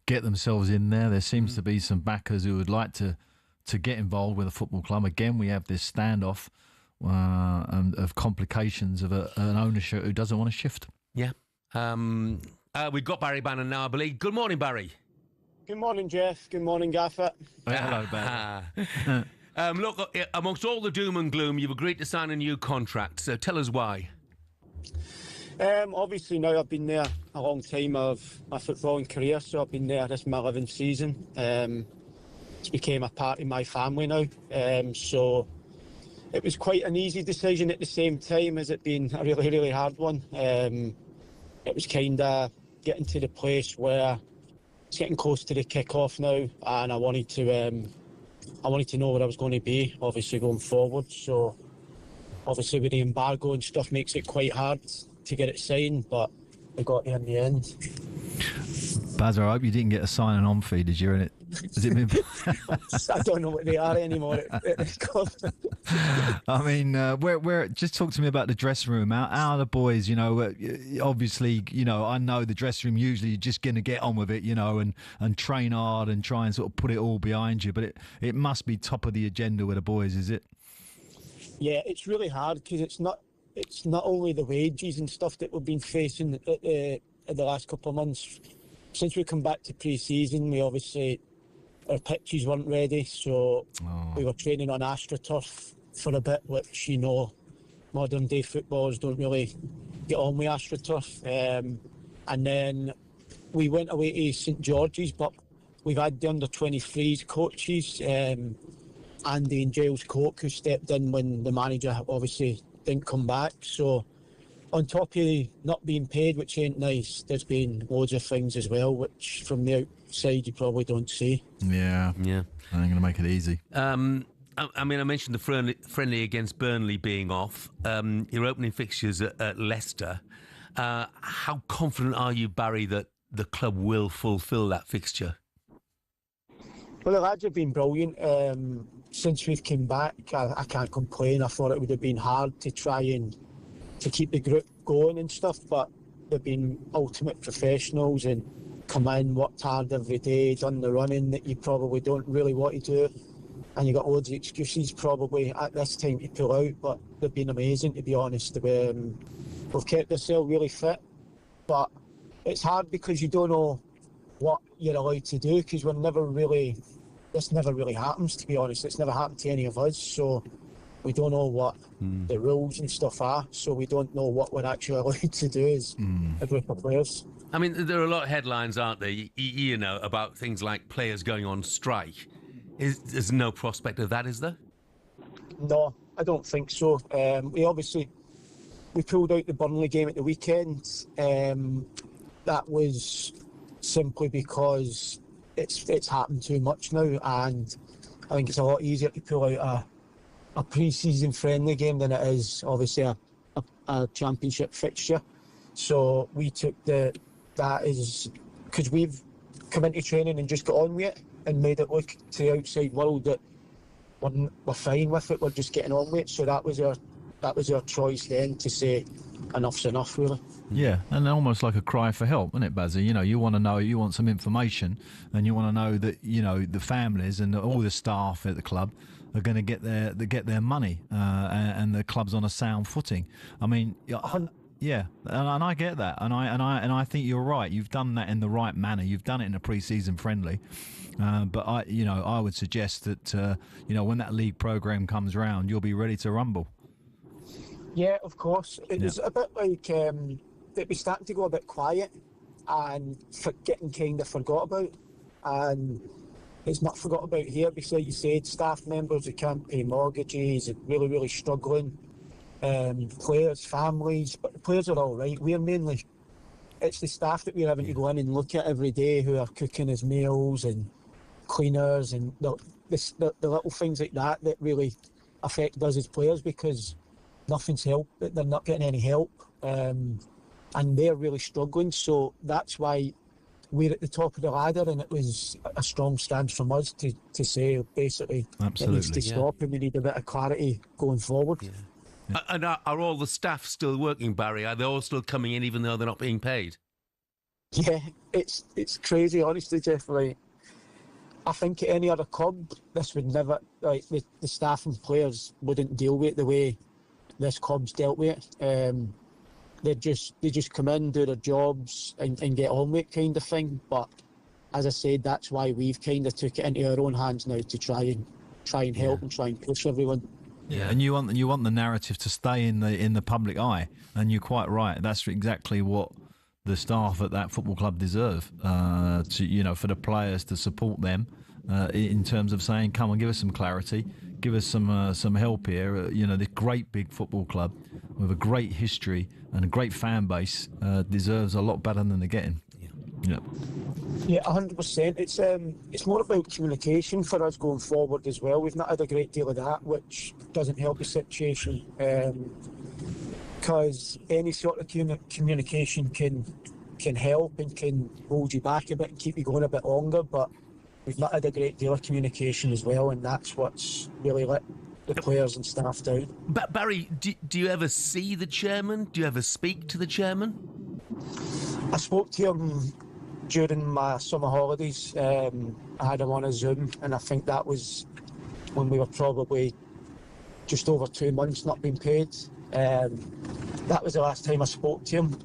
C: get themselves in there. There seems to be some backers who would like to get involved with a football club. Again, we have this standoff of complications of an ownership who doesn't want to shift.
B: Yeah. We've got Barry Bannan now, I believe. Good morning, Barry.
S: Good morning, Jeff. Good morning, Gaffer.
C: Hello, Ben.
B: Look, amongst all the doom and gloom, you've agreed to sign a new contract. So tell us why.
S: Obviously, now I've been there a long time of my footballing career, so I've been there. This is my 11th season. It's became a part of my family now. So it was quite an easy decision at the same time as it being a really, really hard one. It was kind of getting to the place where it's getting close to the kick-off now, and I wanted to know where I was going to be, obviously, going forward. So obviously with the embargo and stuff makes it quite hard to get it signed, but we got there in the end.
C: Baz, I hope you didn't get a sign-on fee, did you? Has it been...
S: I don't know what they are anymore at this club.
C: I mean, where? Just talk to me about the dressing room. How are the boys? You know, obviously, you know, I know the dressing room usually you're just going to get on with it, you know, and train hard and try and sort of put it all behind you. But it must be top of the agenda with the boys, is it?
S: Yeah, it's really hard because it's not only the wages and stuff that we've been facing at the last couple of months. Since we come back to pre-season, our pitches weren't ready, so we were training on AstroTurf for a bit, which, you know, modern day footballers don't really get on with AstroTurf. And then we went away to St George's, but we've had the under-23s coaches, Andy and Giles Coke, who stepped in when the manager obviously didn't come back. So on top of not being paid, which ain't nice, there's been loads of things as well, which from the outside you probably don't see.
C: Yeah. I ain't going to make it easy.
B: I mean, I mentioned the friendly against Burnley being off. Your opening fixtures at Leicester. How confident are you, Barry, that the club will fulfil that fixture?
S: Well, the lads have been brilliant. Since we've come back, I can't complain. I thought it would have been hard to try and to keep the group going and stuff, but they've been ultimate professionals and come in, worked hard every day, done the running that you probably don't really want to do, and you got loads of excuses probably at this time to pull out, but they've been amazing, to be honest. We've kept ourselves really fit, but it's hard because you don't know what you're allowed to do, because this never really happens, to be honest. It's never happened to any of us, so we don't know what the rules and stuff are, so we don't know what we're actually allowed to do as a group of players.
B: I mean, there are a lot of headlines, aren't there, you know, about things like players going on strike. There's no prospect of that, is there?
S: No, I don't think so. We pulled out the Burnley game at the weekend. That was simply because it's happened too much now, and I think it's a lot easier to pull out a pre-season friendly game than it is obviously a championship fixture. So we took that as, because we've come into training and just got on with it and made it look to the outside world that we're fine with it, we're just getting on with it. So that was our choice then, to say enough's enough, really.
C: Yeah, and almost like a cry for help, isn't it, Bazzy? You know, you want to know, you want some information, and you want to know that, you know, the families and all the staff at the club are going to get their money, and the club's on a sound footing. I mean, yeah, and I get that, and I think you're right. You've done that in the right manner. You've done it in a pre-season friendly, but I would suggest that when that league program comes round, you'll be ready to rumble.
S: Yeah, of course. It was a bit like it was starting to go a bit quiet and getting kind of forgot about. And it's not forgot about here, because like you said, staff members who can't pay mortgages, really, really struggling. Players, families, but the players are all right. It's the staff that we're having to go in and look at every day, who are cooking his meals and cleaners and the little things like that really affect us as players, because nothing's help. They're not getting any help, and they're really struggling. So that's why we're at the top of the ladder, and it was a strong stance from us to say basically it needs to stop, and we need a bit of clarity going forward.
B: Yeah. And are all the staff still working, Barry? Are they all still coming in even though they're not being paid?
S: Yeah, it's crazy, honestly, Jeff. Like, I think at any other club, this would never, like, the staff and players wouldn't deal with it the way this club's dealt with it. They just come in, do their jobs, and get on with it, kind of thing. But as I said, that's why we've kind of took it into our own hands now to try and help and try and push everyone.
C: Yeah, and you want the narrative to stay in the public eye, and you're quite right. That's exactly what the staff at that football club deserve. For the players to support them in terms of saying, "Come on, give us some clarity, give us some help here." This great big football club with a great history and a great fan base deserves a lot better than they're getting.
S: Yeah, 100%. It's more about communication for us going forward as well. We've not had a great deal of that, which doesn't help the situation. Because any sort of communication can help and can hold you back a bit and keep you going a bit longer. But we've not had a great deal of communication as well, and that's what's really let the players and staff down.
B: But Barry, do you ever see the chairman? Do you ever speak to the chairman?
S: I spoke to him during my summer holidays. I had him on a Zoom, and I think that was when we were probably just over 2 months not being paid. That was the last time I spoke to him,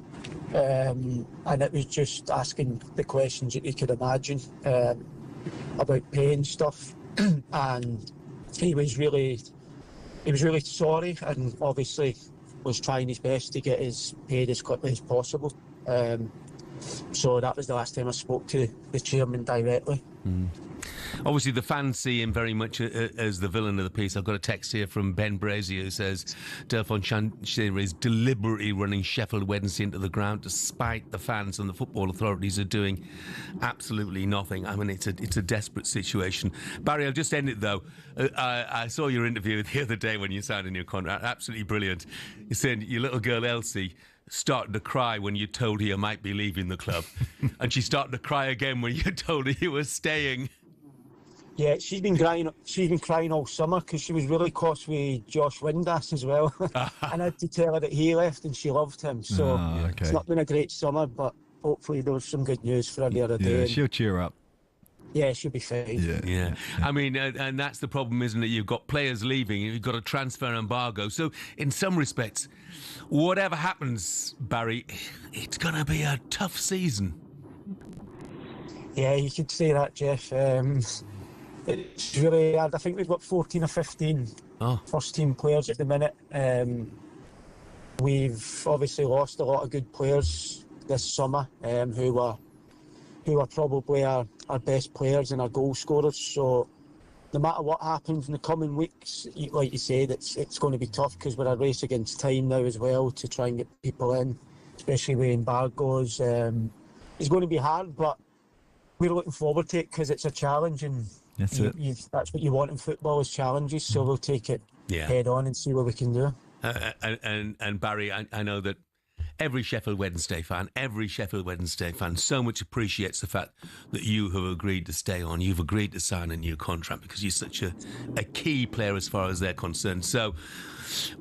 S: and it was just asking the questions that you could imagine about pay and stuff. And he was really sorry, and obviously was trying his best to get us paid as quickly as possible. So that was the last time I spoke to the chairman directly.
B: Obviously, the fans see him very much as the villain of the piece. I've got a text here from Ben Brazier who says Delphine Chantier is deliberately running Sheffield Wednesday into the ground despite the fans and the football authorities are doing absolutely nothing. I mean, it's a desperate situation. Barry, I'll just end it, though. I saw your interview the other day when you signed a new contract. Absolutely brilliant. You said your little girl, Elsie, started to cry when you told her you might be leaving the club. And she started to cry again when you told her you were staying.
S: Yeah, she's been crying all summer because she was really cross with Josh Windass as well. And I had to tell her that he left and she loved him. So It's not been a great summer, but hopefully there was some good news for her the other day.
C: Yeah, she'll cheer up.
S: Yeah, she'll be fine.
B: Yeah. I mean, and that's the problem, isn't it? You've got players leaving, you've got a transfer embargo. So in some respects, whatever happens, Barry, it's going to be a tough season.
S: Yeah, you could say that, Jeff. It's really hard. I think we've got 14 or 15 first-team players at the minute. We've obviously lost a lot of good players this summer who are probably our best players and our goal scorers. So no matter what happens in the coming weeks, like you said, it's going to be tough because we're a race against time now as well to try and get people in, especially with embargoes. It's going to be hard, but we're looking forward to it because it's a challenge, and that's what you want in football is challenges. So we'll take it head on and see what we can do.
B: And Barry, I know that every Sheffield Wednesday fan so much appreciates the fact that you have agreed to stay on. You've agreed to sign a new contract because you're such a key player as far as they're concerned. So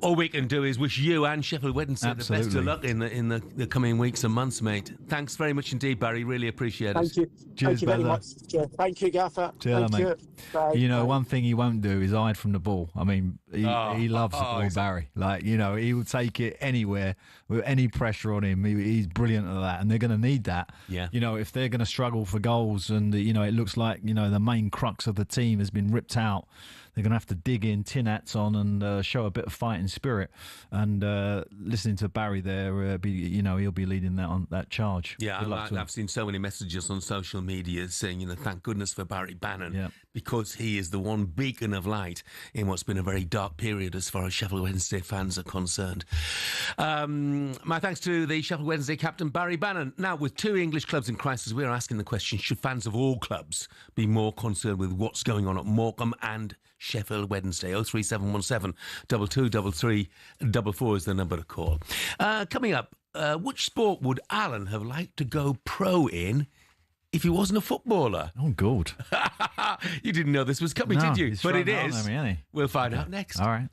B: all we can do is wish you and Sheffield Wednesday the best of luck in the coming weeks and months, mate. Thanks very much indeed, Barry. Really appreciate it.
S: Thank you. Thank you very much. Thank you, Gaffer.
C: Thank you.
S: Bye.
C: One thing he won't do is hide from the ball. I mean, he loves the ball, Barry. Like, he will take it anywhere with any pressure on him. He's brilliant at that, and they're going to need that.
B: Yeah.
C: If they're going to struggle for goals and, it looks like, the main crux of the team has been ripped out, they're going to have to dig in, tin hats on, and show a bit of fighting spirit. And listening to Barry there, he'll be leading that charge.
B: Yeah, I've seen so many messages on social media saying, thank goodness for Barry Bannan, because he is the one beacon of light in what's been a very dark period as far as Sheffield Wednesday fans are concerned. My thanks to the Sheffield Wednesday captain, Barry Bannan. Now, with 2 English clubs in crisis, we're asking the question, should fans of all clubs be more concerned with what's going on at Morecambe and Sheffield Wednesday? 03717 223344 is the number to call. Coming up, which sport would Alan have liked to go pro in if he wasn't a footballer?
C: Oh, good.
B: You didn't know this was coming, did you? But it is.
C: On me, ain't he?
B: We'll find out next.
C: All right.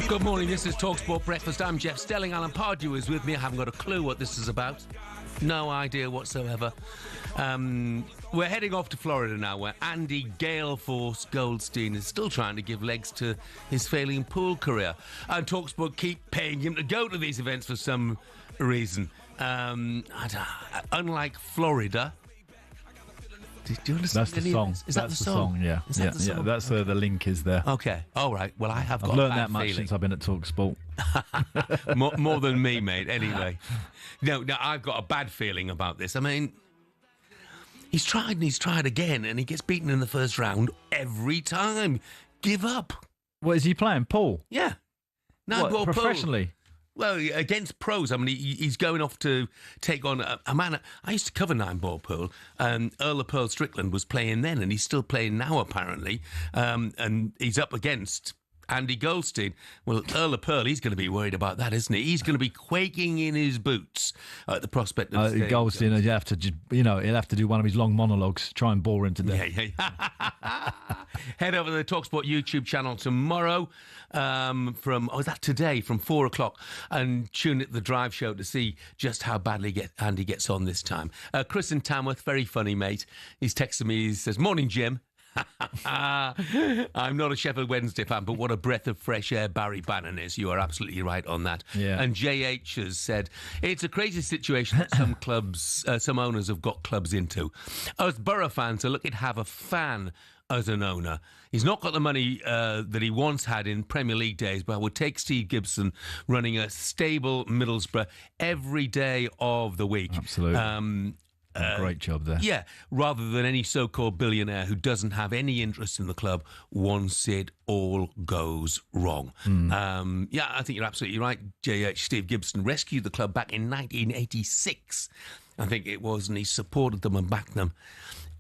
B: Good morning, this is talkSPORT Breakfast. I'm Jeff Stelling. Alan Pardew is with me. I haven't got a clue what this is about. No idea whatsoever. We're heading off to Florida now, where Andy Galeforce Goldstein is still trying to give legs to his failing pool career. And talkSPORT keep paying him to go to these events for some reason. Unlike Florida... Do you understand?
C: That's the song.
B: Is that the song?
C: Yeah.
B: Is that the song?
C: Yeah, that's the link is there.
B: Okay. All right. Well, I've
C: learned that much since I've been at talkSPORT.
B: more than me, mate. Anyway, no, I've got a bad feeling about this. I mean, he's tried and he's tried again, and he gets beaten in the first round every time. Give up.
C: What is he playing? Pool?
B: Yeah. No,
C: professionally.
B: Well, against pros. I mean, he's going off to take on a man. I used to cover 9-ball pool. Earl of Pearl Strickland was playing then, and he's still playing now, apparently. And he's up against Andy Goldstein. Well, Earl of Pearl, he's going to be worried about that, isn't he? He's going to be quaking in his boots at the prospect of
C: Goldstein. He'll have to do one of his long monologues, try and bore him to death.
B: Yeah. Head over to the talkSPORT YouTube channel tomorrow today from 4 o'clock, and tune at the drive show to see just how badly Andy gets on this time. Chris in Tamworth, very funny, mate. He's texted me, he says, "Morning, Jim." I'm not a Sheffield Wednesday fan, but what a breath of fresh air Barry Bannan is. You are absolutely right on that.
C: Yeah.
B: And JH has said, it's a crazy situation that some clubs, some owners have got clubs into. Us Borough fans are lucky to have a fan as an owner. He's not got the money that he once had in Premier League days, but I would take Steve Gibson running a stable Middlesbrough every day of the week.
C: Absolutely. Great job there.
B: Yeah, rather than any so-called billionaire who doesn't have any interest in the club once it all goes wrong. Yeah, I think you're absolutely right, JH. Steve Gibson rescued the club back in 1986, I think it was, and he supported them and backed them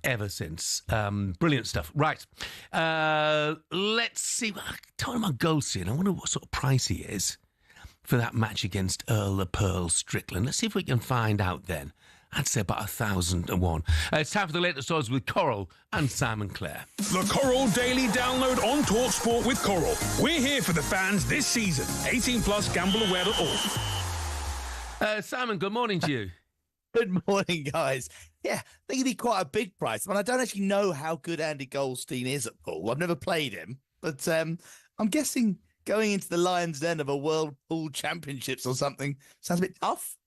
B: ever since. Brilliant stuff. Right. Let's see. Talking about Goldstein, I wonder what sort of price he is for that match against Earl of Pearl Strickland. Let's see if we can find out then. I'd say about 1,001. It's time for the latest odds with Coral and Simon Clare.
T: The Coral Daily Download on talkSPORT with Coral. We're here for the fans this season. 18 plus, gambleaware.org.
B: Simon, good morning to you.
U: Good morning, guys. Yeah, I think it'd be quite a big price. I mean, I don't actually know how good Andy Goldstein is at pool. I've never played him, but I'm guessing going into the Lion's Den of a World Pool Championships or something sounds a bit tough.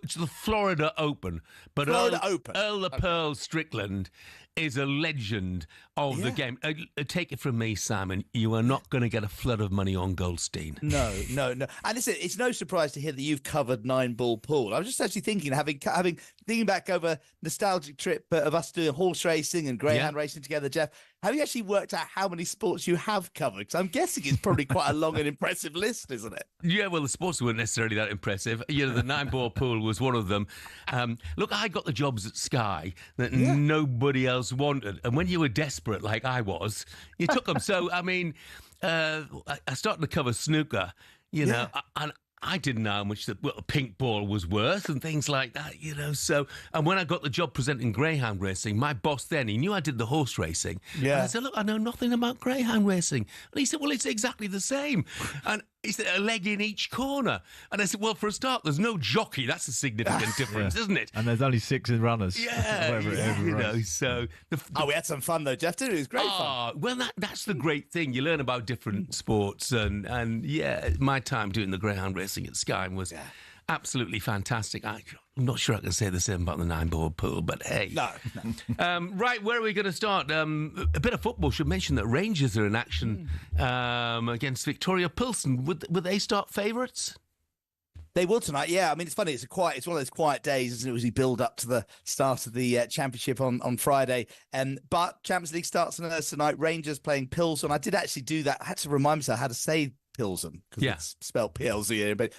B: It's the Florida Open, but Earl of Pearl Strickland is a legend of the game. Take it from me, Simon, you are not going to get a flood of money on Goldstein.
U: No. And it's no surprise to hear that you've covered 9-ball pool. I was just actually thinking, thinking back over nostalgic trip of us doing horse racing and greyhound racing together, Jeff. Have you actually worked out how many sports you have covered? Because I'm guessing it's probably quite a long and impressive list, isn't it?
B: Yeah, well, the sports weren't necessarily that impressive. You know, the 9-ball pool was one of them. Look, I got the jobs at Sky that nobody else wanted. And when you were desperate, like I was, you took them. So, I mean, I started to cover snooker, you know, and I didn't know how much the pink ball was worth and things like that, you know. So, and when I got the job presenting greyhound racing, my boss then, he knew I did the horse racing. Yeah. And I said, look, I know nothing about greyhound racing. And he said, well, it's exactly the same. And It's a leg in each corner. And I said, well, for a start, there's no jockey. That's a significant difference, isn't it?
C: And there's only 6 runners.
B: Yeah, so...
U: we had some fun, though, Jeff, didn't we? It was great fun.
B: Well, that's the great thing. You learn about different sports. And my time doing the greyhound racing at Skye was absolutely fantastic. I'm not sure I can say the same about the 9-ball pool, but hey.
U: No.
B: Right, where are we going to start? A bit of football. Should mention that Rangers are in action against Victoria Pilsen. Would they start favourites?
U: They will tonight, yeah. I mean, it's funny. It's one of those quiet days, isn't it, as we build up to the start of the Championship on Friday. But Champions League starts on Thursday tonight. Rangers playing Pilsen. I did actually do that. I had to remind myself how to say Pilsen, because it's spelled PLZ, but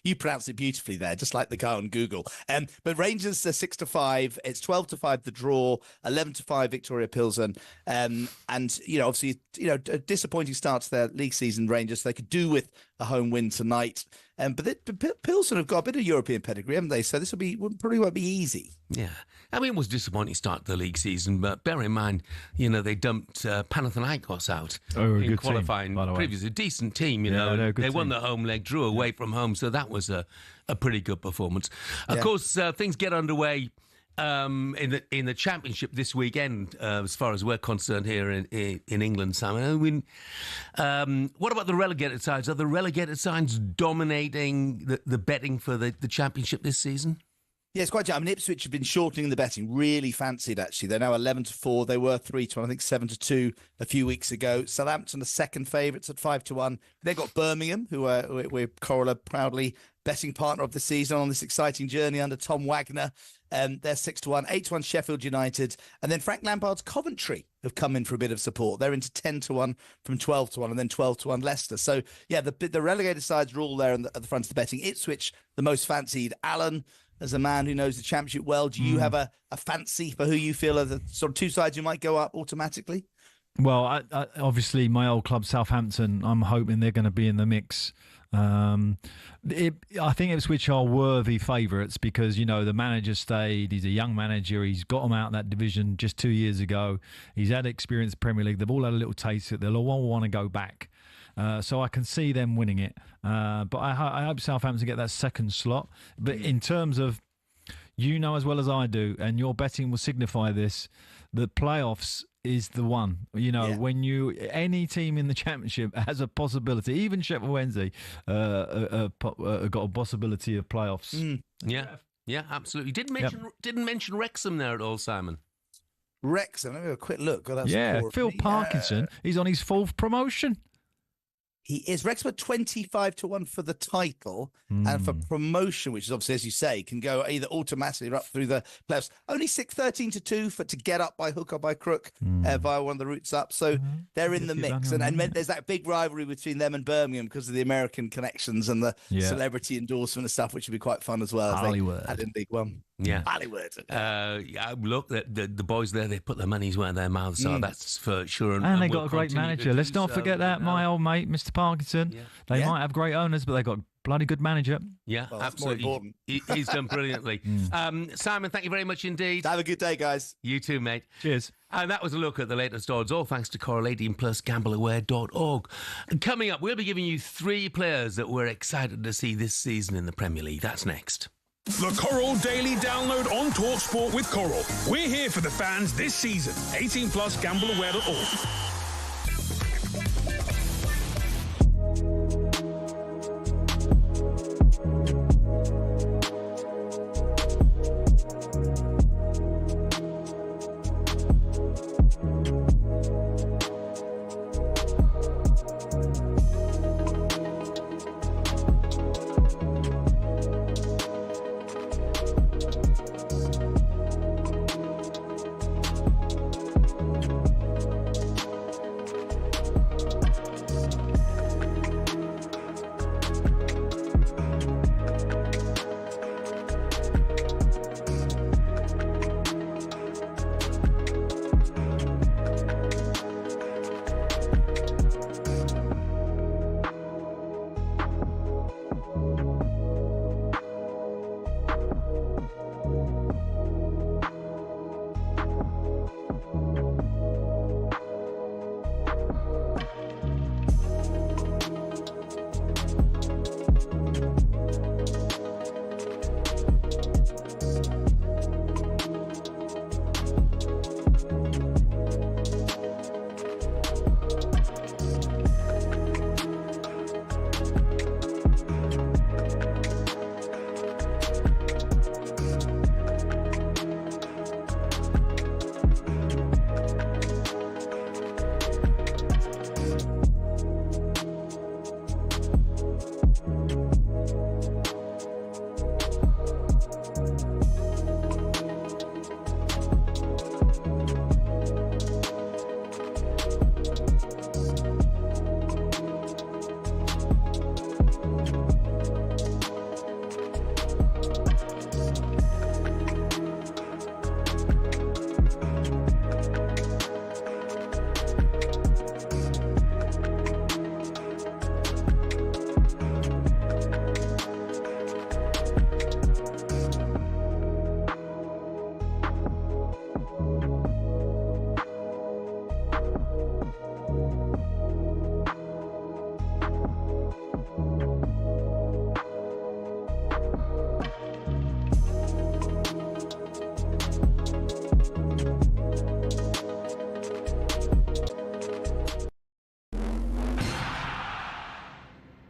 U: you pronounce it beautifully there, just like the guy on Google. But Rangers are 6-5. It's 12-5 the draw, 11-5 Victoria Pilsen, and obviously a disappointing start to their league season. Rangers, they could do with a home win tonight, but Pilsen have got a bit of European pedigree, haven't they? So this probably won't be easy.
B: Yeah, I mean, it was a disappointing start to the league season, but bear in mind, they dumped Panathinaikos out in qualifying previously. A decent team, they won the home leg, drew away from home, so that was a pretty good performance. Of course, things get underway in the Championship this weekend, as far as we're concerned here in England, Sam. I mean, what about the relegated sides? Are the relegated sides dominating the betting for the Championship this season?
U: Yeah, it's quite. I mean, Ipswich have been shortening the betting, really fancied, actually. They're now 11-4. They were 3-1, I think 7-2 a few weeks ago. Southampton are second favourites at 5-1. They've got Birmingham, who we're Coral proudly betting partner of the season on this exciting journey under Tom Wagner. They're 6-1, 8-1 Sheffield United. And then Frank Lampard's Coventry have come in for a bit of support. They're into 10-1 from 12-1 and then 12-1 Leicester. So, yeah, the relegated sides are all there at the front of the betting. Ipswich, the most fancied. Alan, as a man who knows the Championship well, do you have a fancy for who you feel are the sort of two sides who might go up automatically?
C: Well, I obviously, my old club, Southampton, I'm hoping they're going to be in the mix. I think Ipswich are worthy favourites because, the manager stayed. He's a young manager. He's got them out of that division just 2 years ago. He's had experience in the Premier League. They've all had a little taste of it. They'll all want to go back. So I can see them winning it. But I hope Southampton get that second slot. But in terms of, as well as I do, and your betting will signify this, the playoffs is the one. When any team in the Championship has a possibility, even Sheffield Wednesday got a possibility of playoffs.
B: Yeah, absolutely. Didn't mention Wrexham there at all, Simon.
U: Wrexham, let me have a quick look.
C: Phil Parkinson, he's on his 4th promotion.
U: He is. Wrexham 25-1 for the title and for promotion, which is obviously, as you say, can go either automatically or up through the playoffs. Only 13-2 to get up by hook or by crook via one of the routes up. So they're in the mix. And there's that big rivalry between them and Birmingham because of the American connections and the celebrity endorsement and stuff, which would be quite fun as well.
C: Hollywood.
U: As they had in League One.
B: Yeah.
U: Hollywood.
B: Look, the boys there, they put their money's where their mouths are, that's for sure.
C: And they got a great manager. Let's not forget that, my old mate, Mr. Parkinson. Yeah. They might have great owners, but they got a bloody good manager.
B: Yeah, absolutely. He's done brilliantly. Simon, thank you very much indeed.
U: Have a good day, guys.
B: You too, mate.
C: Cheers.
B: And that was a look at the latest odds, all thanks to Coral 18 plus gambleaware.org. And coming up, we'll be giving you 3 players that we're excited to see this season in the Premier League. That's next.
T: The Coral Daily Download on talkSPORT with Coral. We're here for the fans this season. 18 plus gambleaware.org.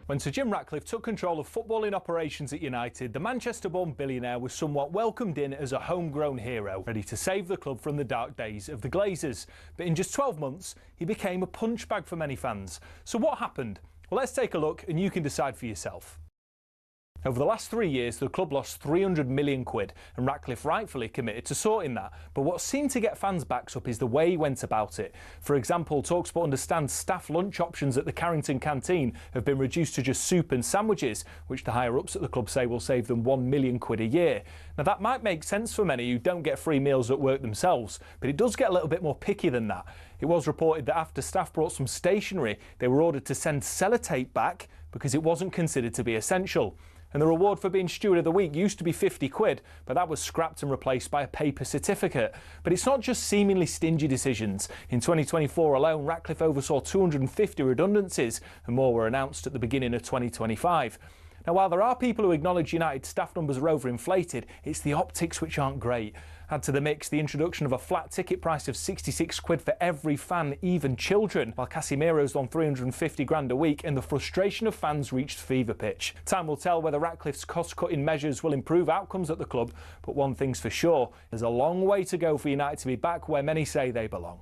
H: When Sir Jim Ratcliffe took control of footballing operations at United, the Manchester-born billionaire was somewhat welcomed in as a homegrown hero, ready to save the club from the dark days of the Glazers. But in just 12 months, he became a punchbag for many fans. So what happened? Well, let's take a look and you can decide for yourself. Over the last 3 years, the club lost 300 million quid, and Ratcliffe rightfully committed to sorting that. But what seemed to get fans' backs up is the way he went about it. For example, talkSPORT understands staff lunch options at the Carrington canteen have been reduced to just soup and sandwiches, which the higher-ups at the club say will save them 1 million quid a year. Now, that might make sense for many who don't get free meals at work themselves, but it does get a little bit more picky than that. It was reported that after staff brought some stationery, they were ordered to send sellotape back because it wasn't considered to be essential. And the reward for being Steward of the Week used to be 50 quid, but that was scrapped and replaced by a paper certificate. But it's not just seemingly stingy decisions. In 2024 alone, Ratcliffe oversaw 250 redundancies, and more were announced at the beginning of 2025. Now, while there are people who acknowledge United staff numbers are overinflated, it's the optics which aren't great. Add to the mix the introduction of a flat ticket price of 66 quid for every fan, even children, while Casemiro's on 350 grand a week, and the frustration of fans reached fever pitch. Time will tell whether Ratcliffe's cost-cutting measures will improve outcomes at the club, but one thing's for sure, there's a long way to go for United to be back where many say they belong.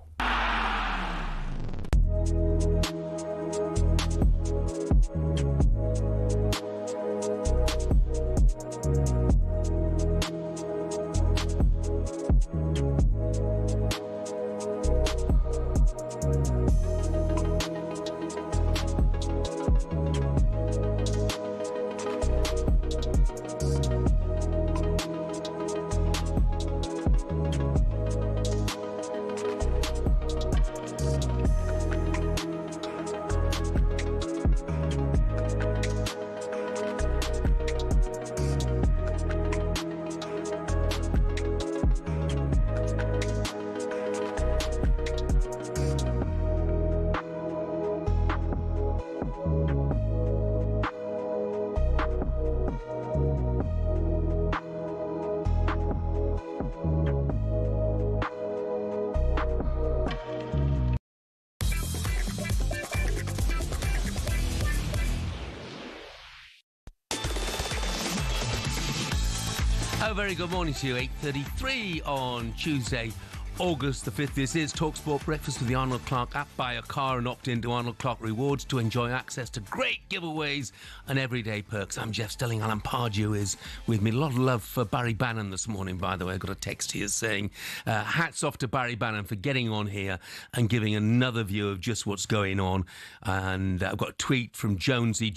B: Very good morning to you. 8:33 on Tuesday, August the 5th. This is talkSPORT Breakfast with the Arnold Clark app. Buy a car and opt into Arnold Clark Rewards to enjoy access to great giveaways and everyday perks. I'm Jeff Stelling. Alan Pardew is with me. A lot of love for Barry Bannan this morning, by the way. I got a text here saying hats off to Barry Bannan for getting on here and giving another view of just what's going on. And I've got a tweet from Jonesy,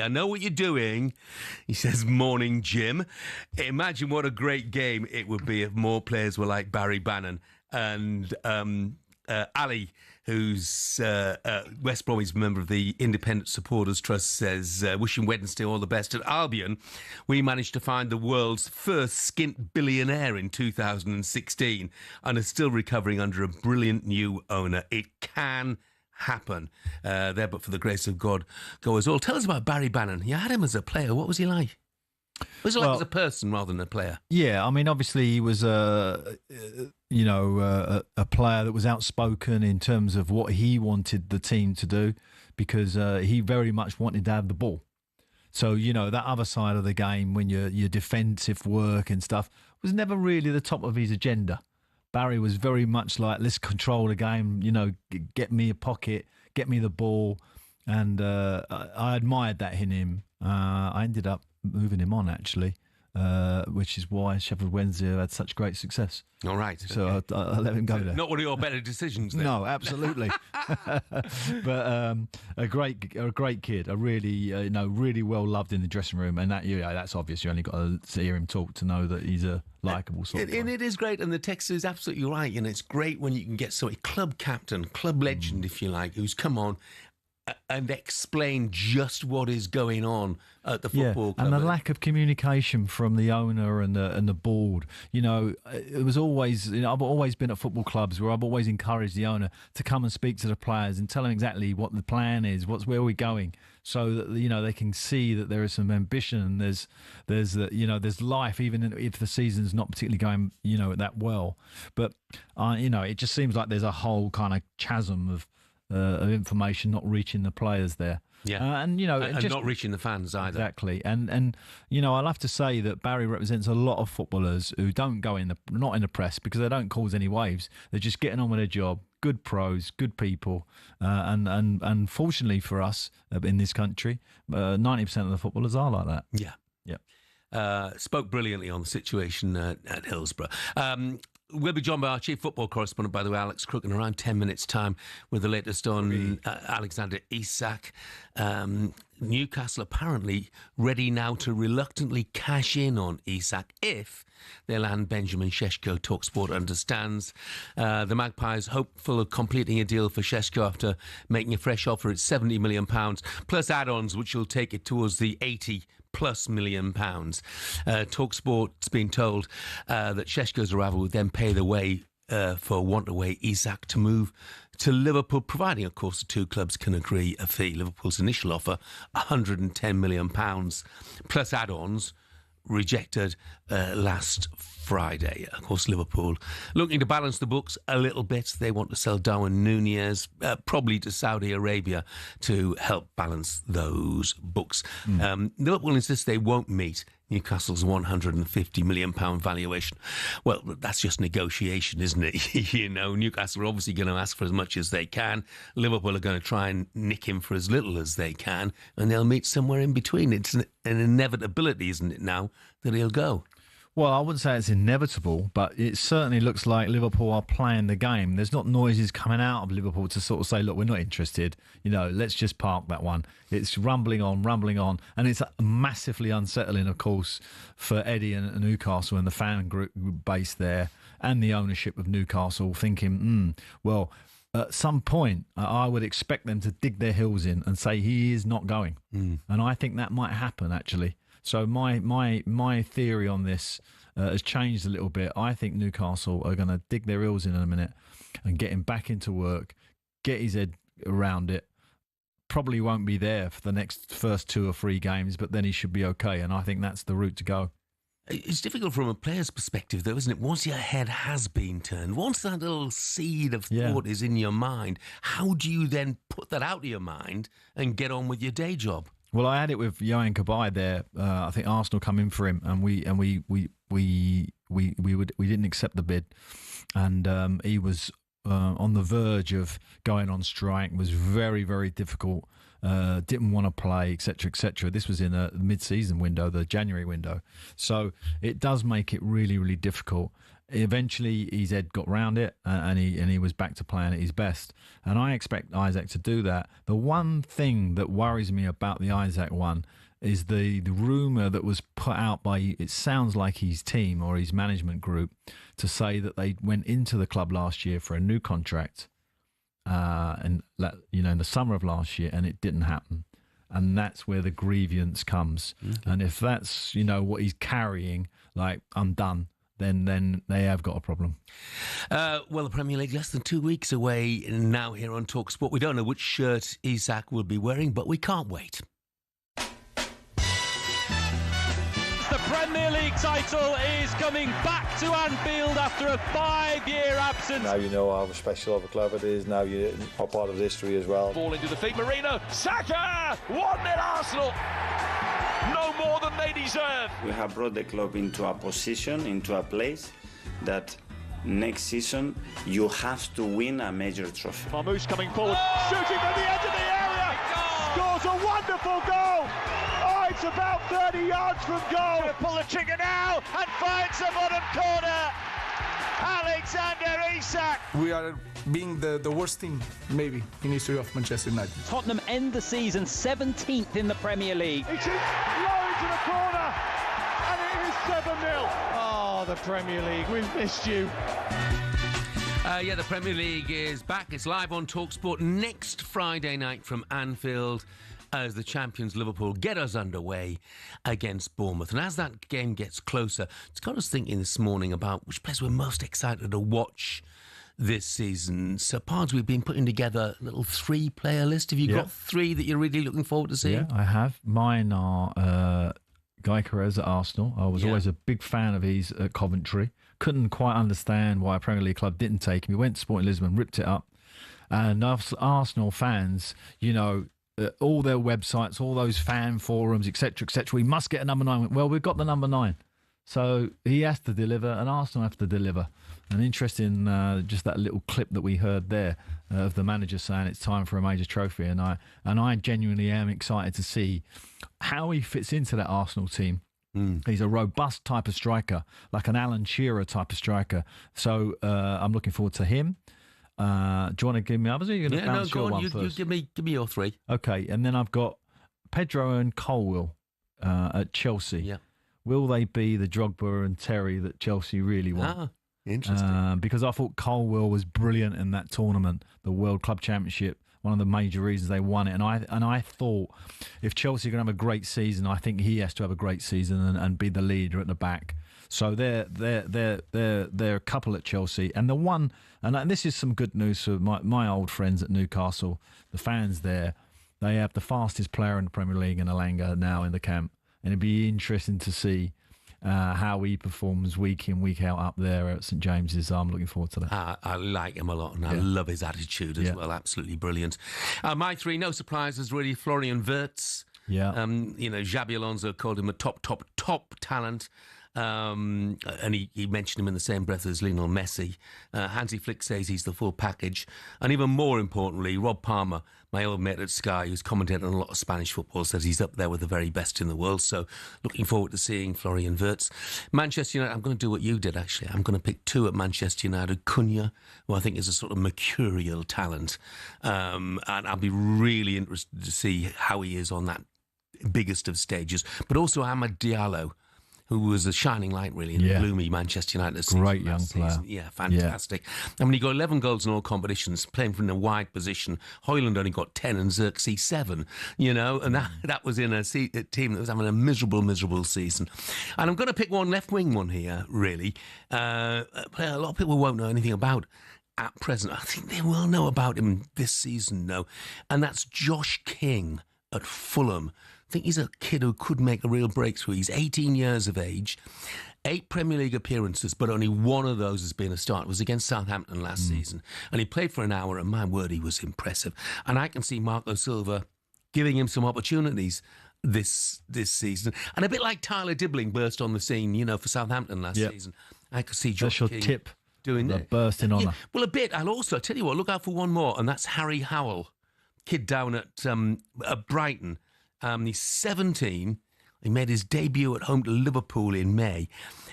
B: I know what you're doing. He says, morning, Jim. Imagine what a great game it would be if more players were like Barry Bannan. And Ali, who's West Bromwich member of the Independent Supporters Trust, says, wishing Wednesday all the best. At Albion, we managed to find the world's first skint billionaire in 2016 and are still recovering under a brilliant new owner. It can happen there, but for the grace of God, go us all. Tell us about Barry Bannan. You had him as a player. What was he like? Was he like as a person rather than a player?
C: Yeah, I mean, obviously he was a player that was outspoken in terms of what he wanted the team to do, because he very much wanted to have the ball. So, that other side of the game, when your defensive work and stuff, was never really the top of his agenda. Barry was very much like, let's control the game, get me a pocket, get me the ball. And I admired that in him. I ended up moving him on, actually, which is why Sheffield Wednesday had such great success.
B: All right.
C: So okay. I let him go there.
B: Not one of your better decisions, then.
C: No, absolutely. But a great kid, a really, really well loved in the dressing room, and that's obvious. You only got to hear him talk to know that he's a likeable sort of guy.
B: And it is great, and the text is absolutely right. It's great when you can get somebody, club captain, club legend, if you like, who's come on and explain just what is going on at the football club.
C: And the lack of communication from the owner and the board. It was always, I've always been at football clubs where I've always encouraged the owner to come and speak to the players and tell them exactly what the plan is, where we're going, so that they can see that there is some ambition. There's life, even if the season's not particularly going that well. But it just seems like there's a whole kind of chasm of information not reaching the players there.
B: Yeah.
C: And, you know...
B: And not reaching the fans either.
C: Exactly. And you know, I'll have to say that Barry represents a lot of footballers who don't go not in the press because they don't cause any waves. They're just getting on with their job. Good pros, good people. And fortunately for us in this country, 90% of the footballers are like that.
B: Yeah.
C: Yeah.
B: Spoke brilliantly on the situation at Hillsborough. We'll be joined by our chief football correspondent, by the way, Alex Crook, in around 10 minutes' time with the latest on Alexander Isak. Newcastle apparently ready now to reluctantly cash in on Isak if they land Benjamin Šeško. talkSPORT understands. The Magpies hopeful of completing a deal for Šeško after making a fresh offer at £70 million, plus add-ons which will take it towards the £80+ million. talkSPORT's been told that Šeško's arrival would then pay the way for want-away Isak to move to Liverpool, providing, of course, the two clubs can agree a fee. Liverpool's initial offer, £110 million, plus add-ons, rejected last Friday. Of course, Liverpool looking to balance the books a little bit. They want to sell Darwin Núñez, probably to Saudi Arabia, to help balance those books. Liverpool insists they won't meet Newcastle's £150 million valuation. Well, that's just negotiation, isn't it? You know, Newcastle are obviously going to ask for as much as they can. Liverpool are going to try and nick him for as little as they can, and they'll meet somewhere in between. It's an inevitability, isn't it, now, that he'll go?
C: Well, I wouldn't say it's inevitable, but it certainly looks like Liverpool are playing the game. There's not noises coming out of Liverpool to sort of say, look, we're not interested. You know, let's just park that one. It's rumbling on. And it's massively unsettling, of course, for Eddie and Newcastle and the fan group base there and the ownership of Newcastle thinking, well, at some point, I would expect them to dig their heels in and say he is not going. And I think that might happen, actually. So my theory on this has changed a little bit. I think Newcastle are going to dig their heels in a minute and get him back into work, get his head around it. Probably won't be there for the first 2 or 3 games, but then he should be okay. And I think that's the route to go.
B: It's difficult from a player's perspective, though, isn't it? Once your head has been turned, once that little seed of thought is in your mind, how do you then put that out of your mind and get on with your day job?
C: Well, I had it with Yohan Cabaye there. I think Arsenal come in for him, and we didn't accept the bid, and he was on the verge of going on strike. Was very, very difficult. Didn't want to play, etc., etc. This was in a mid-season window, the January window, so it does make it really, really difficult. Eventually, his head got round it, and he was back to playing at his best. And I expect Isak to do that. The one thing that worries me about the Isak one is the rumour that was put out by, it sounds like his team or his management group, to say that they went into the club last year for a new contract, and in the summer of last year, and it didn't happen. And that's where the grievance comes. And if that's what he's carrying, like, I'm done, then they have got a problem.
B: Well, the Premier League less than 2 weeks away now here on talkSPORT. We don't know which shirt Isak will be wearing, but we can't wait.
D: The Premier League title is coming back to Anfield after a 5-year absence.
F: Now you know how special of a club it is. Now you're part of the history as well.
D: Ball into the feet, Marino, Saka! 1-0 Arsenal! No more than they deserve.
V: We have brought the club into a position, into a place that next season you have to win a major trophy.
D: Marmoush coming forward, shooting from the edge of the area, scores a wonderful goal. Oh, it's about 30 yards from goal. Gonna pull the trigger now and finds the bottom corner. Alexander Isak.
W: We are being the worst team, maybe, in history of Manchester United.
D: Tottenham end the season 17th in the Premier League. It's low into the corner, and it is 7-0. Oh, the Premier League, we've missed you.
B: The Premier League is back. It's live on talkSPORT next Friday night from Anfield as the champions Liverpool get us underway against Bournemouth. And as that game gets closer, it's got us thinking this morning about which players we're most excited to watch this season. So, Pards, we've been putting together a little 3-player list. Have you got 3 that you're really looking forward to seeing?
C: Yeah, I have. Mine are Guy Carrez at Arsenal. I was always a big fan of his at Coventry. Couldn't quite understand why a Premier League club didn't take him. He went to Sporting Lisbon, ripped it up. And us Arsenal fans, all their websites, all those fan forums, etc., etc. We must get a number 9. Well, we've got the number 9. So he has to deliver, and Arsenal have to deliver. And interesting, just that little clip that we heard there of the manager saying it's time for a major trophy. And I genuinely am excited to see how he fits into that Arsenal team. He's a robust type of striker, like an Alan Shearer type of striker. So I'm looking forward to him. Do you want to give me others? Or are you going to bounce your one first?
B: You give me your 3.
C: Okay, and then I've got Pedro and Colwill at Chelsea.
B: Yeah.
C: Will they be the Drogba and Terry that Chelsea really want?
B: Interesting.
C: Because I thought Colwill was brilliant in that tournament, the World Club Championship. One of the major reasons they won it, and I thought if Chelsea are going to have a great season, I think he has to have a great season and be the leader at the back. So they're a couple at Chelsea, and the one, and this is some good news for my old friends at Newcastle, the fans there. They have the fastest player in the Premier League in Alanga now in the camp, and it'd be interesting to see how he performs week in, week out up there at St James's. I'm looking forward to that.
B: I like him a lot, and I love his attitude as well. Absolutely brilliant. My 3, no surprises really. Florian Wirtz.
C: Yeah.
B: Xabi Alonso called him a top talent. And he mentioned him in the same breath as Lionel Messi. Hansi Flick says he's the full package. And even more importantly, Rob Palmer, my old mate at Sky, who's commentated on a lot of Spanish football, says he's up there with the very best in the world. So looking forward to seeing Florian Wirtz. Manchester United, I'm going to do what you did, actually. I'm going to pick 2 at Manchester United. Cunha, who I think is a sort of mercurial talent. And I'll be really interested to see how he is on that biggest of stages. But also Amad Diallo, who was a shining light, really, in the gloomy Manchester United season.
C: Great young player.
B: Yeah, fantastic. I mean, he got 11 goals in all competitions, playing from a wide position. Hoyland only got 10 and Xerxes 7, and that was in a team that was having a miserable season. And I'm going to pick one left-wing one here, really. A lot of people won't know anything about at present. I think they will know about him this season, though. And that's Josh King at Fulham. I think he's a kid who could make a real breakthrough. He's 18 years of age, 8 Premier League appearances, but only one of those has been a start. It was against Southampton last season. And he played for an hour, and my word, he was impressive. And I can see Marco Silva giving him some opportunities this season. And a bit like Tyler Dibbling burst on the scene, for Southampton last season. I could see Josh King
C: tip
B: doing that.
C: Burst in honour.
B: Yeah, well, a bit. I'll also tell you what, look out for one more, and that's Harry Howell, kid down at Brighton. He's 17. He made his debut at home to Liverpool in May.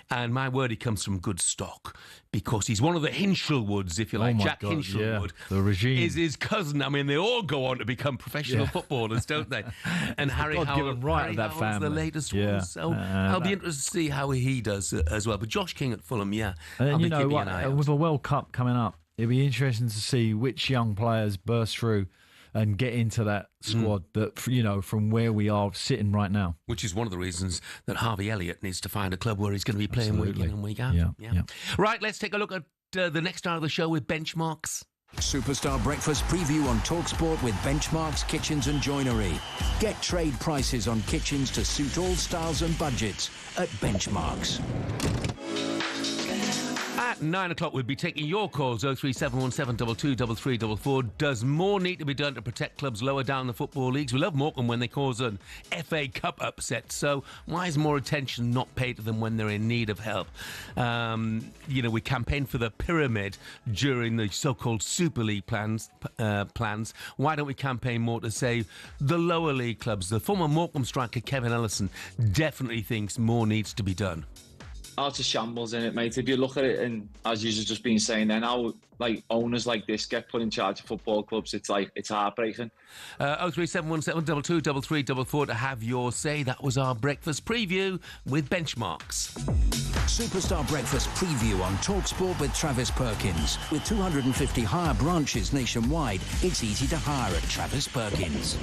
B: And my word, he comes from good stock because he's one of the Hinchelwoods, if you like. Jack Hinchelwood
C: the regime
B: is his cousin. I mean, they all go on to become professional footballers, don't they? And Harry Howell,
C: right that family.
B: The latest one. So I'll be interested to see how he does as well. But Josh King at Fulham,
C: And you know what? With the World Cup coming up, it'll be interesting to see which young players burst through and get into that squad that, from where we are sitting right now.
B: Which is one of the reasons that Harvey Elliott needs to find a club where he's going to be playing week in and week out.
C: Yeah.
B: Right, let's take a look at the next hour of the show with benchmarks.
O: Superstar Breakfast preview on talkSPORT with Benchmarks Kitchens and Joinery. Get trade prices on kitchens to suit all styles and budgets at Benchmarks.
B: At 9 o'clock, we'll be taking your calls, 03717223344. Does more need to be done to protect clubs lower down the football leagues? We love Morecambe when they cause an FA Cup upset, so why is more attention not paid to them when they're in need of help? We campaigned for the pyramid during the so-called Super League plans. Why don't we campaign more to save the lower league clubs? The former Morecambe striker Kevin Ellison definitely thinks more needs to be done.
A: It's a shambles in it, mate. If you look at it, and as you've just been saying, then how owners like this get put in charge of football clubs, it's heartbreaking.
B: 03717223344 to have your say. That was our breakfast preview with Benchmarks.
O: Superstar Breakfast preview on talkSPORT with Travis Perkins. With 250 hire branches nationwide, it's easy to hire at Travis Perkins.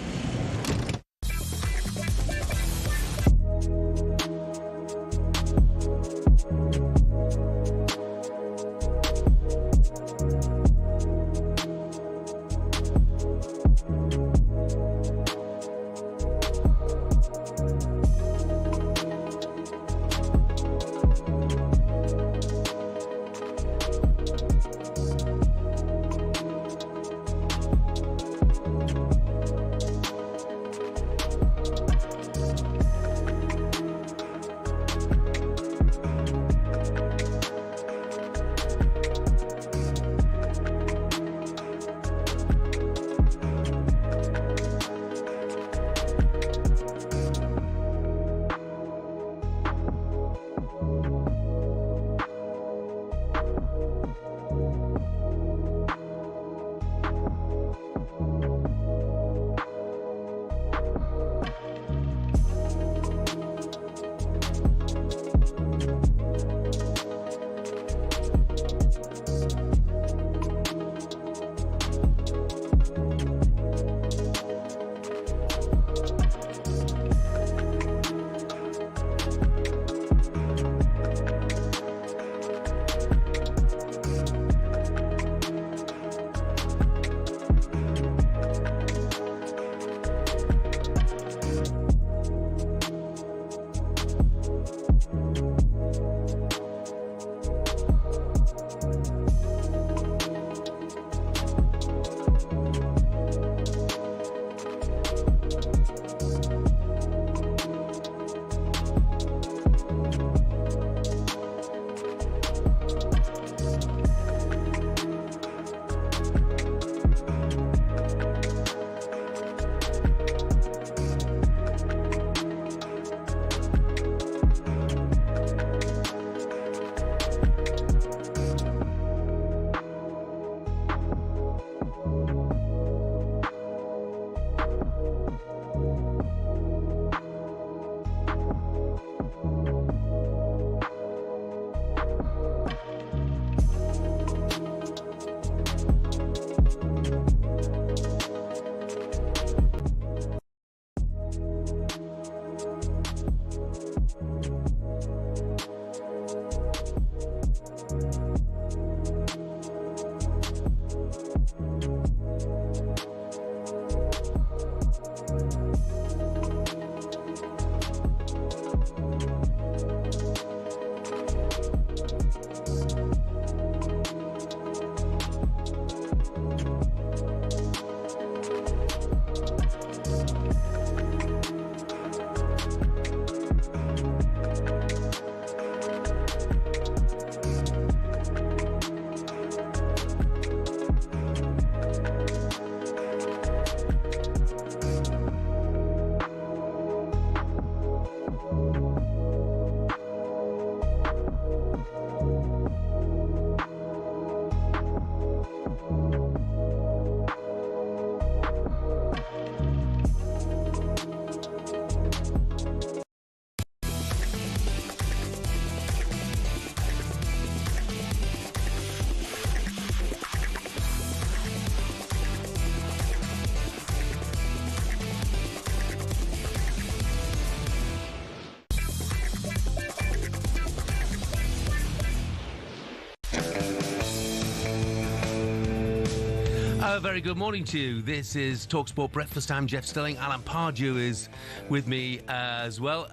B: Very good morning to you. This is talkSPORT Breakfast. I'm Jeff Stelling. Alan Pardew is with me as well.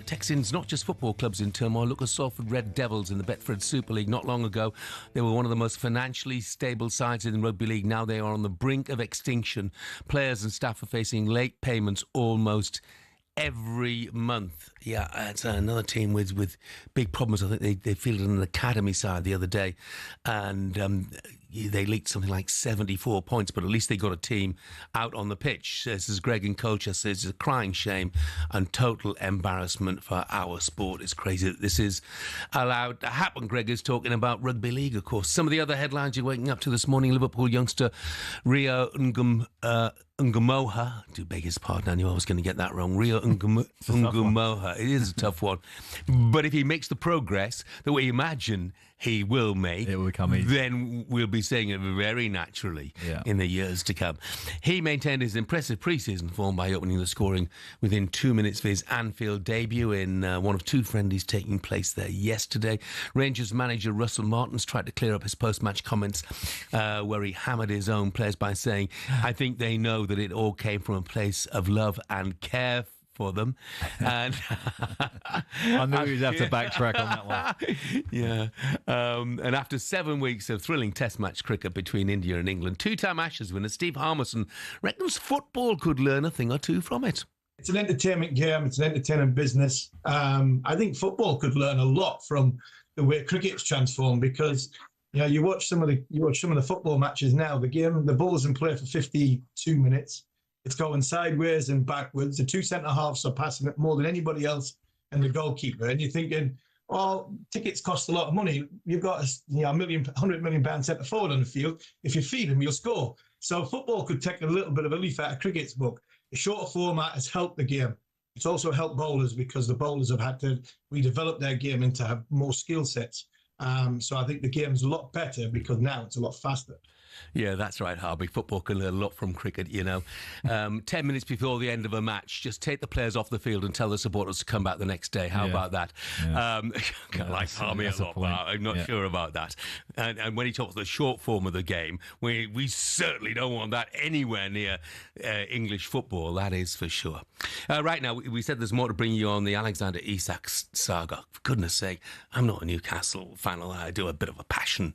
B: Texans, not just football clubs in turmoil. Look at Salford Red Devils in the Betfred Super League. Not long ago, they were one of the most financially stable sides in the Rugby League. Now they are on the brink of extinction. Players and staff are facing late payments almost every month. Yeah, it's another team with big problems. I think they fielded an academy side the other day, and they leaked something like 74 points, but at least they got a team out on the pitch. This is Greg in Colchester says it's a crying shame and total embarrassment for our sport. It's crazy that this is allowed to happen. Greg is talking about rugby league, of course. Some of the other headlines you're waking up to this morning: Liverpool youngster Rio Ngumoha, do beg his pardon, I knew I was going to get that wrong. Rio Ngumoha, it is a tough one. But if he makes the progress that we imagine he will make, it will become easy. Then we'll be saying it very naturally in the years to come. He maintained his impressive pre-season form by opening the scoring within 2 minutes of his Anfield debut in one of two friendlies taking place there yesterday. Rangers manager Russell Martins tried to clear up his post-match comments where he hammered his own players by saying, I think they know that it all came from a place of love and care for them. And
C: I knew he'd have to backtrack on that one.
B: Yeah. And after 7 weeks of thrilling test match cricket between India and England, two-time Ashes winner Steve Harmison reckons football could learn a thing or two from it.
E: It's an entertainment game. It's an entertainment business. I think football could learn a lot from the way cricket's transformed, because you watch some of the football matches now. The ball's in play for 52 minutes. It's going sideways and backwards. The two centre-halves are passing it more than anybody else and the goalkeeper. And you're thinking, well, tickets cost a lot of money. You've got £100 million centre forward on the field. If you feed him, you'll score. So football could take a little bit of a leaf out of cricket's book. The shorter format has helped the game. It's also helped bowlers, because the bowlers have had to redevelop their game into have more skill sets. So I think the game's a lot better because now it's a lot faster.
B: Yeah, that's right, Harvey. Football can learn a lot from cricket, 10 minutes before the end of a match, just take the players off the field and tell the supporters to come back the next day. How about that? Yeah. I like Harvey a lot, but I'm not sure about that. And when he talks the short form of the game, we certainly don't want that anywhere near English football, that is for sure. Right now, we said there's more to bring you on the Alexander Isak saga. For goodness sake, I'm not a Newcastle fan. I do a bit of a passion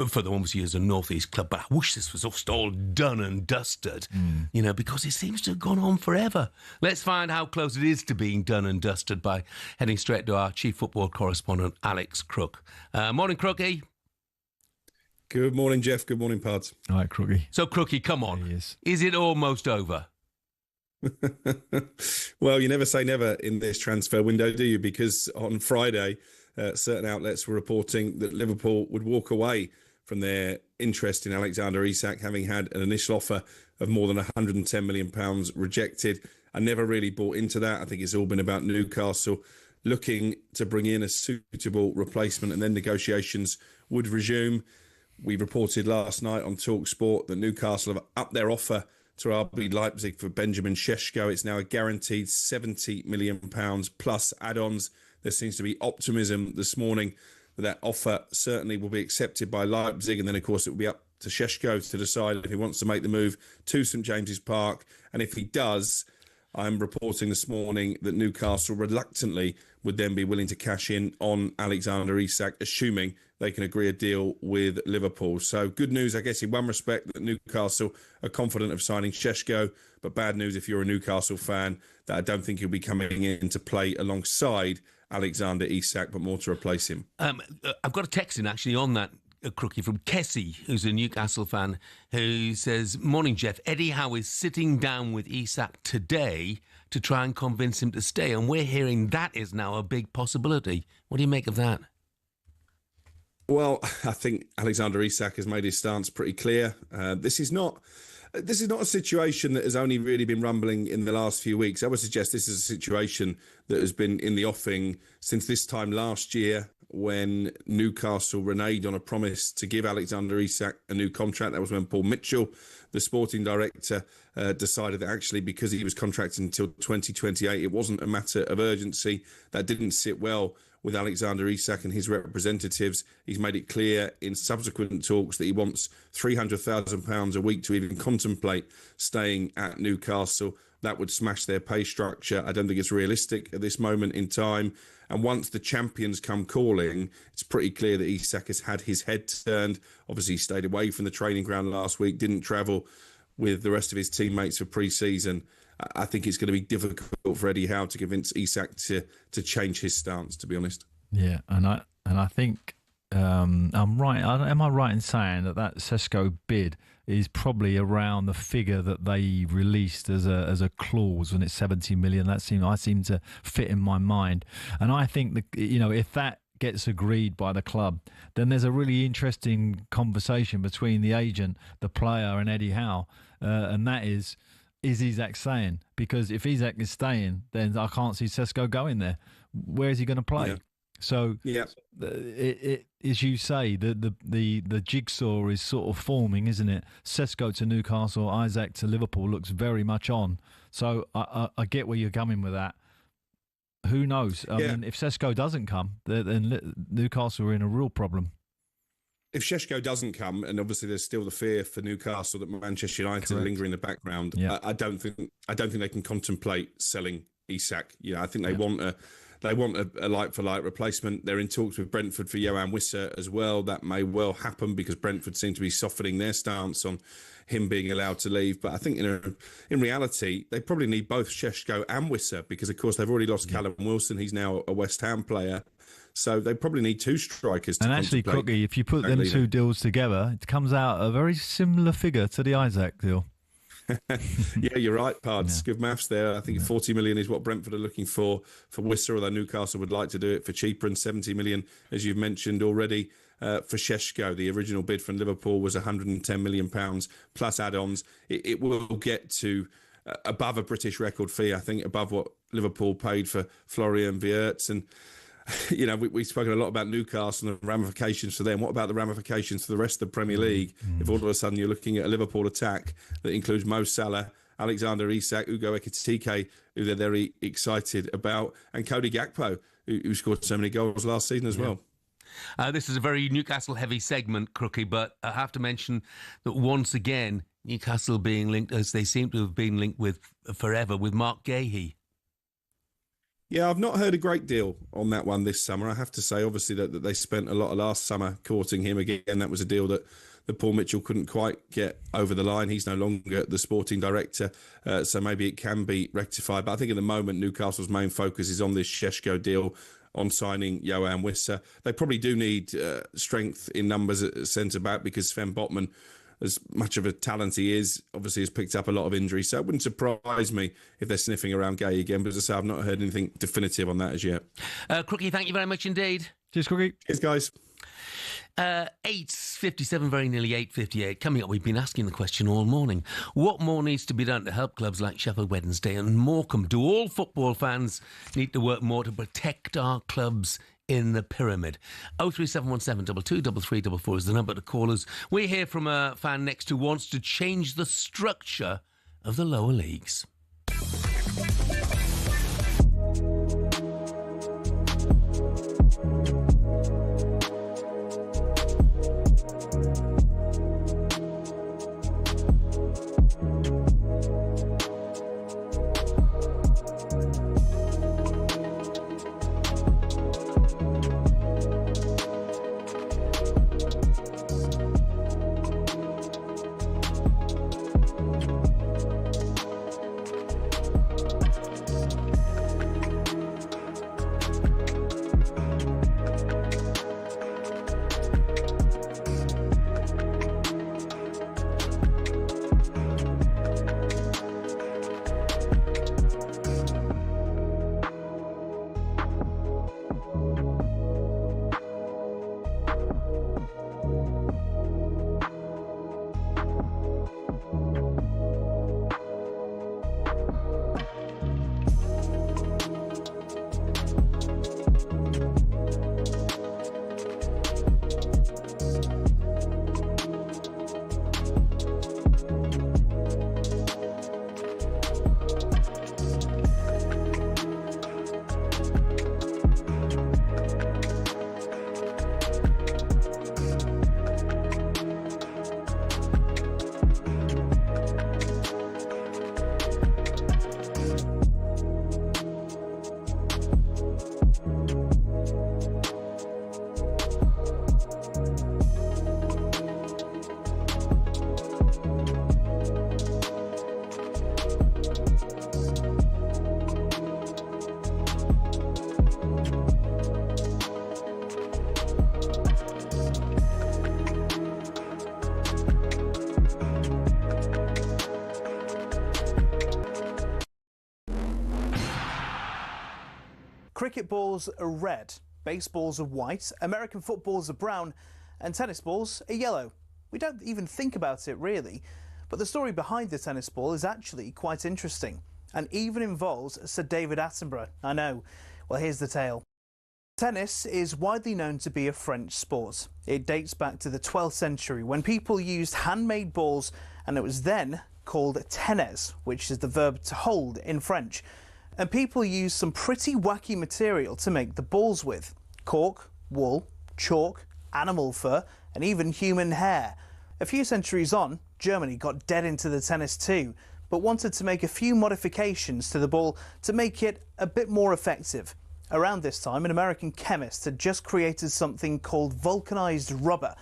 B: for the Wombs as a North East club, but I wish this was just all done and dusted, because it seems to have gone on forever. Let's find how close it is to being done and dusted by heading straight to our chief football correspondent, Alex Crook. Morning, Crookie.
G: Good morning, Jeff. Good morning, Pards.
C: All right, Crookie.
B: So, Crookie, come on. Is it almost over?
G: Well, you never say never in this transfer window, do you? Because on Friday, certain outlets were reporting that Liverpool would walk away from their interest in Alexander Isak, having had an initial offer of more than £110 million rejected. I never really bought into that. I think it's all been about Newcastle looking to bring in a suitable replacement, and then negotiations would resume. We reported last night on talkSPORT that Newcastle have upped their offer to RB Leipzig for Benjamin Šeško. It's now a guaranteed £70 million plus add-ons. There seems to be optimism this morning that offer certainly will be accepted by Leipzig, and then of course it will be up to Šeško to decide if he wants to make the move to St James's Park. And if he does, I'm reporting this morning that Newcastle reluctantly would then be willing to cash in on Alexander Isak, assuming they can agree a deal with Liverpool. So good news, I guess, in one respect, that Newcastle are confident of signing Šeško, but bad news if you're a Newcastle fan, that I don't think he'll be coming in to play alongside Alexander Isak, but more to replace him.
B: I've got a text in actually on that, Crookie, from Kessie, who's a Newcastle fan, who says, morning, Jeff. Eddie Howe is sitting down with Isak today to try and convince him to stay, and we're hearing that is now a big possibility. What do you make of that?
G: Well, I think Alexander Isak has made his stance pretty clear. This is not a situation that has only really been rumbling in the last few weeks. I would suggest this is a situation that has been in the offing since this time last year, when Newcastle reneged on a promise to give Alexander Isak a new contract. That was when Paul Mitchell, the sporting director, decided that actually, because he was contracted until 2028, it wasn't a matter of urgency. That didn't sit well with Alexander Isak and his representatives. He's made it clear in subsequent talks that he wants £300,000 a week to even contemplate staying at Newcastle. That would smash their pay structure. I don't think it's realistic at this moment in time. And once the champions come calling, it's pretty clear that Isak has had his head turned. Obviously, he stayed away from the training ground last week, didn't travel with the rest of his teammates for pre-season. I think it's going to be difficult for Eddie Howe to convince Isak to change his stance, to be honest.
C: Yeah, and I think I'm right. Am I right in saying that Sesko bid is probably around the figure that they released as a clause when it's 70 million? I seem to fit in my mind, and I think if that gets agreed by the club, then there's a really interesting conversation between the agent, the player, and Eddie Howe, and that is Isak staying? Because if Isak is staying, then I can't see Sesko going there. Where is he going to play?
G: Yeah.
C: So, it as you say, the jigsaw is sort of forming, isn't it? Sesko to Newcastle, Isak to Liverpool looks very much on. So I get where you're coming with that. Who knows? I mean, if Sesko doesn't come, then Newcastle are in a real problem.
G: If Šeško doesn't come, and obviously there's still the fear for Newcastle that Manchester United linger in the background, I don't think they can contemplate selling Isak. I think they want a like for like replacement. They're in talks with Brentford for Yohan Wissa as well. That may well happen because Brentford seem to be softening their stance on him being allowed to leave. But I think in reality, they probably need both Šeško and Wissa because, of course, they've already lost Callum Wilson. He's now a West Ham player. So they probably need two strikers.
C: And actually, Crookie, if you put them two deals together, it comes out a very similar figure to the Isak deal.
G: Yeah, you're right, Pards. Good maths there. I think 40 million is what Brentford are looking for Wissa, although Newcastle would like to do it for cheaper, and 70 million, as you've mentioned already, for Šeško. The original bid from Liverpool was £110 million plus add-ons. It will get to above a British record fee, I think, above what Liverpool paid for Florian Wirtz. And we've spoken a lot about Newcastle and the ramifications for them. What about the ramifications for the rest of the Premier League? If all of a sudden you're looking at a Liverpool attack that includes Mo Salah, Alexander Isak, Ugo Ekitike, who they're very excited about, and Cody Gakpo, who scored so many goals last season as well.
B: This is a very Newcastle-heavy segment, Crookie, but I have to mention that once again, Newcastle being linked, as they seem to have been linked with forever, with Mark Gahey.
G: Yeah, I've not heard a great deal on that one this summer. I have to say, obviously, that they spent a lot of last summer courting him. Again, that was a deal that Paul Mitchell couldn't quite get over the line. He's no longer the sporting director, so maybe it can be rectified. But I think at the moment, Newcastle's main focus is on this Šeško deal, on signing Yohan Wissa. They probably do need strength in numbers at centre-back because Sven Botman, as much of a talent he is, obviously has picked up a lot of injuries. So it wouldn't surprise me if they're sniffing around Gay again. But as I say, I've not heard anything definitive on that as yet.
B: Crookie, thank you very much indeed.
C: Cheers, Crookie.
G: Cheers, guys.
B: 8:57, very nearly 8:58. Coming up, we've been asking the question all morning. What more needs to be done to help clubs like Sheffield Wednesday and Morecambe? Do all football fans need to work more to protect our clubs in the pyramid? 03717 223344 is the number to call us. We hear from a fan next who wants to change the structure of the lower leagues.
H: Cricket balls are red, baseballs are white, American footballs are brown, and tennis balls are yellow. We don't even think about it really, but the story behind the tennis ball is actually quite interesting and even involves Sir David Attenborough. I know. Well, here's the tale. Tennis is widely known to be a French sport. It dates back to the 12th century when people used handmade balls, and it was then called tenez, which is the verb to hold in French. And people used some pretty wacky material to make the balls with: cork, wool, chalk, animal fur, and even human hair. A few centuries on, Germany got dead into the tennis too, but wanted to make a few modifications to the ball to make it a bit more effective. Around this time, an American chemist had just created something called vulcanized rubber.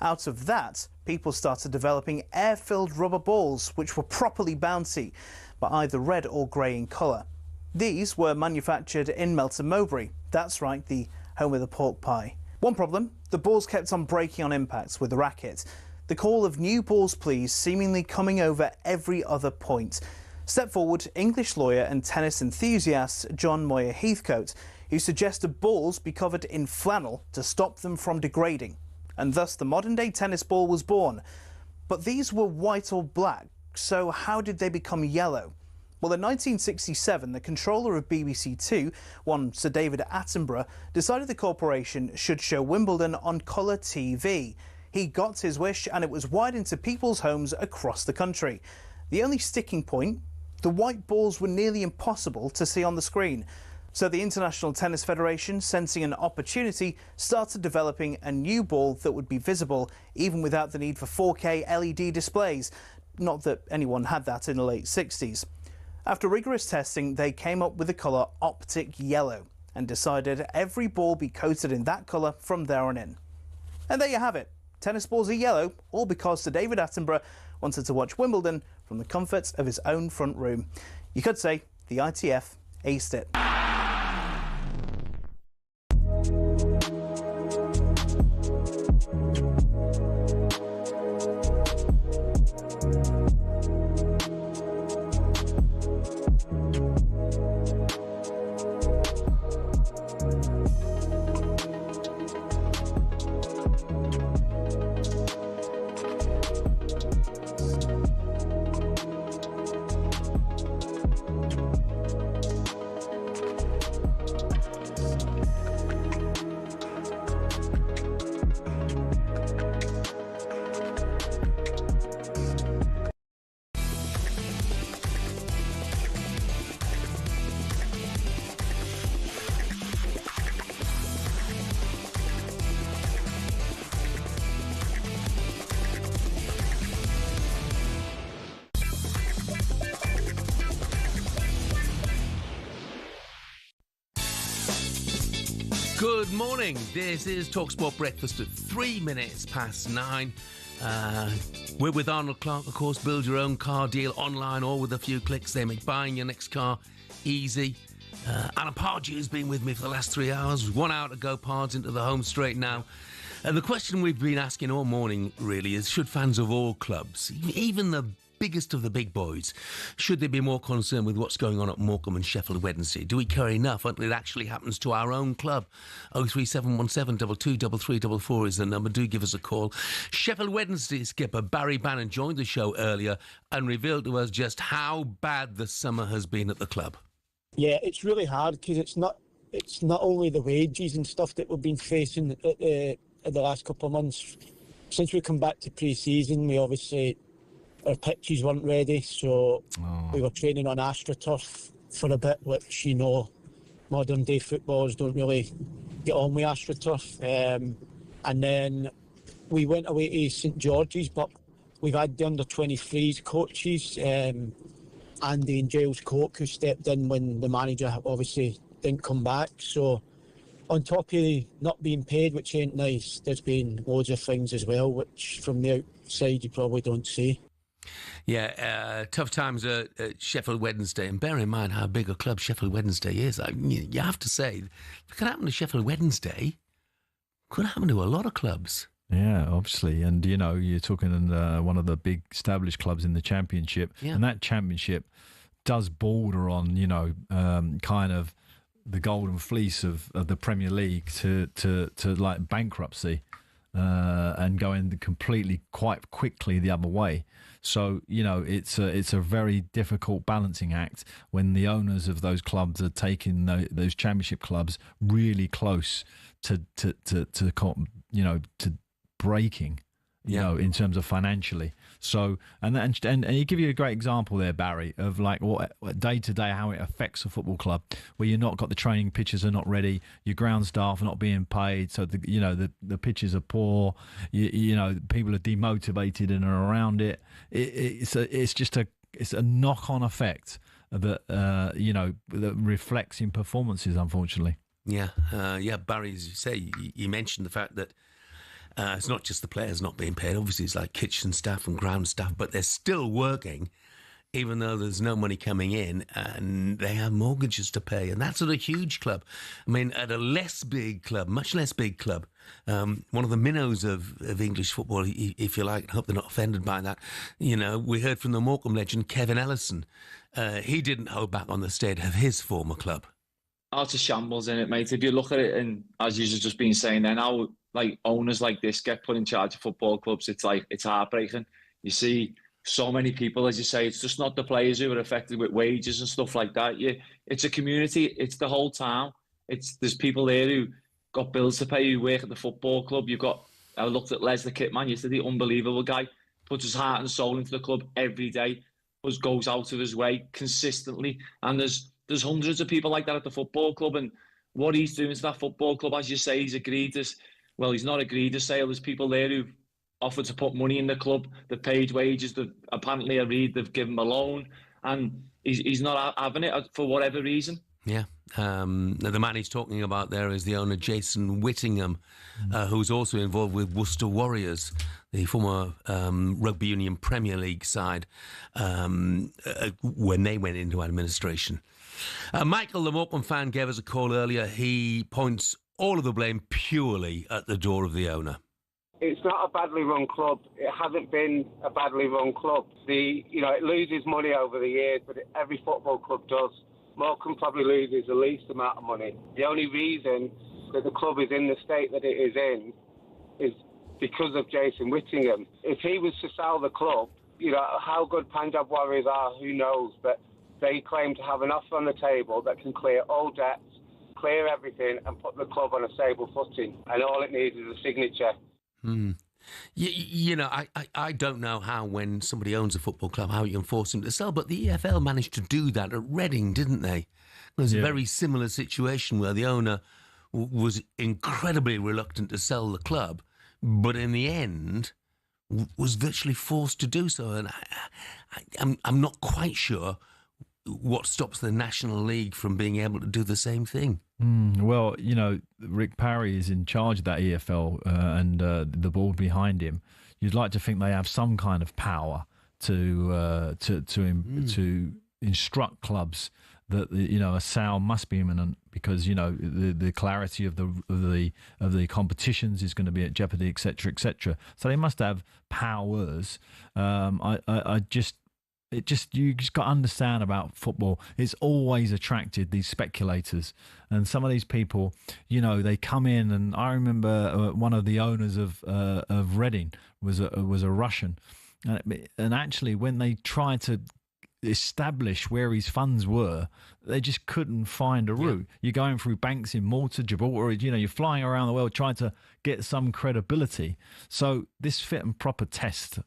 H: Out of that, people started developing air-filled rubber balls, which were properly bouncy, but either red or grey in colour. These were manufactured in Melton Mowbray. That's right, the home of the pork pie. One problem, the balls kept on breaking on impacts with the racket. The call of "new balls please" seemingly coming over every other point. Step forward English lawyer and tennis enthusiast John Moyer Heathcote, who suggested balls be covered in flannel to stop them from degrading. And thus the modern-day tennis ball was born. But these were white or black, so how did they become yellow? Well, in 1967, the controller of BBC Two, one Sir David Attenborough, decided the corporation should show Wimbledon on colour TV. He got his wish, and it was wide into people's homes across the country. The only sticking point, the white balls were nearly impossible to see on the screen. So the International Tennis Federation, sensing an opportunity, started developing a new ball that would be visible even without the need for 4K LED displays. Not that anyone had that in the late 60s. After rigorous testing, they came up with the colour optic yellow and decided every ball be coated in that colour from there on in. And there you have it. Tennis balls are yellow, all because Sir David Attenborough wanted to watch Wimbledon from the comforts of his own front room. You could say the ITF aced it.
B: Good morning. This is talkSPORT Breakfast at 3 minutes past 9. We're with Arnold Clark, of course. Build your own car deal online or with a few clicks. They make buying your next car easy. Alan Pardew's been with me for the last 3 hours. 1 hour to go, Pards into the home straight now. And the question we've been asking all morning, really, is should fans of all clubs, even the biggest of the big boys, should they be more concerned with what's going on at Morecambe and Sheffield Wednesday? Do we care enough until it actually happens to our own club? 03717 223344 is the number. Do give us a call. Sheffield Wednesday skipper Barry Bannan joined the show earlier and revealed to us just how bad the summer has been at the club.
S: Yeah, it's really hard because it's not only the wages and stuff that we've been facing at the last couple of months. Since we come back to pre-season, we obviously, our pitches weren't ready, so we were training on AstroTurf for a bit, which, you know, modern day footballers don't really get on with AstroTurf. And then we went away to St George's, but we've had the under-23s coaches, Andy and Giles Coke, who stepped in when the manager obviously didn't come back. So on top of not being paid, which ain't nice, there's been loads of things as well, which from the outside you probably don't see.
B: Yeah, tough times at Sheffield Wednesday, and bear in mind how big a club Sheffield Wednesday is. You have to say, if it could happen to Sheffield Wednesday, it could happen to a lot of clubs.
C: Yeah, obviously, and you know, you're talking one of the big established clubs in the Championship, and that Championship does border on, you know, kind of the golden fleece of the Premier League to like bankruptcy and going completely quite quickly the other way. So, it's a very difficult balancing act when the owners of those clubs are taking those championship clubs really close to breaking, in terms of financially. So, and you give you a great example there, Barry, of like what day to day how it affects a football club, where you're not got the training pitches are not ready, your ground staff are not being paid, so the pitches are poor, people are demotivated and are around it. It's a knock on effect that that reflects in performances, unfortunately.
B: Yeah, Barry, as you say, you mentioned the fact that it's not just the players not being paid. Obviously, it's like kitchen staff and ground staff, but they're still working, even though there's no money coming in, and they have mortgages to pay. And that's at a huge club. I mean, at a less big club, much less big club, one of the minnows of English football, if you like, I hope they're not offended by that. We heard from the Morecambe legend, Kevin Ellison. He didn't hold back on the state of his former club.
A: Oh, it's a shambles, in it, mate. If you look at it, and as you've just been saying, then how like owners like this get put in charge of football clubs, it's heartbreaking. You see so many people, as you say, it's just not the players who are affected with wages and stuff like that. It's a community, it's the whole town. There's people there who got bills to pay, who work at the football club. I looked at Les the kit man yesterday, unbelievable guy, puts his heart and soul into the club every day, goes out of his way consistently, and there's hundreds of people like that at the football club, and what he's doing to that football club, as you say, he's not agreed to sale. There's people there who've offered to put money in the club, they've paid wages, apparently I read they've given him a loan, and he's not having it for whatever reason.
B: Yeah. The man he's talking about there is the owner, Jason Whittingham, who's also involved with Worcester Warriors, the former Rugby Union Premier League side, when they went into administration. Michael, the Morecambe fan, gave us a call earlier. He points all of the blame purely at the door of the owner.
I: It's not a badly run club. It hasn't been a badly run club. It loses money over the years, but every football club does. Morecambe probably loses the least amount of money. The only reason that the club is in the state that it is in is because of Jason Whittingham. If he was to sell the club, how good Punjab Warriors are, who knows, but they claim to have an offer on the table that can clear all debts, clear everything, and put the club on a stable footing. And all it needs is a signature.
B: I don't know how, when somebody owns a football club, how you can force them to sell, but the EFL managed to do that at Reading, didn't they? There's a very similar situation where the owner was incredibly reluctant to sell the club, but in the end was virtually forced to do so. And I'm not quite sure what stops the National League from being able to do the same thing.
C: Well, Rick Parry is in charge of that EFL and the board behind him. You'd like to think they have some kind of power to instruct clubs that a sale must be imminent, because the clarity of the competitions is going to be at jeopardy, etc., etc. So they must have powers. You just got to understand about football. It's always attracted these speculators, and some of these people, they come in. And I remember one of the owners of Reading was a Russian, and actually when they tried to establish where his funds were, they just couldn't find a route. You're going through banks in Malta, Gibraltar, you're flying around the world trying to get some credibility. So this fit and proper test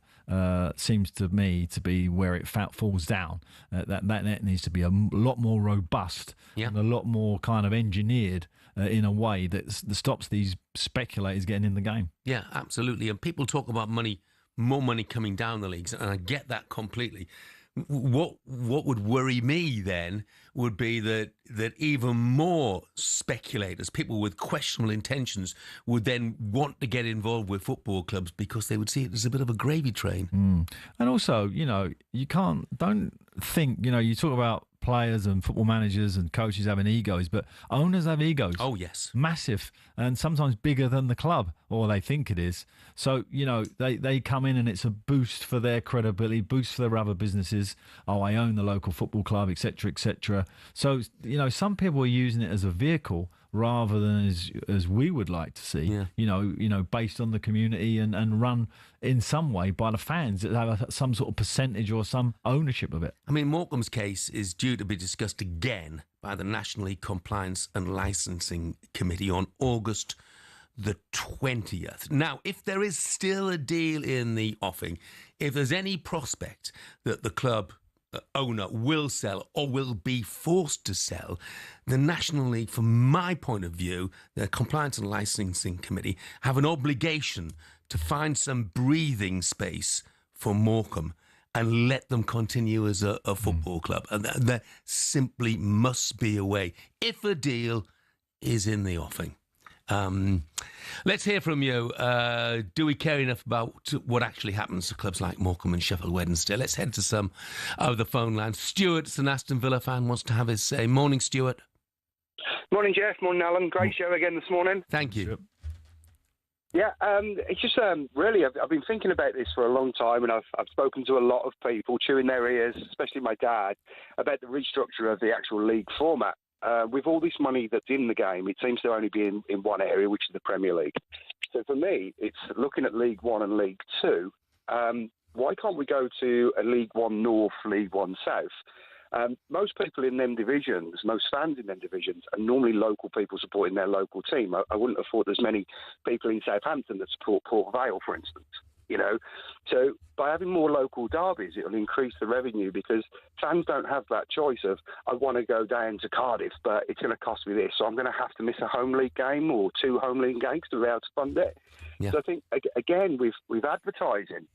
C: seems to me to be where it falls down. That net needs to be a lot more robust and a lot more kind of engineered in a way that stops these speculators getting in the game.
B: Yeah, absolutely. And people talk about money, more money coming down the leagues, and I get that completely. What would worry me then would be that even more speculators, people with questionable intentions, would then want to get involved with football clubs because they would see it as a bit of a gravy train.
C: And also, don't think, you talk about players and football managers and coaches having egos, but owners have egos.
B: Oh, yes.
C: Massive, and sometimes bigger than the club, or they think it is. So, they come in and it's a boost for their credibility, boost for their other businesses. Oh, I own the local football club, etc., etc. So, some people are using it as a vehicle rather than as we would like to see, based on the community and run in some way by the fans that have some sort of percentage or some ownership of it.
B: I mean, Morecambe's case is due to be discussed again by the National League Compliance and Licensing Committee on August the 20th. Now, if there is still a deal in the offing, if there's any prospect that the club owner will sell or will be forced to sell, the National League, from my point of view, the Compliance and Licensing Committee, have an obligation to find some breathing space for Morecambe and let them continue as a football club. And there simply must be a way, if a deal is in the offing. Let's hear from you. Do we care enough about what actually happens to clubs like Morecambe and Sheffield Wednesday? Let's head to some of the phone lines. Stuart's an Aston Villa fan, wants to have his say. Morning, Stuart.
K: Morning, Jeff. Morning, Alan. Great show again this morning.
B: Thank you.
K: Yeah, it's just really, I've been thinking about this for a long time, and I've spoken to a lot of people, chewing their ears, especially my dad, about the restructure of the actual league format. With all this money that's in the game, it seems to only be in one area, which is the Premier League. So for me, it's looking at League One and League Two. Why can't we go to a League One North, League One South? Most people in them divisions, most fans in them divisions, are normally local people supporting their local team. I wouldn't have thought there's many people in Southampton that support Port Vale, for instance. So by having more local derbies, it'll increase the revenue, because fans don't have that choice of, I want to go down to Cardiff, but it's going to cost me this, so I'm going to have to miss a home league game or two home league games to be able to fund it. Yeah. So I think, again, with advertising,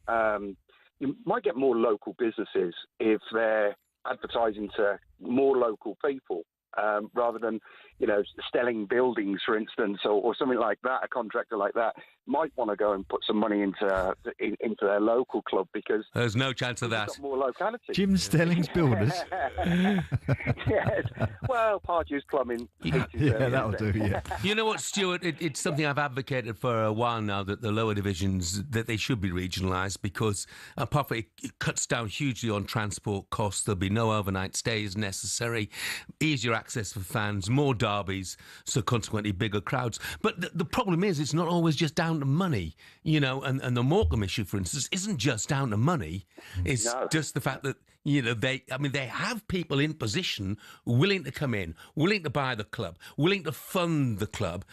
K: you might get more local businesses if they're advertising to more local people. Rather than, Stelling buildings, for instance, or something like that, a contractor like that might want to go and put some money into their local club, because
B: there's no chance of that.
K: Got more locality.
C: Jim Stelling's Builders.
K: Yes. Well, Pardew's Plumbing.
C: Yeah, that'll do. Yeah.
B: You know what, Stuart? It's something I've advocated for a while now, that the lower divisions, that they should be regionalised, because apart from it cuts down hugely on transport costs. There'll be no overnight stays necessary, easier access for fans, more derbies, so consequently bigger crowds. But the problem is, it's not always just down to money, and the Morecambe issue, for instance, isn't just down to money. It's just the fact that, they have people in position willing to come in, willing to buy the club, willing to fund the club.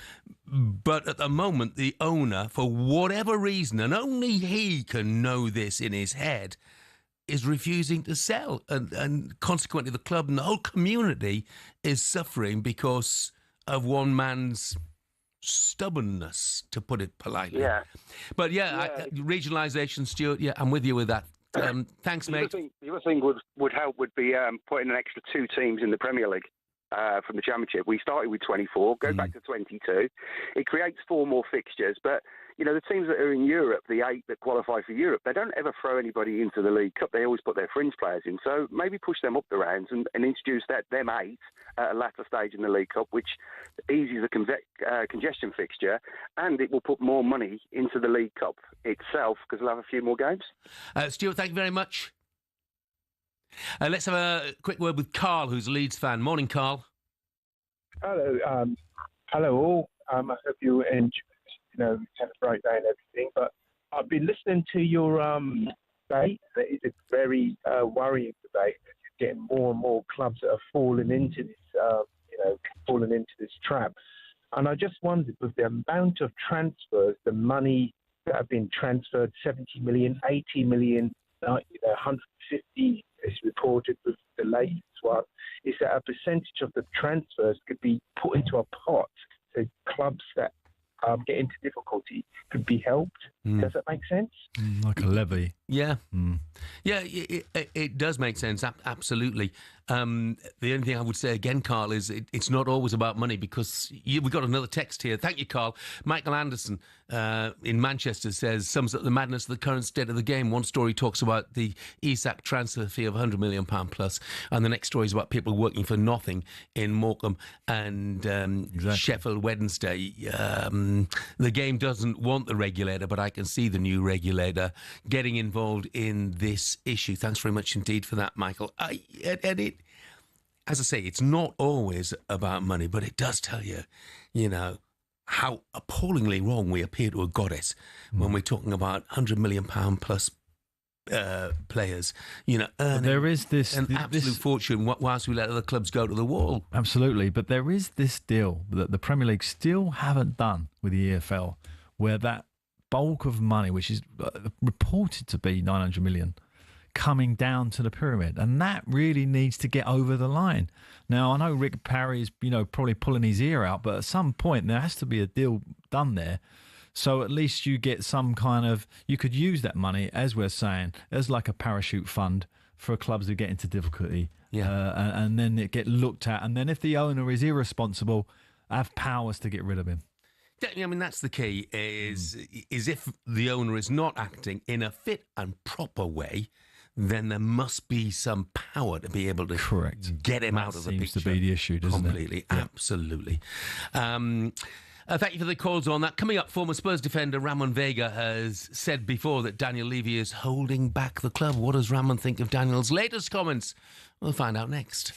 B: But at the moment, the owner, for whatever reason, and only he can know this in his head, is refusing to sell, and consequently the club and the whole community is suffering because of one man's stubbornness, to put it politely. Yeah. But regionalisation, Stuart, I'm with you with that. Thanks, mate.
K: The other thing would help would be putting an extra 2 teams in the Premier League from the Championship. We started with 24, go back to 22. It creates 4 more fixtures, but the teams that are in Europe, the 8 that qualify for Europe, they don't ever throw anybody into the League Cup. They always put their fringe players in. So maybe push them up the rounds and introduce them 8 at a latter stage in the League Cup, which eases the congestion fixture, and it will put more money into the League Cup itself, because we'll have a few more games.
B: Stuart, thank you very much. Let's have a quick word with Carl, who's a Leeds fan. Morning, Carl.
L: Hello. Hello all. I hope you enjoy. Have a great day and everything, but I've been listening to your debate. It's a very worrying debate. You're getting more and more clubs that are falling into this, trap. And I just wondered, with the amount of transfers, the money that have been transferred, 70 million, 80 million, 150 is reported with the latest one, is that a percentage of the transfers could be put into a pot, so clubs that get into difficulty could be helped. Does that make sense?
C: Like a levy.
B: Yeah. Yeah, it does make sense, absolutely. The only thing I would say again, Carl, is it's not always about money, because we've got another text here. Thank you, Carl. Michael Anderson in Manchester sums up the madness of the current state of the game. One story talks about the Isak transfer fee of £100 million plus, and the next story is about people working for nothing in Morecambe and Sheffield Wednesday. The game doesn't want the regulator, but I can see the new regulator getting involved in this issue. Thanks very much indeed for that, Michael. as I say, it's not always about money, but it does tell you, how appallingly wrong we appear to have got it when we're talking about £100 million plus players, earning
C: there is
B: an absolute fortune whilst we let other clubs go to the wall.
C: Absolutely, but there is this deal that the Premier League still haven't done with the EFL, where that bulk of money, which is reported to be 900 million, coming down to the pyramid, and that really needs to get over the line. Now, I know Rick Parry's, probably pulling his ear out, but at some point there has to be a deal done there. So at least you get some kind of, you could use that money, as we're saying, as like a parachute fund for clubs who get into difficulty. And then it get looked at. And then if the owner is irresponsible, have powers to get rid of him.
B: I mean, that's the key, is if the owner is not acting in a fit and proper way, then there must be some power to be able to get him out of the picture.
C: Seems to be the issue, doesn't it?
B: Completely, absolutely. Thank you for the calls on that. Coming up, former Spurs defender Ramon Vega has said before that Daniel Levy is holding back the club. What does Ramon think of Daniel's latest comments? We'll find out next.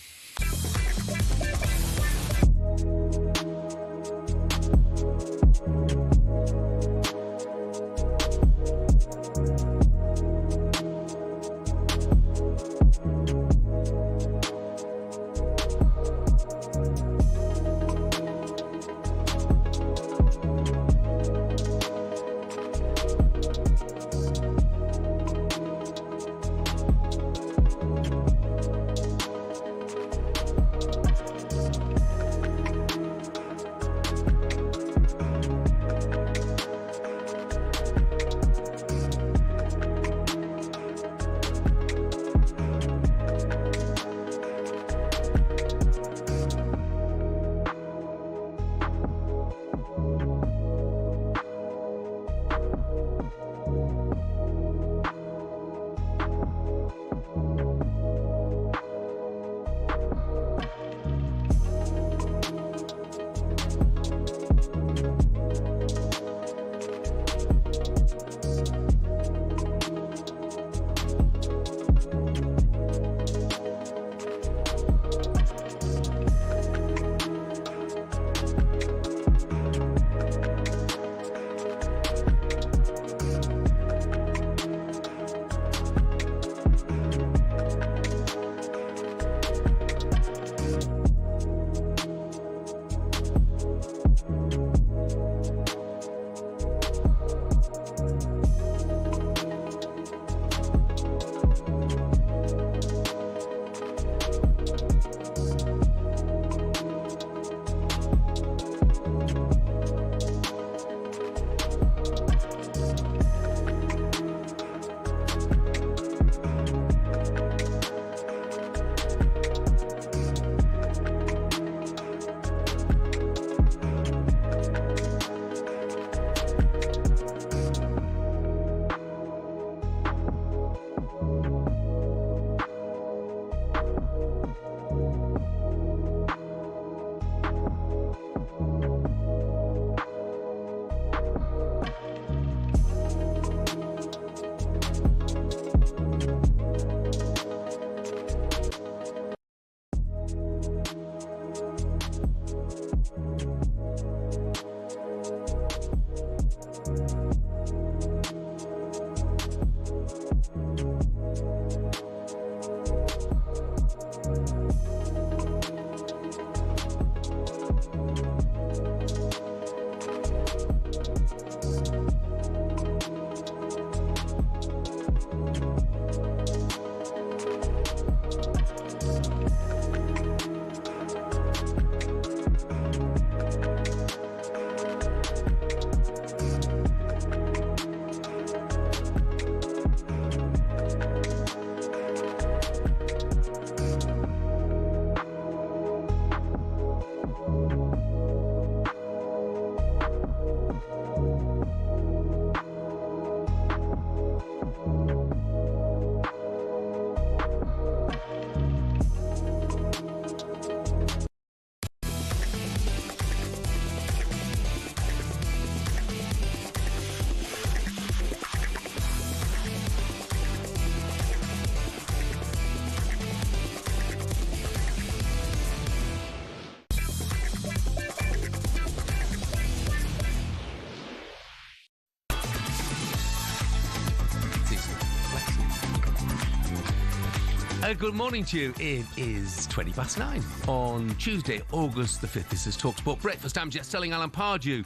B: Good morning to you. It is 9:20 on Tuesday, August the 5th. This is talkSPORT Breakfast. I'm Stelling. Alan Pardew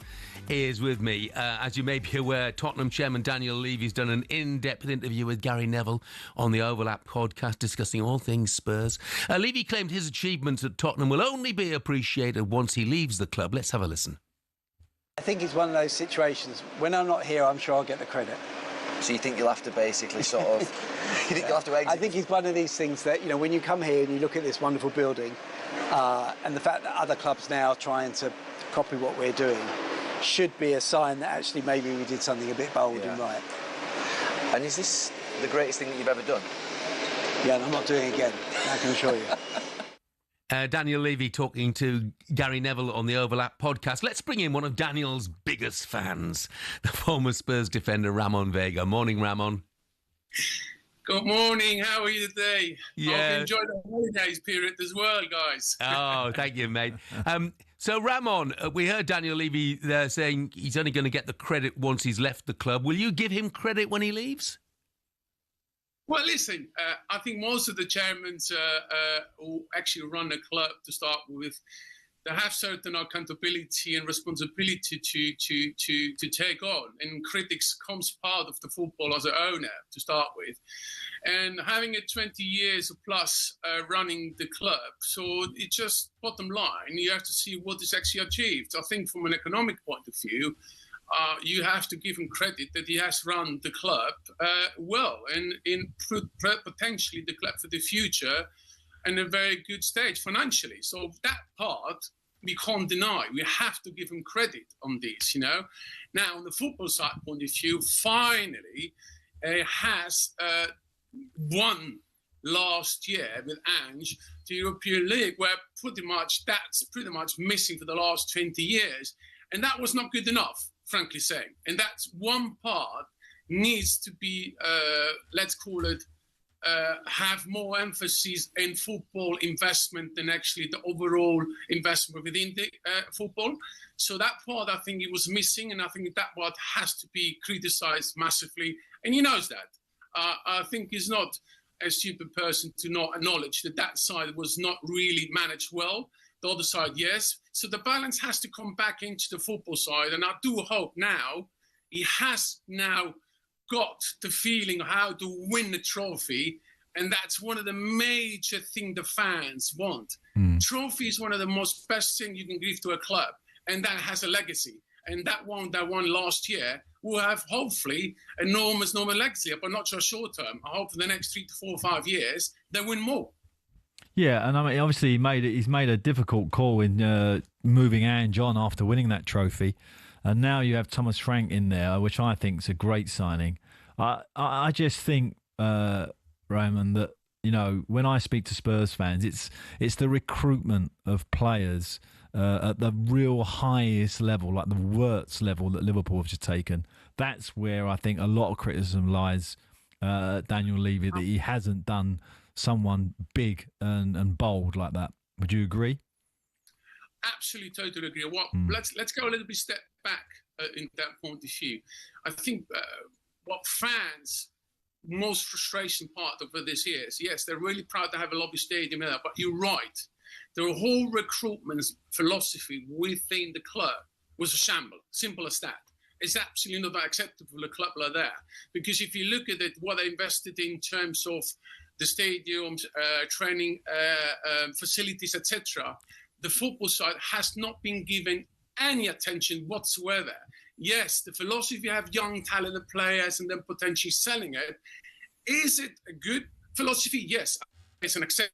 B: is with me. As you may be aware, Tottenham chairman Daniel Levy's done an in-depth interview with Gary Neville on the Overlap podcast discussing all things Spurs. Levy claimed his achievements at Tottenham will only be appreciated once he leaves the club. Let's have a listen.
J: I think it's one of those situations. When I'm not here, I'm sure I'll get the credit.
N: So you think you'll have to basically sort of... you think you'll have to exit?
J: I think it's one of these things that, you know, when you come here and you look at this wonderful building and the fact that other clubs now are trying to copy what we're doing should be a sign that actually maybe we did something a bit bold and right.
N: And is this the greatest thing that you've ever done?
J: Yeah, and I'm not doing it again, I can assure you.
B: Daniel Levy talking to Gary Neville on the Overlap podcast. Let's bring in one of Daniel's biggest fans, the former Spurs defender Ramon Vega. Morning, Ramon.
P: Good morning. How are you today?
B: Yeah.
P: I've enjoyed the holidays period as well, guys.
B: Oh, thank you, mate. So, Ramon, we heard Daniel Levy there saying he's only going to get the credit once he's left the club. Will you give him credit when he leaves?
P: Well, listen, I think most of the chairmen who actually run the club to start with, they have certain accountability and responsibility to take on. And critics comes part of the football as an owner to start with. And having it 20 years plus running the club, so it's just bottom line, you have to see what is actually achieved. I think from an economic point of view, you have to give him credit that he has run the club well and potentially the club for the future in a very good stage financially. So that part we can't deny. We have to give him credit on this, you know. Now, on the football side point of view, finally has won last year with Ange the European League, where that's pretty much missing for the last 20 years. And that was not good enough, frankly saying. And that's one part needs to be, let's call it, have more emphasis in football investment than actually the overall investment within the football. So that part, I think it was missing, and I think that part has to be criticised massively. And he knows that. I think he's not a stupid person to not acknowledge that that side was not really managed well. The other side, yes. So the balance has to come back into the football side. And I do hope now he has now got the feeling of how to win the trophy. And that's one of the major things the fans want. Trophy is one of the most best things you can give to a club. And that has a legacy. And that one last year will have hopefully enormous legacy, but not just short term. I hope for the next 3 to 4 or 5 years, they win more.
C: Yeah, and I mean, obviously he's made a difficult call in moving Ange on after winning that trophy, and now you have Thomas Frank in there, which I think is a great signing. I just think, Ramon, that, you know, when I speak to Spurs fans, it's the recruitment of players at the real highest level, like the Wirtz level that Liverpool have just taken. That's where I think a lot of criticism lies. Daniel Levy, that he hasn't done someone big and bold like that. Would you agree?
P: Absolutely, totally agree. Well, let's go a little bit step back in that point of view. I think what fans most frustration part of this year is, yes, they're really proud to have a lobby stadium there, but you're right. The whole recruitment philosophy within the club was a shamble. Simple as that. It's absolutely not acceptable for a club like that. Because if you look at it, what they invested in terms of the stadiums, training facilities, etc., the football side has not been given any attention whatsoever. Yes, the philosophy, you have young, talented players and then potentially selling it. Is it a good philosophy? Yes, it's an acceptable,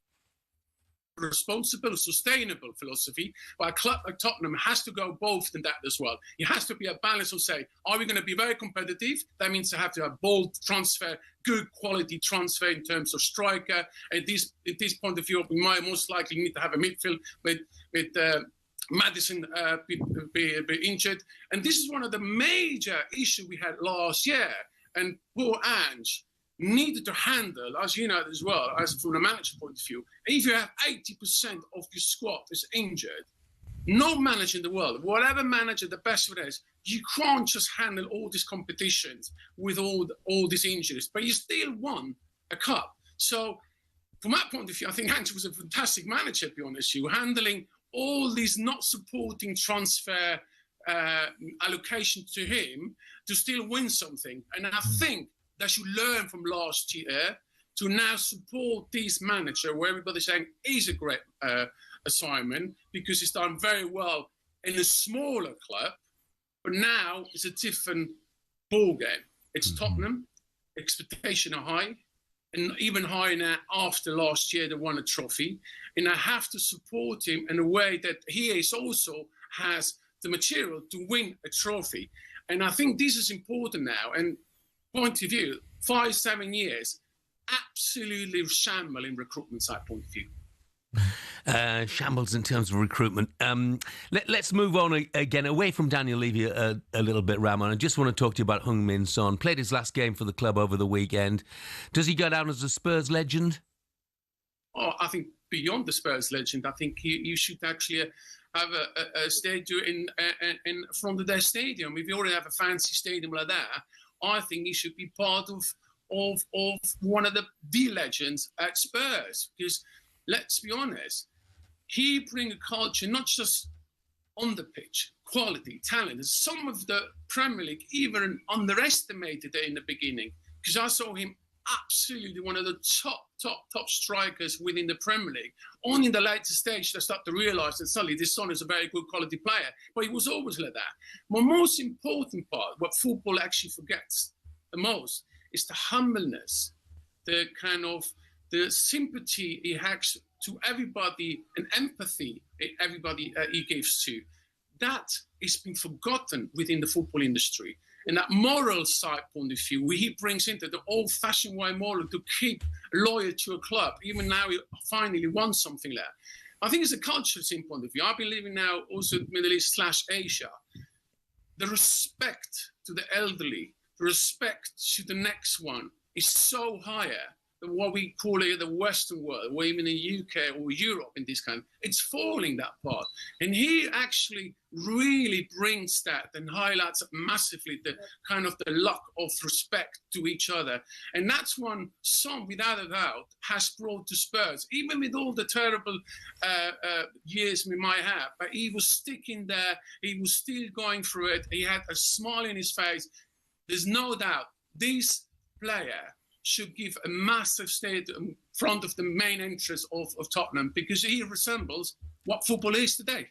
P: responsible, sustainable philosophy, but a club like Tottenham has to go both in that as well. It has to be a balance of say, are we going to be very competitive? That means to have to have bold transfer, good quality transfer in terms of striker. At this point of view, we might most likely need to have a midfield with Maddison be injured. And this is one of the major issues we had last year. And poor Ange needed to handle, as you know as well, as from a manager point of view, if you have 80% of your squad is injured, no manager in the world, whatever manager, the best of it is, you can't just handle all these competitions with all these injuries, but you still won a cup. So from that point of view, I think Ange was a fantastic manager, to be honest with you, handling all these not supporting transfer allocation to him to still win something. And I think that should learn from last year to now support this manager, where everybody's saying he's a great assignment because he's done very well in a smaller club, but now it's a different ball game. It's Tottenham, expectations are high, and even higher now after last year they won a trophy. And I have to support him in a way that he is also has the material to win a trophy. And I think this is important now. And point of view, 5-7 years, absolutely shambles in recruitment side point of view.
B: Shambles in terms of recruitment. Let's move on again, away from Daniel Levy a little bit, Ramon. I just want to talk to you about Heung-min Son. Played his last game for the club over the weekend. Does he go down as a Spurs legend?
P: Oh, I think beyond the Spurs legend, I think you should actually have a statue in front of their stadium. If you already have a fancy stadium like that, I think he should be part of one of the legends at Spurs. Because let's be honest, he brings a culture not just on the pitch, quality, talent. Some of the Premier League even underestimated it in the beginning, because I saw him absolutely one of the top strikers within the Premier League. Only in the later stage they start to realise that suddenly this son is a very good quality player. But he was always like that. My most important part, what football actually forgets the most, is the humbleness, the kind of the sympathy he has to everybody and empathy everybody he gives to. That has been forgotten within the football industry. And that moral side point of view, where he brings into the old-fashioned way moral to keep loyal to a club, even now he finally won something there. I think it's a cultural point of view. I've been living now also in the Middle East / Asia. The respect to the elderly, the respect to the next one is so higher than what we call it the Western world, or even in the UK or Europe in this kind. It's falling, that part. And he actually really brings that and highlights massively the kind of the lack of respect to each other. And that's one Son, without a doubt, has brought to Spurs, even with all the terrible years we might have. But he was sticking there. He was still going through it. He had a smile in his face. There's no doubt this player should give a massive state in front of the main entrance of Tottenham, because he resembles what football is today.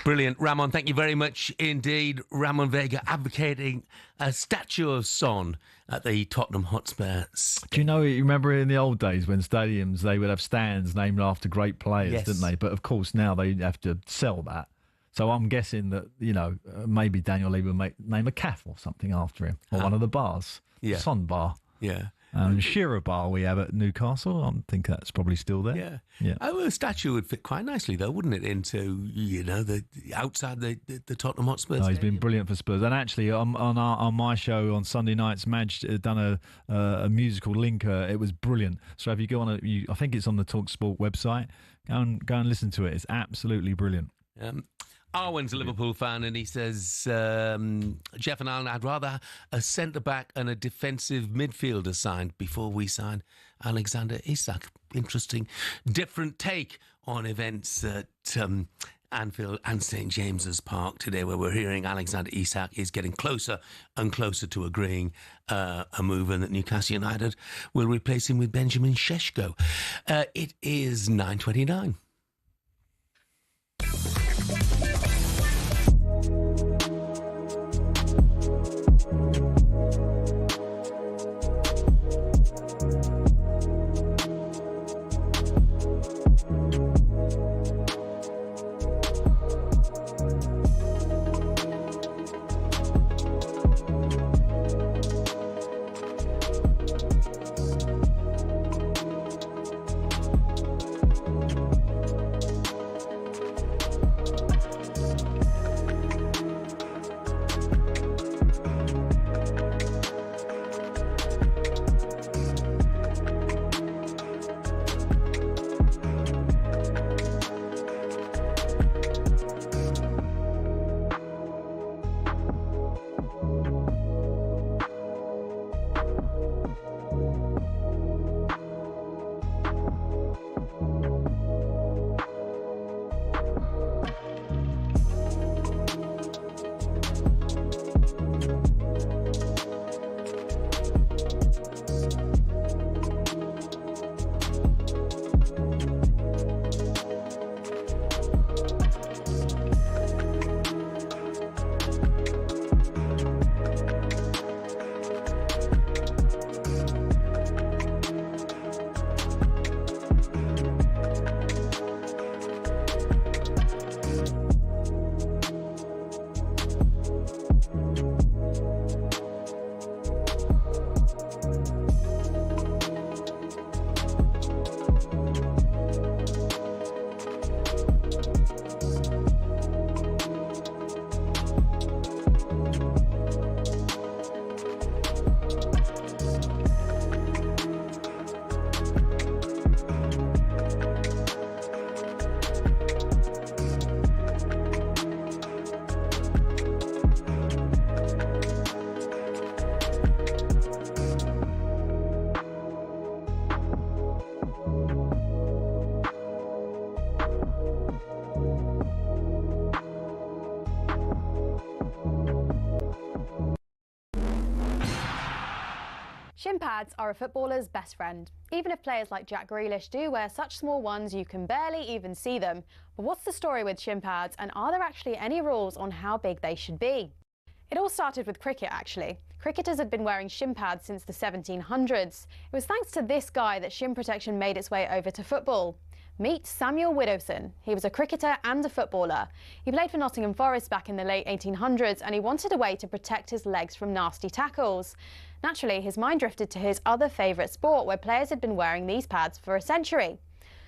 B: Brilliant. Ramon, thank you very much indeed. Ramon Vega advocating a statue of Son at the Tottenham Hotspur.
C: Do you remember in the old days when stadiums, they would have stands named after great players, yes, didn't they? But of course now they have to sell that. So I'm guessing that, maybe Daniel Levy will name a cafe or something after him, or one of the bars.
B: Yeah.
C: Son Bar.
B: Yeah.
C: Shearer Bar we have at Newcastle. I think that's probably still there.
B: Yeah. Oh, a statue would fit quite nicely, though, wouldn't it? Into the outside the Tottenham Hotspur.
C: No, he's been brilliant for Spurs. And actually, on my show on Sunday nights, Madge done a musical link. It was brilliant. So if you go on, I think it's on the talkSPORT website. Go and listen to it. It's absolutely brilliant.
B: Arwen's a Liverpool fan, and he says, Jeff and Alan, I'd rather a centre-back and a defensive midfielder signed before we sign Alexander Isak. Interesting, different take on events at Anfield and St James's Park today, where we're hearing Alexander Isak is getting closer and closer to agreeing a move, and that Newcastle United will replace him with Benjamin Šeško. It is 9:29.
M: Shin pads are a footballer's best friend. Even if players like Jack Grealish do wear such small ones you can barely even see them. But what's the story with shin pads, and are there actually any rules on how big they should be? It all started with cricket, actually. Cricketers had been wearing shin pads since the 1700s. It was thanks to this guy that shin protection made its way over to football. Meet Samuel Widdowson. He was a cricketer and a footballer. He played for Nottingham Forest back in the late 1800s, and he wanted a way to protect his legs from nasty tackles. Naturally, his mind drifted to his other favourite sport, where players had been wearing these pads for a century.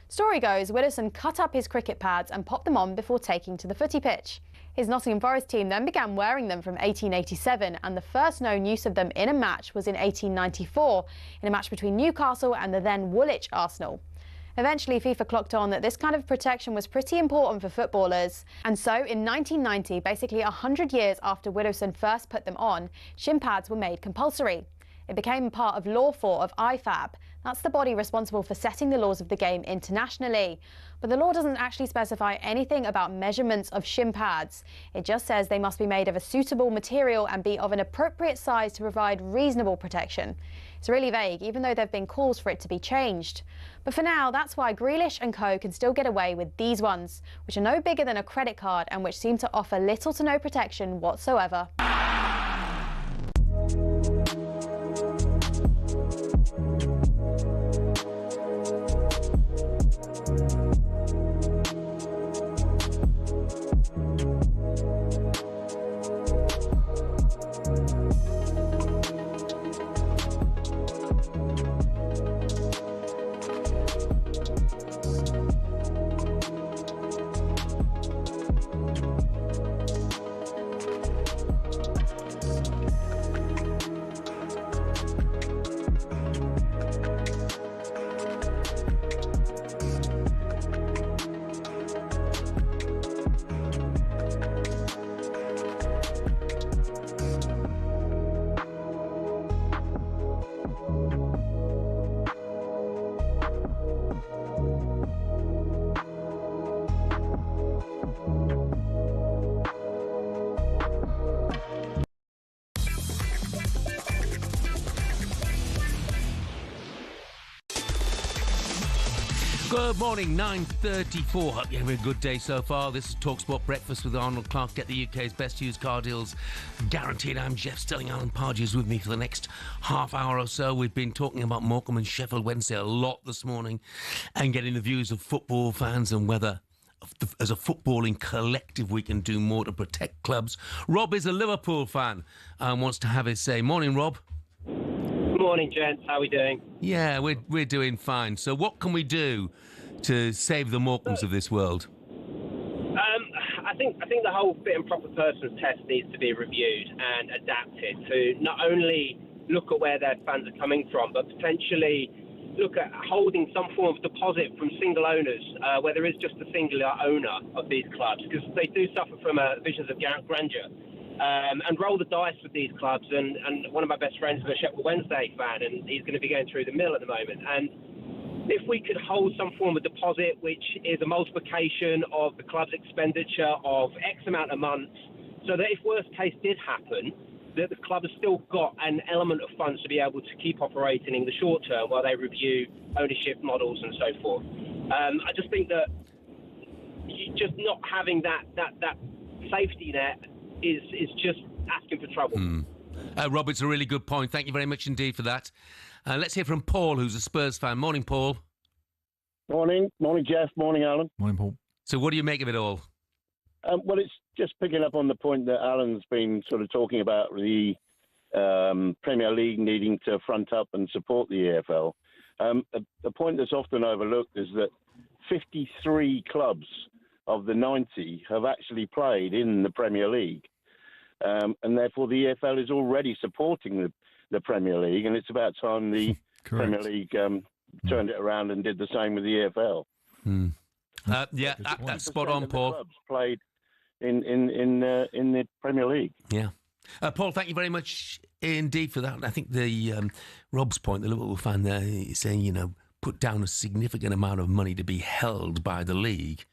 M: Story goes, Widdowson cut up his cricket pads and popped them on before taking to the footy pitch. His Nottingham Forest team then began wearing them from 1887, and the first known use of them in a match was in 1894, in a match between Newcastle and the then Woolwich Arsenal. Eventually, FIFA clocked on that this kind of protection was pretty important for footballers. And so, in 1990, basically 100 years after Widdowson first put them on, shin pads were made compulsory. It became part of Law 4 of IFAB. That's the body responsible for setting the laws of the game internationally. But the law doesn't actually specify anything about measurements of shin pads. It just says they must be made of a suitable material and be of an appropriate size to provide reasonable protection. It's really vague, even though there have been calls for it to be changed. But for now, that's why Grealish and co can still get away with these ones, which are no bigger than a credit card and which seem to offer little to no protection whatsoever.
B: Good morning, 9:34. Hope you're having a good day so far. This is talkSPORT Breakfast with Arnold Clark. Get the UK's best used car deals guaranteed. I'm Jeff Stelling. Alan Pardew is with me for the next half hour or so. We've been talking about Morecambe and Sheffield Wednesday a lot this morning and getting the views of football fans and whether, as a footballing collective, we can do more to protect clubs. Rob is a Liverpool fan and wants to have his say. Morning, Rob.
Q: Morning, gents. How are we doing?
B: Yeah, we're doing fine. So what can we do to save the Morecambes of this world?
Q: I think the whole fit and proper persons test needs to be reviewed and adapted to not only look at where their fans are coming from, but potentially look at holding some form of deposit from single owners, where there is just a singular owner of these clubs, because they do suffer from visions of grandeur. And roll the dice with these clubs. And one of my best friends is a Sheffield Wednesday fan, and he's going to be going through the mill at the moment. And if we could hold some form of deposit, which is a multiplication of the club's expenditure of X amount of months, so that if worst case did happen, that the club has still got an element of funds to be able to keep operating in the short term while they review ownership models and so forth. I just think that just not having that safety net is just asking for trouble.
B: Rob, it's a really good point. Thank you very much indeed for that. Let's hear from Paul, who's a Spurs fan. Morning, Paul.
R: Morning, Jeff. Morning, Alan.
C: Morning, Paul.
B: So what do you make of it all?
R: Well, it's just picking up on the point that Alan's been sort of talking about the Premier League needing to front up and support the EFL. A point that's often overlooked is that 53 clubs of the 90 have actually played in the Premier League. And therefore the EFL is already supporting the Premier League, and it's about time the Premier League turned it around and did the same with the EFL.
B: That's spot on, Paul.
R: Clubs played in the Premier League.
B: Yeah. Paul, thank you very much indeed for that. I think the Rob's point, the Liverpool fan there, is saying, put down a significant amount of money to be held by the league.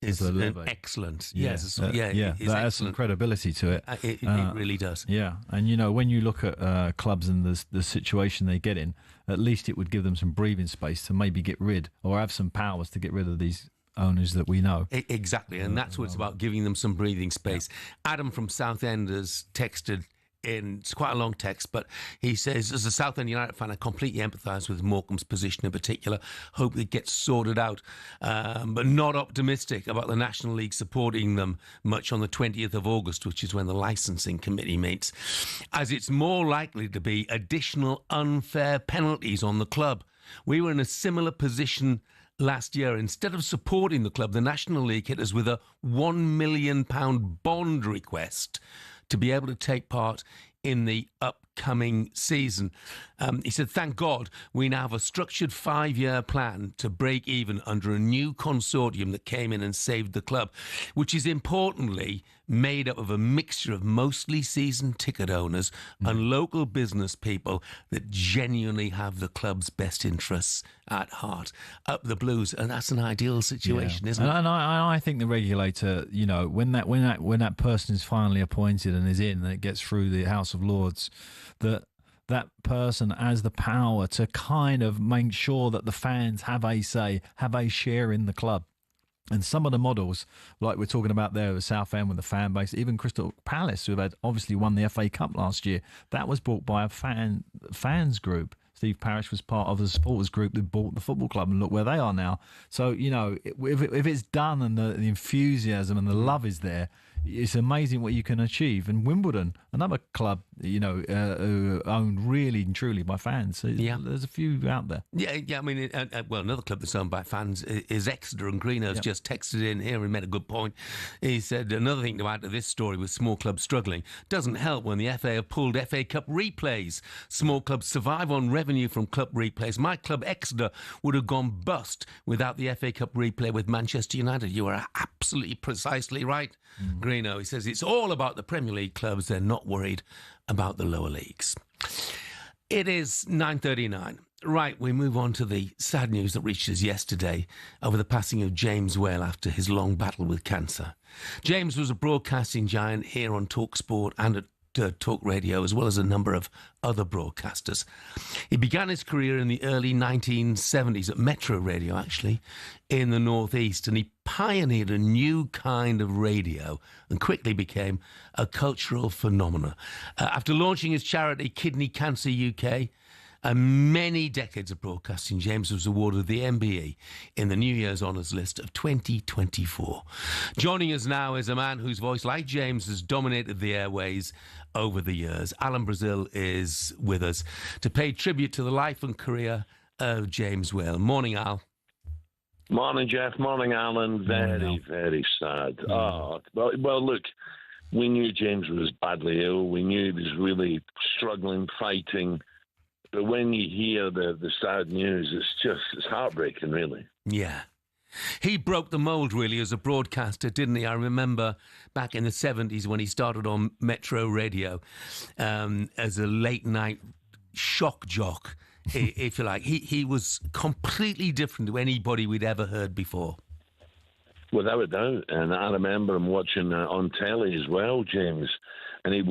B: is excellent. Yes,
C: that has some credibility to it.
B: It really does.
C: Yeah, and when you look at clubs and the situation they get in, at least it would give them some breathing space to maybe get rid or have some powers to get rid of these owners that we know.
B: Exactly, and that's what it's about, giving them some breathing space. Yeah. Adam from Southend has texted in, it's quite a long text, but he says, as a Southend United fan, I completely empathise with Morecambe's position in particular. Hope it gets sorted out, but not optimistic about the National League supporting them much on the 20th of August, which is when the licensing committee meets, as it's more likely to be additional unfair penalties on the club. We were in a similar position last year. Instead of supporting the club, the National League hit us with a £1 million bond request to be able to take part in the upcoming season. He said, thank God we now have a structured 5-year plan to break even under a new consortium that came in and saved the club, which is importantly made up of a mixture of mostly season ticket owners and local business people that genuinely have the club's best interests at heart. Up the Blues, and that's an ideal situation, isn't it?
C: And I think the regulator, when that person is finally appointed and is in, and it gets through the House of Lords, that person has the power to kind of make sure that the fans have a say, have a share in the club. And some of the models, like we're talking about there with Southend with the fan base, even Crystal Palace, who had obviously won the FA Cup last year, that was bought by a fans group. Steve Parish was part of the supporters group that bought the football club, and look where they are now. So, if it's done and the enthusiasm and the love is there, it's amazing what you can achieve. And Wimbledon, another club, owned really and truly by fans. So there's a few out there.
B: Yeah. I mean, another club that's owned by fans is Exeter, and Greener's just texted in here and made a good point. He said, another thing to add to this story with small clubs struggling, doesn't help when the FA have pulled FA Cup replays. Small clubs survive on revenue from club replays. My club, Exeter, would have gone bust without the FA Cup replay with Manchester United. You are absolutely precisely right, Greeno. He says it's all about the Premier League clubs. They're not worried about the lower leagues. It is 9:39. Right, we move on to the sad news that reached us yesterday over the passing of James Whale after his long battle with cancer. James was a broadcasting giant here on talkSPORT and at Talk Radio, as well as a number of other broadcasters. He began his career in the early 1970s at Metro Radio, actually, in the Northeast, and he pioneered a new kind of radio and quickly became a cultural phenomenon. After launching his charity Kidney Cancer UK, and many decades of broadcasting, James was awarded the MBE in the New Year's Honours List of 2024. Joining us now is a man whose voice, like James, has dominated the airways over the years. Alan Brazil is with us to pay tribute to the life and career of James Whale. Morning, Al.
F: Morning, Jeff. Morning, Alan. Very, very sad. Oh, well, look, we knew James was badly ill. We knew he was really struggling, fighting. But when you hear the sad news, it's heartbreaking, really.
B: Yeah. He broke the mould, really, as a broadcaster, didn't he? I remember back in the 70s when he started on Metro Radio as a late-night shock jock, if you like. He was completely different to anybody we'd ever heard before.
F: Without a doubt. And I remember him watching on telly as well, James. And he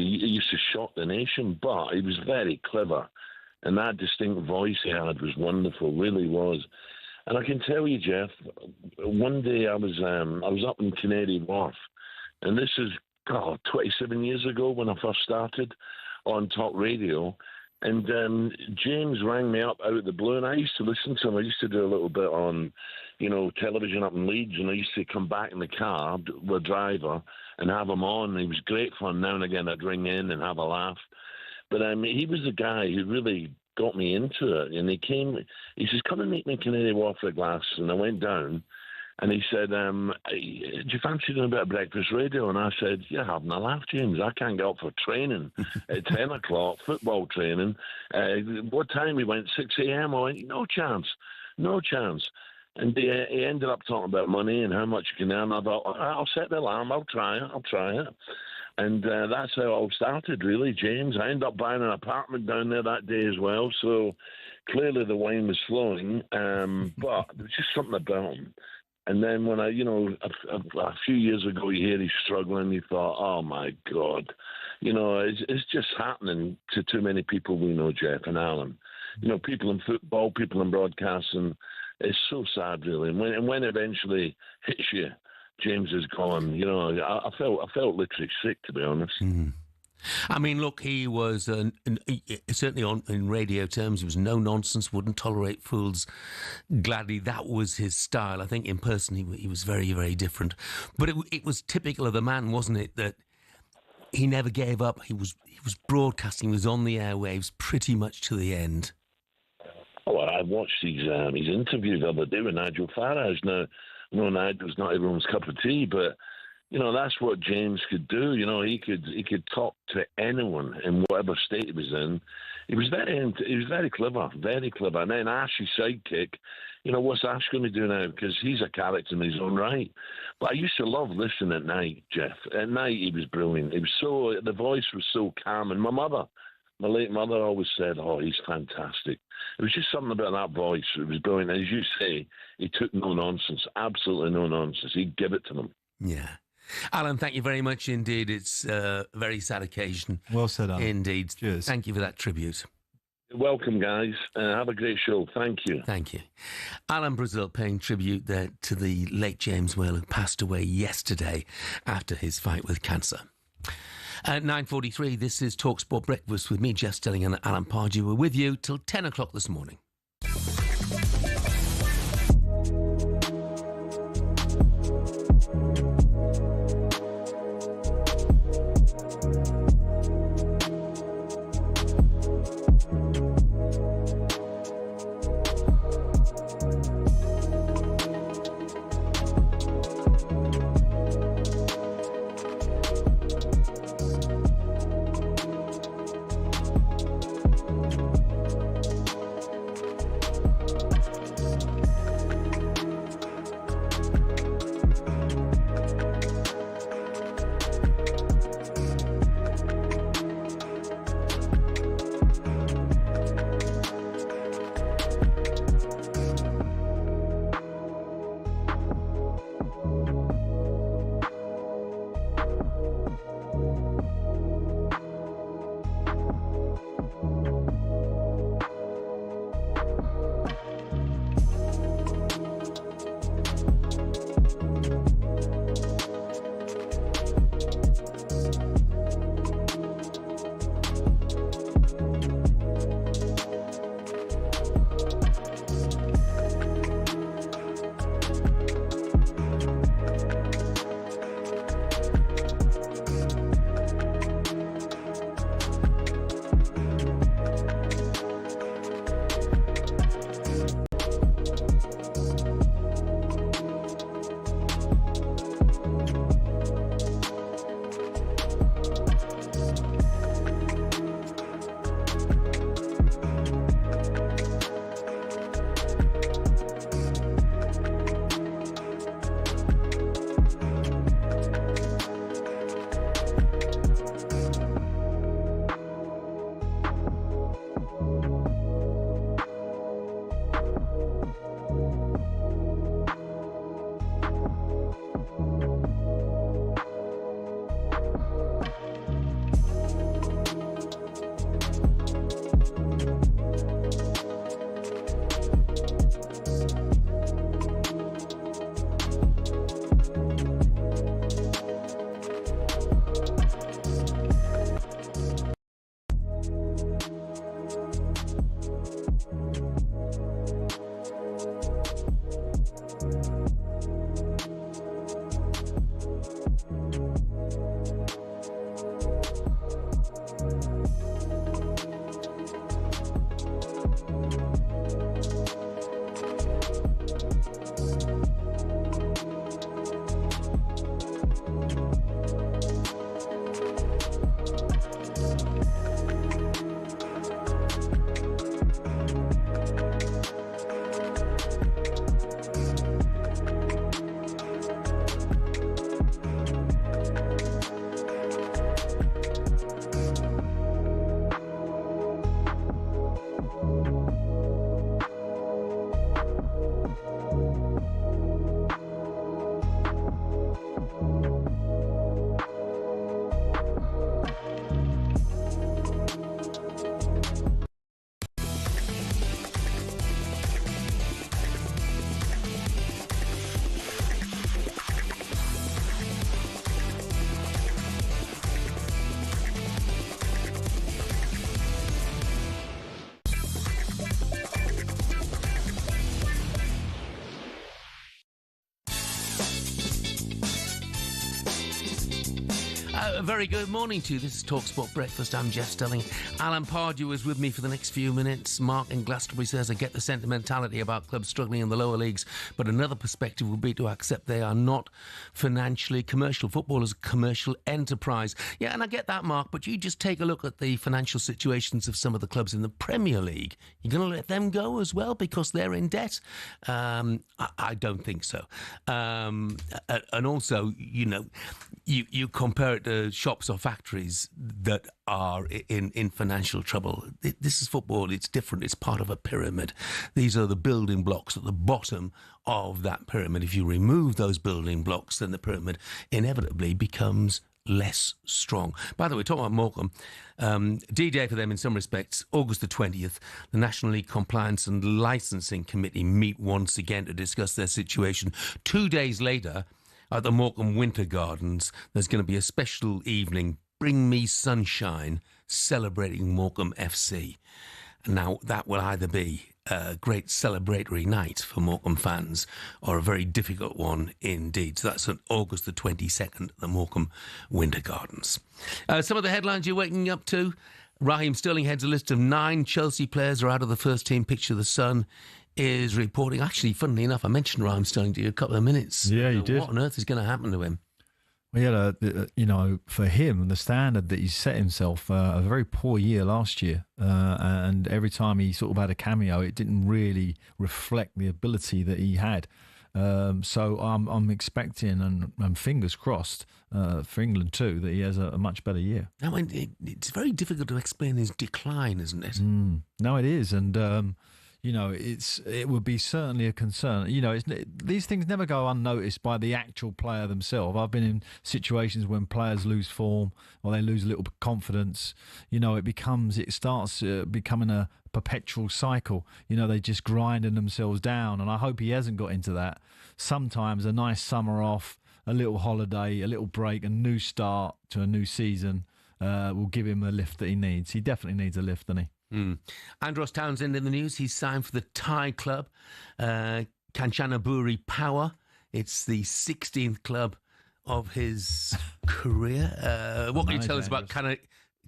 F: used to shock the nation, but he was very clever. And that distinct voice he had was wonderful, really was. And I can tell you, Jeff, one day I was up in Canary Wharf, and this is 27 years ago when I first started on Talk Radio. And James rang me up out of the blue, and I used to listen to him. I used to do a little bit on, television up in Leeds, and I used to come back in the car with a driver and have him on. He was great fun. Now and again, I'd ring in and have a laugh. But he was the guy who really got me into it. And he says, come and meet me in Canary Wharf for a glass. And I went down, and he said, do you fancy doing a bit of breakfast radio? And I said, you're having a laugh, James. I can't get up for training at 10 o'clock, football training. What time? He went, 6 a.m. I went, no chance. And he ended up talking about money and how much you can earn. I thought, I'll set the alarm. I'll try it. And that's how it all started, really, James. I ended up buying an apartment down there that day as well. So clearly the wine was flowing. But there was just something about him. And then when a few years ago, you hear he's struggling, you thought, oh my God, it's just happening to too many people we know, Jeff and Alan. People in football, people in broadcasting. It's so sad, really. And when it eventually hits you, James is gone. I felt literally sick, to be honest.
B: Mm. I mean, look, he was certainly in radio terms, he was no nonsense, wouldn't tolerate fools gladly. That was his style. I think in person he was very, very different. But it was typical of the man, wasn't it, that he never gave up. He was broadcasting, he was on the airwaves pretty much to the end.
F: Oh, I watched his interview the other day with Nigel Farage. Now, Nigel's not everyone's cup of tea, but that's what James could do. He could talk to anyone in whatever state he was in. He was very clever, very clever. And then Ash, his sidekick, what's Ash going to do now? Because he's a character in his own right. But I used to love listening at night, Jeff. At night, he was brilliant. The voice was so calm. And my late mother always said, oh, he's fantastic. It was just something about that voice. It was brilliant. As you say, he took no nonsense, absolutely no nonsense. He'd give it to them.
B: Yeah. Alan, thank you very much indeed. It's a very sad occasion.
C: Well said, Alan.
B: Indeed.
C: Cheers.
B: Thank you for that tribute.
F: You're welcome, guys. Have a great show. Thank you.
B: Thank you. Alan Brazil paying tribute there to the late James Whale, who passed away yesterday after his fight with cancer. At 9:43, this is talkSPORT Breakfast with me, Jeff Stelling, and Alan Pardew. We're with you till 10 o'clock this morning. Very good morning to you. This is talkSPORT Breakfast. I'm Jeff Stelling. Alan Pardew is with me for the next few minutes. Mark in Glastonbury says, I get the sentimentality about clubs struggling in the lower leagues, but another perspective would be to accept they are not financially commercial. Football is a commercial enterprise. Yeah, and I get that, Mark, but you just take a look at the financial situations of some of the clubs in the Premier League. You're going to let them go as well because they're in debt? I don't think so. And also, you know, you compare it to shops or factories that are in financial trouble. This is football. It's different. It's part of a pyramid. These are the building blocks at the bottom of that pyramid. If you remove those building blocks, then the pyramid inevitably becomes less strong. By the way, talking about Morecambe, D-Day for them in some respects, August the 20th, the National League Compliance and Licensing Committee meet once again to discuss their situation. 2 days later, at the Morecambe Winter Gardens, there's going to be a special evening, Bring Me Sunshine, celebrating Morecambe FC. Now, that will either be a great celebratory night for Morecambe fans or a very difficult one indeed. So that's on August the 22nd at the Morecambe Winter Gardens. Some of the headlines you're waking up to. Raheem Sterling heads a list of 9 Chelsea players are out of the first team picture. The Sun is reporting, actually, funnily enough, I mentioned Raheem Sterling to you a couple of minutes.
C: Yeah, you did.
B: What on earth is going to happen to him?
C: Well, he had you know, for him, the standard that he set himself, a very poor year last year. And every time he sort of had a cameo, it didn't really reflect the ability that he had. So I'm expecting, and fingers crossed for England too, that he has a much better year.
B: I mean, it's very difficult to explain his decline, isn't it?
C: No, it is. And, you know, it would be certainly a concern. You know, these things never go unnoticed by the actual player themselves. I've been in situations when players lose form or they lose a little bit of confidence. You know, it starts becoming a perpetual cycle. You know, they just grinding themselves down. And I hope he hasn't got into that. Sometimes a nice summer off, a little holiday, a little break, a new start to a new season will give him a lift that he needs. He definitely needs a lift, doesn't he?
B: Andros Townsend in the news. He's signed for the Thai club, Kanchanaburi Power. It's the 16th club of his career. What can you tell us about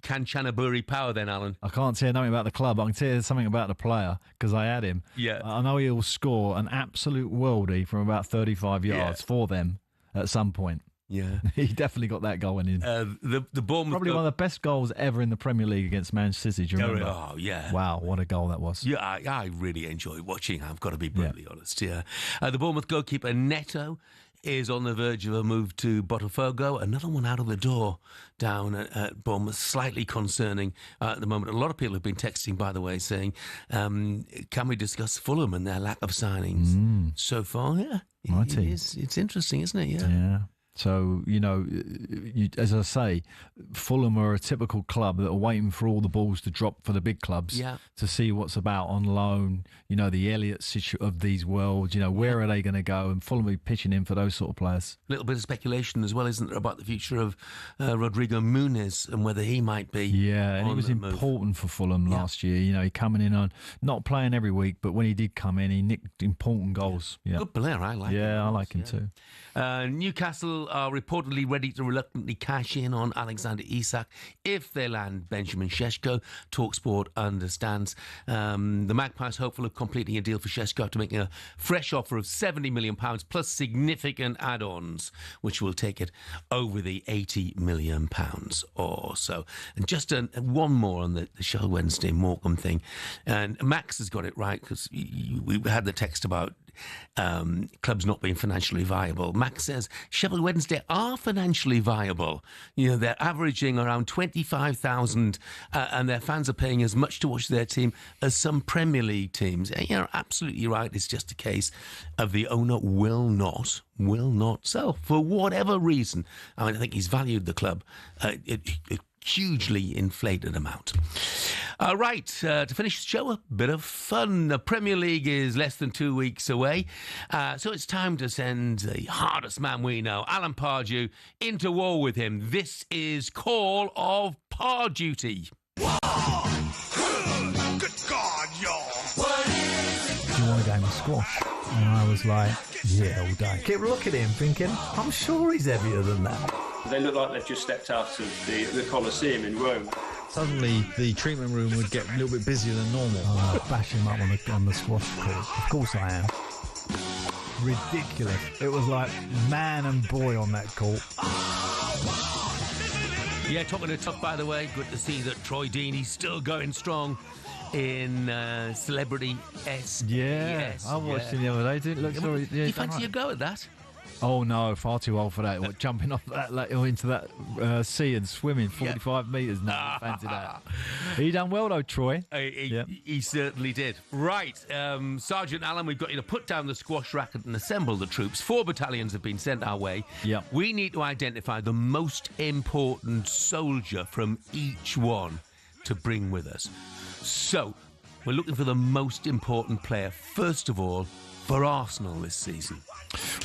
B: Kanchanaburi Power then, Alan?
C: I can't tell you nothing about the club. I can tell you something about the player because I had him.
B: Yeah.
C: I know he'll score an absolute worldie from about 35 yards for them at some point.
B: Yeah,
C: he definitely got that goal in.
B: The Bournemouth
C: probably one of the best goals ever in the Premier League against Manchester City. Do you remember?
B: Oh yeah!
C: Wow, what a goal that was!
B: Yeah, I really enjoy watching. I've got to be brutally honest. Yeah, the Bournemouth goalkeeper Neto is on the verge of a move to Botafogo. Another one out of the door down at Bournemouth. Slightly concerning at the moment. A lot of people have been texting, by the way, saying, "Can we discuss Fulham and their lack of signings so far?" Yeah, it's interesting, isn't it?
C: Yeah. So, you know, as I say, Fulham are a typical club that are waiting for all the balls to drop for the big clubs to see what's about on loan. You know, the Elliots of these worlds, you know, where are they going to go? And Fulham will be pitching in for those sort of players.
B: A little bit of speculation as well, isn't there, about the future of Rodrigo Muniz and whether he might be.
C: Yeah, and he was important for Fulham last year. You know, he coming in on, not playing every week, but when he did come in, he nicked important goals. Yeah.
B: Good player, I like him.
C: Yeah, I like him too.
B: Newcastle are reportedly ready to reluctantly cash in on Alexander Isak if they land Benjamin Šeško. talkSPORT understands. The Magpies hopeful of completing a deal for Šeško after making a fresh offer of £70 million plus significant add-ons, which will take it over the £80 million or so. And just one more on the Sheffield Wednesday Morecambe thing. And Max has got it right because we had the text about clubs not being financially viable. Max says Sheffield Wednesday are financially viable. You know, they're averaging around 25,000 and their fans are paying as much to watch their team as some Premier League teams. And you're absolutely right. It's just a case of the owner will not sell for whatever reason. I mean, I think he's valued the club a hugely inflated amount. Right, to finish the show, a bit of fun. The Premier League is less than 2 weeks away, so it's time to send the hardest man we know, Alan Pardew, into war with him. This is Call of Parduty.
T: Good God, y'all. What is it?
C: Do you want a game of squash? And I was like, yeah, all day. Kept looking at him thinking, I'm sure he's heavier than that.
U: They look like they've just stepped out of the Colosseum in Rome.
C: Suddenly, the treatment room would get a little bit busier than normal. Oh, I'll bash him up on the squash court. Of course I am. Ridiculous. It was like man and boy on that court.
B: Yeah, talking to Tuck, by the way, good to see that Troy Deeney's still going strong in Celebrity S.
C: Yeah, I watched him the other day. Didn't look sorry.
B: You fancy a go at that?
C: Oh no, far too old for that. What, jumping off that into that sea and swimming 45 metres? No, I fancy that. He done well though, Troy.
B: He certainly did. Right, Sergeant Allen, we've got you to put down the squash racket and assemble the troops. 4 battalions have been sent our way.
C: Yep.
B: We need to identify the most important soldier from each one to bring with us. So, we're looking for the most important player, first of all, for Arsenal this season.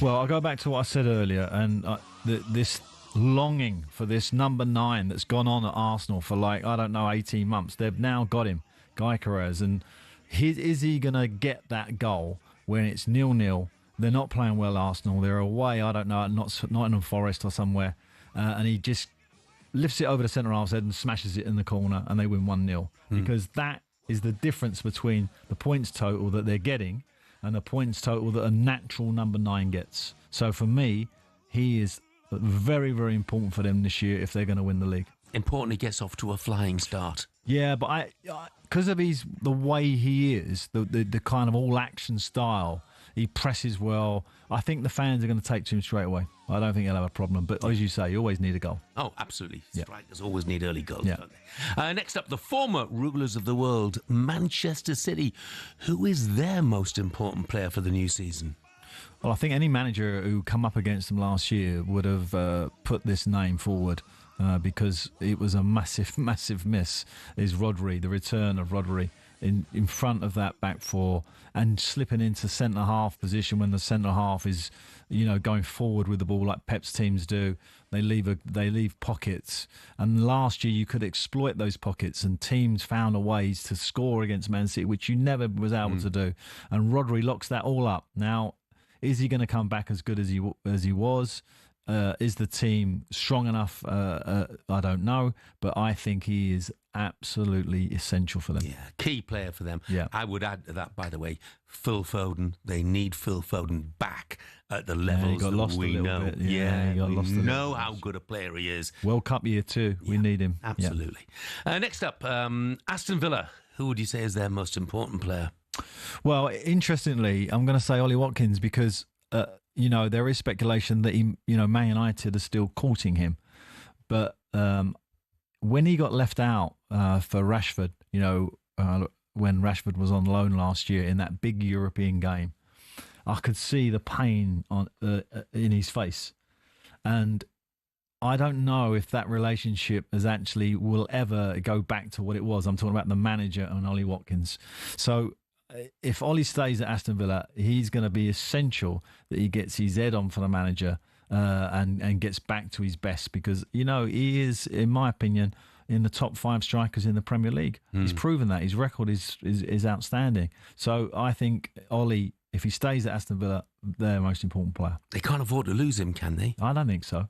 C: Well, I'll go back to what I said earlier, and this longing for this number 9 that's gone on at Arsenal for 18 months. They've now got him, Guy Carrez, and is he going to get that goal when it's 0-0? They're not playing well, Arsenal. They're away, I don't know, at Nottingham Forest or somewhere, and he just lifts it over the centre-half's head and smashes it in the corner, and they win 1-0. Because that is the difference between the points total that they're getting and the points total that a natural number 9 gets. So for me, he is very, very important for them this year if they're going to win the league.
B: Important he gets off to a flying start.
C: Yeah, but because of the way he is, the kind of all-action style, he presses well. I think the fans are going to take to him straight away. I don't think he'll have a problem. But as you say, you always need a goal.
B: Oh, absolutely.
C: Yeah.
B: Strikers always need early goals,
C: Yeah.
B: don't they? Next up, the former rulers of the world, Manchester City. Who is their most important player for the new season?
C: Well, I think any manager who come up against them last year would have put this name forward because it was a massive, massive miss, is Rodri, the return of Rodri in front of that back four and slipping into centre-half position when the centre-half is, going forward with the ball like Pep's teams do. They leave pockets. And last year you could exploit those pockets and teams found a ways to score against Man City, which you never was able to do. And Rodri locks that all up. Now, is he going to come back as good as he was? Is the team strong enough? I don't know, but I think he is absolutely essential for them.
B: Yeah, key player for them.
C: Yeah.
B: I would add to that, by the way, Phil Foden. They need Phil Foden back at the levels that we know.
C: Bit. Yeah, he got lost a little
B: know
C: bit.
B: how good a player he is.
C: World Cup year too. We need him.
B: Absolutely. Next up, Aston Villa. Who would you say is their most important player?
C: Well, interestingly, I'm going to say Ollie Watkins because there is speculation that Man United are still courting him, but when he got left out for Rashford, when Rashford was on loan last year in that big European game, I could see the pain in his face, and I don't know if that relationship will ever go back to what it was. I'm talking about the manager and Ollie Watkins. So if Ollie stays at Aston Villa, he's going to be essential that he gets his head on for the manager and gets back to his best because, he is, in my opinion, in the top 5 strikers in the Premier League. He's proven that. His record is outstanding. So I think Ollie, if he stays at Aston Villa, their most important player.
B: They can't afford to lose him, can they?
C: I don't think so.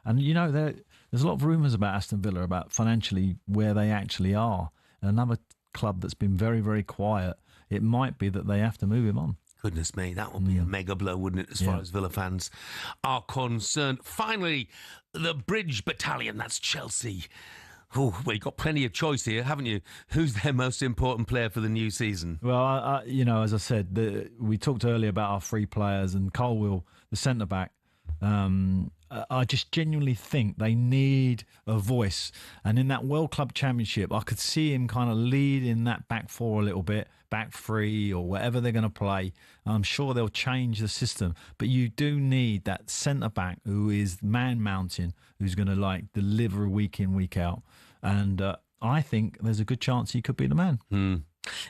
C: And, there's a lot of rumours about Aston Villa, about financially where they actually are. And another club that's been very, very quiet, it might be that they have to move him on.
B: Goodness me, that would be a mega blow, wouldn't it, as far as Villa fans are concerned. Finally, the Bridge Battalion, that's Chelsea. Oh, well, you've got plenty of choice here, haven't you? Who's their most important player for the new season?
C: Well, as I said, we talked earlier about our 3 players and Colwill, the centre-back. I just genuinely think they need a voice. And in that World Club Championship, I could see him kind of leading that back 4 a little bit, back 3 or whatever they're going to play. I'm sure they'll change the system. But you do need that centre-back who is man-mountain, who's going to deliver week in, week out. And I think there's a good chance he could be the man.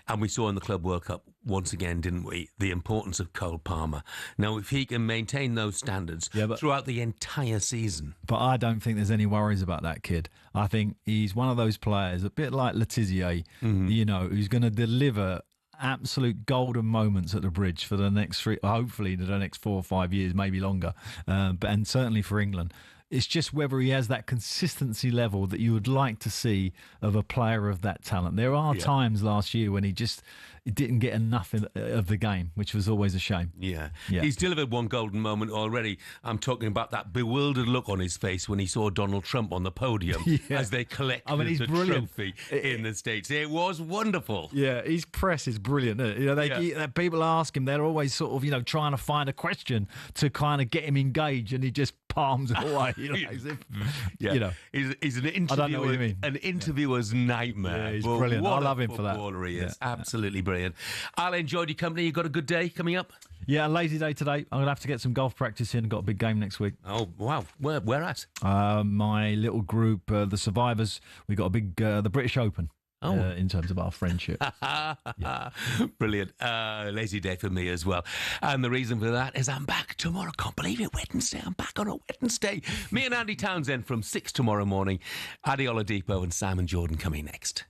B: And we saw in the Club World Cup once again, didn't we, the importance of Cole Palmer. Now, if he can maintain those standards throughout the entire season.
C: But I don't think there's any worries about that kid. I think he's one of those players, a bit like Letizia, who's going to deliver absolute golden moments at the Bridge for the next 4 or 5 years, maybe longer, and certainly for England. It's just whether he has that consistency level that you would like to see of a player of that talent. There are times last year when he didn't get enough of the game, which was always a shame.
B: Yeah. He's delivered one golden moment already. I'm talking about that bewildered look on his face when he saw Donald Trump on the podium as they collected the trophy in the States. It was wonderful.
C: Yeah, his press is brilliant. You know, people ask him, they're always sort of, trying to find a question to kind of get him engaged, and he just palms it away. As if,
B: he's an interviewer.
C: I don't know what you mean.
B: An interviewer's nightmare.
C: Yeah, he's brilliant. I love him for that.
B: He is absolutely brilliant. Al, enjoyed your company. You got a good day coming up?
C: Yeah, a lazy day today. I'm gonna have to get some golf practice in. Got a big game next week.
B: Oh wow, where at?
C: My little group, the Survivors. We got a big the British Open. In terms of our friendship.
B: Brilliant. Lazy day for me as well. And the reason for that is I'm back tomorrow. Can't believe it, Wednesday. I'm back on a Wednesday. Me and Andy Townsend from 6 tomorrow morning. Adi Oladipo and Simon Jordan coming next.